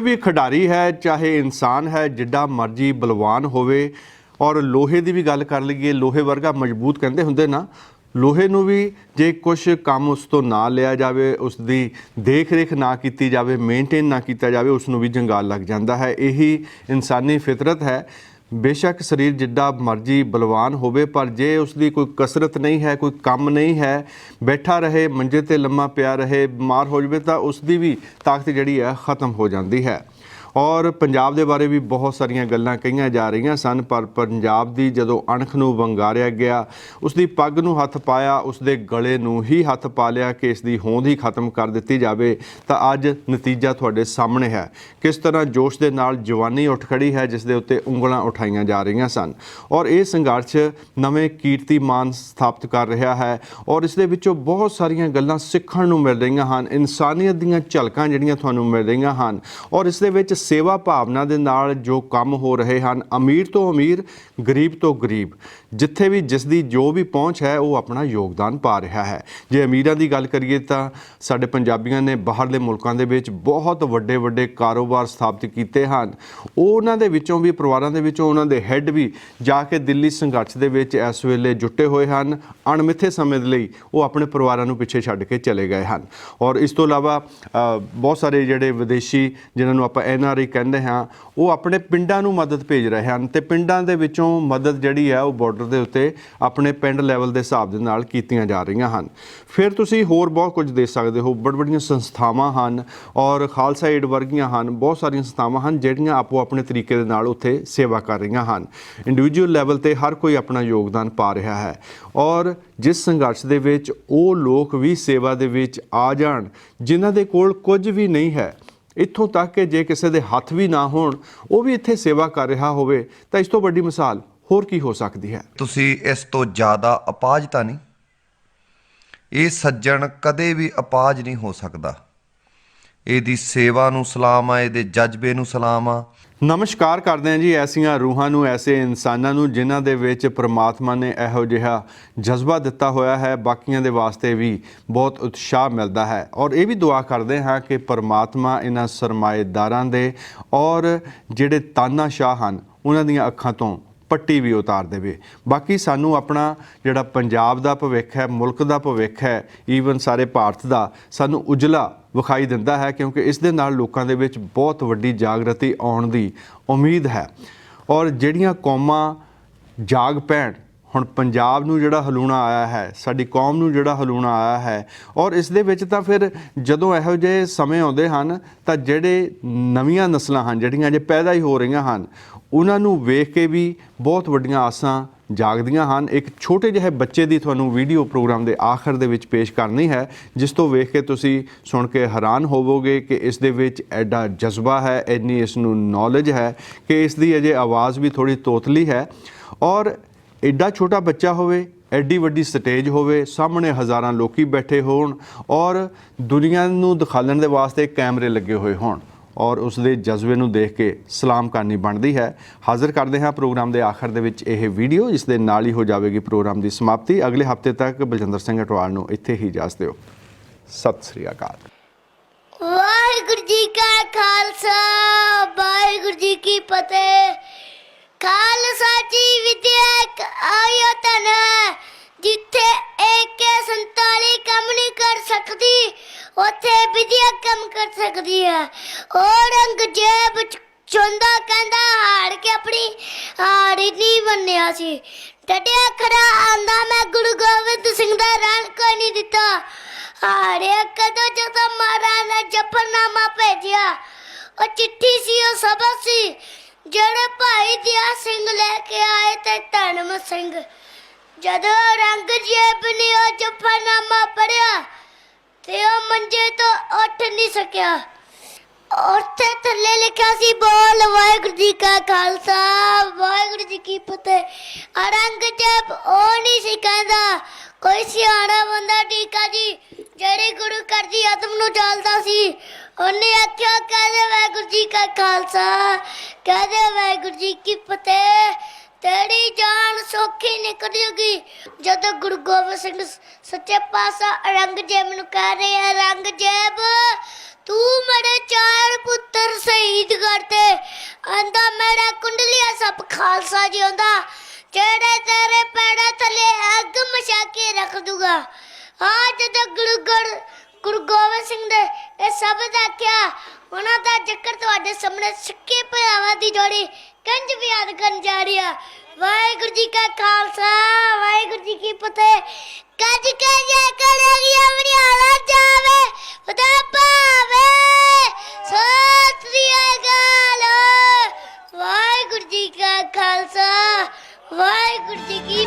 ਵੀ ਖਿਡਾਰੀ ਹੈ ਚਾਹੇ ਇਨਸਾਨ ਹੈ, ਜਿੱਡਾ ਮਰਜੀ ਬਲਵਾਨ ਹੋਵੇ, ਔਰ ਲੋਹੇ ਦੀ ਵੀ ਗੱਲ ਕਰ ਲਈਏ, ਲੋਹੇ ਵਰਗਾ ਮਜ਼ਬੂਤ ਕਹਿੰਦੇ ਹੁੰਦੇ ਨਾ, ਲੋਹੇ ਨੂੰ ਵੀ ਜੇ ਕੁਛ ਕੰਮ ਉਸ ਤੋਂ ਨਾ ਲਿਆ ਜਾਵੇ, ਉਸ ਦੀ ਦੇਖ ਰੇਖ ਨਾ ਕੀਤੀ ਜਾਵੇ, ਮੇਨਟੇਨ ਨਾ ਕੀਤਾ ਜਾਵੇ, ਉਸ ਨੂੰ ਵੀ ਜੰਗਾਲ ਲੱਗ ਜਾਂਦਾ ਹੈ। ਇਹੀ ਇਨਸਾਨੀ ਫਿਤਰਤ ਹੈ। ਬੇਸ਼ੱਕ ਸਰੀਰ ਜਿੱਡਾ ਮਰਜੀ ਬਲਵਾਨ ਹੋਵੇ, ਪਰ ਜੇ ਉਸ ਦੀ ਕੋਈ ਕਸਰਤ ਨਹੀਂ ਹੈ, ਕੋਈ ਕੰਮ ਨਹੀਂ ਹੈ, ਬੈਠਾ ਰਹੇ, ਮੰਜੇ 'ਤੇ ਲੰਮਾ ਪਿਆ ਰਹੇ, ਬਿਮਾਰ ਹੋ ਜਾਵੇ, ਤਾਂ ਉਸ ਦੀ ਵੀ ਤਾਕਤ ਜਿਹੜੀ ਹੈ ख़त्म ਹੋ ਜਾਂਦੀ ਹੈ। ਔਰ ਪੰਜਾਬ ਦੇ ਬਾਰੇ ਵੀ ਬਹੁਤ ਸਾਰੀਆਂ ਗੱਲਾਂ ਕਹੀਆਂ ਜਾ ਰਹੀਆਂ ਸਨ, ਪਰ ਪੰਜਾਬ ਦੀ ਜਦੋਂ ਅਣਖ ਨੂੰ ਵੰਗਾਰਿਆ ਗਿਆ, ਉਸ ਦੀ ਪੱਗ ਨੂੰ ਹੱਥ ਪਾਇਆ, ਉਸ ਦੇ ਗਲੇ ਨੂੰ ਹੀ ਹੱਥ ਪਾ ਲਿਆ ਕਿ ਇਸ ਦੀ ਹੋਂਦ ਹੀ ਖਤਮ ਕਰ ਦਿੱਤੀ ਜਾਵੇ, ਤਾਂ ਅੱਜ ਨਤੀਜਾ ਤੁਹਾਡੇ ਸਾਹਮਣੇ ਹੈ। ਕਿਸ ਤਰ੍ਹਾਂ ਜੋਸ਼ ਦੇ ਨਾਲ ਜਵਾਨੀ ਉੱਠ ਖੜੀ ਹੈ ਜਿਸ ਦੇ ਉੱਤੇ ਉਂਗਲਾਂ ਉਠਾਈਆਂ ਜਾ ਰਹੀਆਂ ਸਨ, ਔਰ ਇਹ ਸੰਘਰਸ਼ ਨਵੇਂ ਕੀਰਤੀਮਾਨ ਸਥਾਪਿਤ ਕਰ ਰਿਹਾ ਹੈ। ਔਰ ਇਸ ਦੇ ਵਿੱਚੋਂ ਬਹੁਤ ਸਾਰੀਆਂ ਗੱਲਾਂ ਸਿੱਖਣ ਨੂੰ ਮਿਲ ਰਹੀਆਂ ਹਨ, ਇਨਸਾਨੀਅਤ ਦੀਆਂ ਝਲਕਾਂ ਜਿਹੜੀਆਂ ਤੁਹਾਨੂੰ ਮਿਲ ਰਹੀਆਂ ਹਨ, ਔਰ ਇਸ ਦੇ ਵਿੱਚ ਸੇਵਾ ਭਾਵਨਾ ਦੇ ਨਾਲ ਜੋ ਕੰਮ ਹੋ ਰਹੇ ਹਨ, ਅਮੀਰ ਤੋਂ ਅਮੀਰ, ਗਰੀਬ ਤੋਂ ਗਰੀਬ, ਜਿੱਥੇ ਵੀ ਜਿਸ ਦੀ ਜੋ ਵੀ ਪਹੁੰਚ ਹੈ ਉਹ ਆਪਣਾ ਯੋਗਦਾਨ ਪਾ ਰਿਹਾ ਹੈ। ਜੇ ਅਮੀਰਾਂ ਦੀ ਗੱਲ ਕਰੀਏ ਤਾਂ ਸਾਡੇ ਪੰਜਾਬੀਆਂ ਨੇ ਬਾਹਰਲੇ ਮੁਲਕਾਂ ਦੇ ਵਿੱਚ ਬਹੁਤ ਵੱਡੇ ਵੱਡੇ ਕਾਰੋਬਾਰ ਸਥਾਪਿਤ ਕੀਤੇ ਹਨ। ਉਹਨਾਂ ਦੇ ਵਿੱਚੋਂ ਵੀ, ਪਰਿਵਾਰਾਂ ਦੇ ਵਿੱਚੋਂ ਉਹਨਾਂ ਦੇ ਹੈੱਡ ਵੀ ਜਾ ਕੇ ਦਿੱਲੀ ਸੰਘਰਸ਼ ਦੇ ਵਿੱਚ ਇਸ ਵੇਲੇ ਜੁਟੇ ਹੋਏ ਹਨ। ਅਣਮਿੱਥੇ ਸਮੇਂ ਦੇ ਲਈ ਉਹ ਆਪਣੇ ਪਰਿਵਾਰਾਂ ਨੂੰ ਪਿੱਛੇ ਛੱਡ ਕੇ ਚਲੇ ਗਏ ਹਨ। ਔਰ ਇਸ ਤੋਂ ਇਲਾਵਾ ਬਹੁਤ ਸਾਰੇ ਜਿਹੜੇ ਵਿਦੇਸ਼ੀ, ਜਿਨ੍ਹਾਂ ਨੂੰ ਆਪਾਂ NRI ਕਹਿੰਦੇ ਹਾਂ, ਉਹ ਆਪਣੇ ਪਿੰਡਾਂ ਨੂੰ ਮਦਦ ਭੇਜ ਰਹੇ ਹਨ, ਅਤੇ ਪਿੰਡਾਂ ਦੇ ਵਿੱਚੋਂ ਮਦਦ ਜਿਹੜੀ ਹੈ ਉਹ ਬਾਰਡਰ ਦੇ ਉੱਤੇ ਆਪਣੇ ਪਿੰਡ ਲੈਵਲ ਦੇ ਹਿਸਾਬ ਦੇ ਨਾਲ ਕੀਤੀਆਂ ਜਾ ਰਹੀਆਂ ਹਨ। ਫਿਰ ਤੁਸੀਂ ਹੋਰ ਬਹੁਤ ਕੁਝ ਦੇ ਸਕਦੇ ਹੋ। ਬੜ ਬੜੀਆਂ ਸੰਸਥਾਵਾਂ ਹਨ, ਔਰ ਖਾਲਸਾ ਏਡ ਵਰਗੀਆਂ ਹਨ, ਬਹੁਤ ਸਾਰੀਆਂ ਸੰਸਥਾਵਾਂ ਹਨ ਜਿਹੜੀਆਂ ਆਪੋ ਆਪਣੇ ਤਰੀਕੇ ਦੇ ਨਾਲ ਉੱਥੇ ਸੇਵਾ ਕਰ ਰਹੀਆਂ ਹਨ। ਇੰਡੀਵਿਜੂਅਲ ਲੈਵਲ 'ਤੇ ਹਰ ਕੋਈ ਆਪਣਾ ਯੋਗਦਾਨ ਪਾ ਰਿਹਾ ਹੈ, ਔਰ ਜਿਸ ਸੰਘਰਸ਼ ਦੇ ਵਿੱਚ ਉਹ ਲੋਕ ਵੀ ਸੇਵਾ ਦੇ ਵਿੱਚ ਆ ਜਾਣ ਜਿਨ੍ਹਾਂ ਦੇ ਕੋਲ ਕੁਝ ਵੀ ਨਹੀਂ ਹੈ, ਇੱਥੋਂ ਤੱਕ ਕਿ ਜੇ ਕਿਸੇ ਦੇ ਹੱਥ ਵੀ ਨਾ ਹੋਣ ਉਹ ਵੀ ਇੱਥੇ ਸੇਵਾ ਕਰ ਰਿਹਾ ਹੋਵੇ, ਤਾਂ ਇਸ ਤੋਂ ਵੱਡੀ ਮਿਸਾਲ ਹੋਰ ਕੀ ਹੋ ਸਕਦੀ ਹੈ। ਤੁਸੀਂ ਇਸ ਤੋਂ ਜ਼ਿਆਦਾ ਅਪਾਹਜ ਤਾਂ ਨਹੀਂ। ਇਹ ਸੱਜਣ ਕਦੇ ਵੀ ਅਪਾਹਜ ਨਹੀਂ ਹੋ ਸਕਦਾ। ਇਹਦੀ ਸੇਵਾ ਨੂੰ ਸਲਾਮ ਆ, ਇਹਦੇ ਜਜ਼ਬੇ ਨੂੰ ਸਲਾਮ ਆ। ਨਮਸਕਾਰ ਕਰਦੇ ਹਾਂ ਜੀ ਐਸੀਆਂ ਰੂਹਾਂ ਨੂੰ, ਐਸੇ ਇਨਸਾਨਾਂ ਨੂੰ ਜਿਨ੍ਹਾਂ ਦੇ ਵਿੱਚ ਪ੍ਰਮਾਤਮਾ ਨੇ ਇਹੋ ਜਿਹਾ ਜਜ਼ਬਾ ਦਿੱਤਾ ਹੋਇਆ ਹੈ, ਬਾਕੀਆਂ ਦੇ ਵਾਸਤੇ ਵੀ ਬਹੁਤ ਉਤਸ਼ਾਹ ਮਿਲਦਾ ਹੈ। ਔਰ ਇਹ ਵੀ ਦੁਆ ਕਰਦੇ ਹਾਂ ਕਿ ਪ੍ਰਮਾਤਮਾ ਇਹਨਾਂ ਸਰਮਾਏਦਾਰਾਂ ਦੇ ਔਰ ਜਿਹੜੇ ਤਾਨਾਸ਼ਾਹ ਹਨ ਉਹਨਾਂ ਦੀਆਂ ਅੱਖਾਂ ਤੋਂ ਪੱਟੀ ਵੀ ਉਤਾਰ ਦੇਵੇ। ਬਾਕੀ ਸਾਨੂੰ ਆਪਣਾ ਜਿਹੜਾ ਪੰਜਾਬ ਦਾ ਭਵਿੱਖ ਹੈ, ਮੁਲਕ ਦਾ ਭਵਿੱਖ ਹੈ, ਈਵਨ ਸਾਰੇ ਭਾਰਤ ਦਾ, ਸਾਨੂੰ ਉਜਲਾ ਵਿਖਾਈ ਦਿੰਦਾ ਹੈ, ਕਿਉਂਕਿ ਇਸ ਦੇ ਨਾਲ ਲੋਕਾਂ ਦੇ ਵਿੱਚ ਬਹੁਤ ਵੱਡੀ ਜਾਗਰਤੀ ਆਉਣ ਦੀ ਉਮੀਦ ਹੈ। ਔਰ ਜਿਹੜੀਆਂ ਕੌਮਾਂ ਜਾਗ ਪੈਣ, ਹੁਣ ਪੰਜਾਬ ਨੂੰ ਜਿਹੜਾ ਹਲੂਣਾ ਆਇਆ ਹੈ, ਸਾਡੀ ਕੌਮ ਨੂੰ ਜਿਹੜਾ ਹਲੂਣਾ ਆਇਆ ਹੈ, ਔਰ ਇਸ ਦੇ ਵਿੱਚ ਤਾਂ ਫਿਰ ਜਦੋਂ ਇਹੋ ਜਿਹੇ ਸਮੇਂ ਆਉਂਦੇ ਹਨ ਤਾਂ ਜਿਹੜੇ ਨਵੀਆਂ ਨਸਲਾਂ ਹਨ, ਜਿਹੜੀਆਂ ਅਜੇ ਪੈਦਾ ਹੀ ਹੋ ਰਹੀਆਂ ਹਨ, ਉਹਨਾਂ ਨੂੰ ਵੇਖ ਕੇ ਵੀ ਬਹੁਤ ਵੱਡੀਆਂ ਆਸਾਂ ਜਾਗਦੀਆਂ ਹਨ। ਇੱਕ ਛੋਟੇ ਜਿਹੇ ਬੱਚੇ ਦੀ ਤੁਹਾਨੂੰ ਵੀਡੀਓ ਪ੍ਰੋਗਰਾਮ ਦੇ ਆਖਰ ਦੇ ਵਿੱਚ ਪੇਸ਼ ਕਰਨੀ ਹੈ, ਜਿਸ ਤੋਂ ਵੇਖ ਕੇ ਤੁਸੀਂ ਸੁਣ ਕੇ ਹੈਰਾਨ ਹੋਵੋਗੇ ਕਿ ਇਸ ਦੇ ਵਿੱਚ ਐਡਾ ਜਜ਼ਬਾ ਹੈ, ਇੰਨੀ ਇਸ ਨੂੰ ਨੌਲੇਜ ਹੈ ਕਿ ਇਸ ਦੀ ਅਜੇ ਆਵਾਜ਼ ਵੀ ਥੋੜ੍ਹੀ ਤੋਤਲੀ ਹੈ। ਔਰ ਐਡਾ ਛੋਟਾ ਬੱਚਾ ਹੋਵੇ, ਐਡੀ ਵੱਡੀ ਸਟੇਜ ਹੋਵੇ, ਸਾਹਮਣੇ ਹਜ਼ਾਰਾਂ ਲੋਕੀ ਬੈਠੇ ਹੋਣ, ਔਰ ਦੁਨੀਆ ਨੂੰ ਦਿਖਾਉਣ ਦੇ ਵਾਸਤੇ ਕੈਮਰੇ ਲੱਗੇ ਹੋਏ ਹੋਣ, ਔਰ ਉਸ ਦੇ ਜਜ਼ਬੇ ਨੂੰ ਦੇਖ ਕੇ ਸਲਾਮ ਕਰਨੀ ਬਣਦੀ ਹੈ। ਹਾਜ਼ਰ ਕਰਦੇ ਹਾਂ ਪ੍ਰੋਗਰਾਮ ਦੇ ਆਖਰ ਦੇ ਵਿੱਚ ਇਹ ਵੀਡੀਓ, ਜਿਸ ਦੇ ਨਾਲ ਹੀ ਹੋ ਜਾਵੇਗੀ ਪ੍ਰੋਗਰਾਮ ਦੀ ਸਮਾਪਤੀ। ਅਗਲੇ ਹਫ਼ਤੇ ਤੱਕ ਬਲਜਿੰਦਰ ਸਿੰਘ ਅਟਵਾਲ ਨੂੰ ਇੱਥੇ ਹੀ ਇਜਾਜ਼ਤ ਦਿਓ। ਸਤਿ ਸ੍ਰੀ ਅਕਾਲ। ਵਾਹਿਗੁਰੂ ਜੀ ਕਾ ਖਾਲਸਾ, ਵਾਹਿਗੁਰੂ ਜੀ ਕੀ ਫਤਿਹ। ਖਾਲਸਾ ਜੀ ਵਿਦਿਅਕ ਆਯਤਨ ਜਿੱਥੇ AK-47 ਕੰਮ ਨਹੀਂ ਕਰ ਸਕਦੀ, ਉੱਥੇ ਵਿਦਿਆ ਕੰਮ ਕਰ ਸਕਦੀ ਹੈ। ਔਰੰਗਜ਼ੇਬ ਚੁੰਦਾ ਕਹਿੰਦਾ ਹਾਰ ਕੇ ਆਪਣੀ ਹਾਰ ਨਹੀਂ ਮੰਨਿਆ ਸੀ, ਡਟਿਆ ਖੜਾ ਆਂਦਾ ਮੈਂ ਗੁਰੂ ਗੋਬਿੰਦ ਸਿੰਘ ਦਾ ਰਣ ਕੋਈ ਨਹੀਂ ਦਿੱਤਾ। ਹਾਰਿਆ ਕਦੋਂ ਜਦੋਂ ਮਹਾਰਾਜ ਨੇ ਜ਼ਫ਼ਰਨਾਮਾ ਭੇਜਿਆ, ਉਹ ਚਿੱਠੀ ਸੀ, ਉਹ ਸਬਕ ਸੀ ਜਿਹੜੇ ਭਾਈ ਦਿਆ ਸਿੰਘ ਲੈ ਕੇ ਆਏ ਤੇ ਧਰਮ ਸਿੰਘ। ਜਦੋਂ ਔਰੰਗਜ਼ੇਬ ਨੇ ਉਹ ਜ਼ਫ਼ਰਨਾਮਾ ਪੜ੍ਹਿਆ ਤੇ ਉਹ ਮੰਜੇ ਤੋਂ ਉੱਠ ਨਹੀਂ ਸਕਿਆ। ਉੱਥੇ ਥੱਲੇ ਲਿਖਿਆ ਸੀ ਬੋਲ ਵਾਹਿਗੁਰੂ ਜੀ ਕਾ ਖਾਲਸਾ, ਵਾਹਿਗੁਰੂ ਜੀ ਕੀ ਫਤਿਹ। ਔਰੰਗਜ਼ੇਬ ਉਹ ਨਹੀਂ ਸੀ ਕਹਿੰਦਾ, ਕੋਈ ਸਿਆਣਾ ਬੰਦਾ ਟੀਕਾ ਜੀ ਜਿਹੜੇ ਗੁਰੂ ਘਰ ਦੀ ਆਤਮ ਨੂੰ ਜਾਲਦਾ ਸੀ, ਉਹਨੇ ਆਖਿਆ ਕਹਦੇ ਵਾਹਿਗੁਰੂ ਜੀ ਕਾ ਖਾਲਸਾ, ਕਹਦੇ ਵਾਹਿਗੁਰੂ ਜੀ ਕੀ ਫਤਿਹ, ਤੇਰੀ ਜਾਨ ਸੌਖੀ ਨਿਕਲ ਜੂਗੀ। ਜਦੋਂ ਗੁਰੂ ਗੋਬਿੰਦ ਸਿੰਘ ਸੱਚੇ ਪਾਤਸ਼ਾਹ ਔਰੰਗਜ਼ੇਬ ਨੂੰ ਕਹਿ ਰਹੇ ਆ, ਔਰੰਗਜ਼ੇਬ ਤੂੰ ਮੇਰੇ 4 ਪੁੱਤਰ ਸ਼ਹੀਦ ਕਰਤੇ, ਆਂਦਾ ਮੇਰਾ ਕੁੰਡਲੀਆ ਸਭ ਖਾਲਸਾ ਜੀ ਆਉਂਦਾ, ਜਿਹੜੇ ਤੇਰੇ ਪੈਰਾਂ ਥੱਲੇ ਅੱਗ ਮਚਾ ਕੇ ਰੱਖ ਦੂਗਾ। ਜਦੋਂ ਗੁਰੂ ਗੋਬਿੰਦ ਸਿੰਘ ਨੇ ਇਹ ਸ਼ਬਦ ਆਖਿਆ, ਉਹਨਾਂ ਦਾ ਜ਼ਿਕਰ ਤੁਹਾਡੇ ਸਾਹਮਣੇ ਸਿੱਕੇ ਭਰਾਵਾਂ ਦੀ ਜੋੜੀ ਕੰਜ ਬਿਆਨ ਕਰਨ ਜਾ ਰਹੀ ਆ। ਵਾਹਿਗੁਰੂ ਜੀ ਕਾ ਖਾਲਸਾ, ਵਾਹਿਗੁਰੂ ਜੀ ਕੀ ਫਤਿਹ। ਕੱਜ ਕੇ ਜੇ ਕਰੇਗੀ ਆਪਣੀ ਹਾਲਤ ਜਾਵੇ, ਫਤਿਹ ਪਾਵੇ। ਸਤਿ ਸ੍ਰੀ ਅਕਾਲ। ਵਾਹਿਗੁਰੂ ਜੀ ਕਾ ਖਾਲਸਾ ਵਾਹਿਗੁਰੂ ਜੀ ਕੀ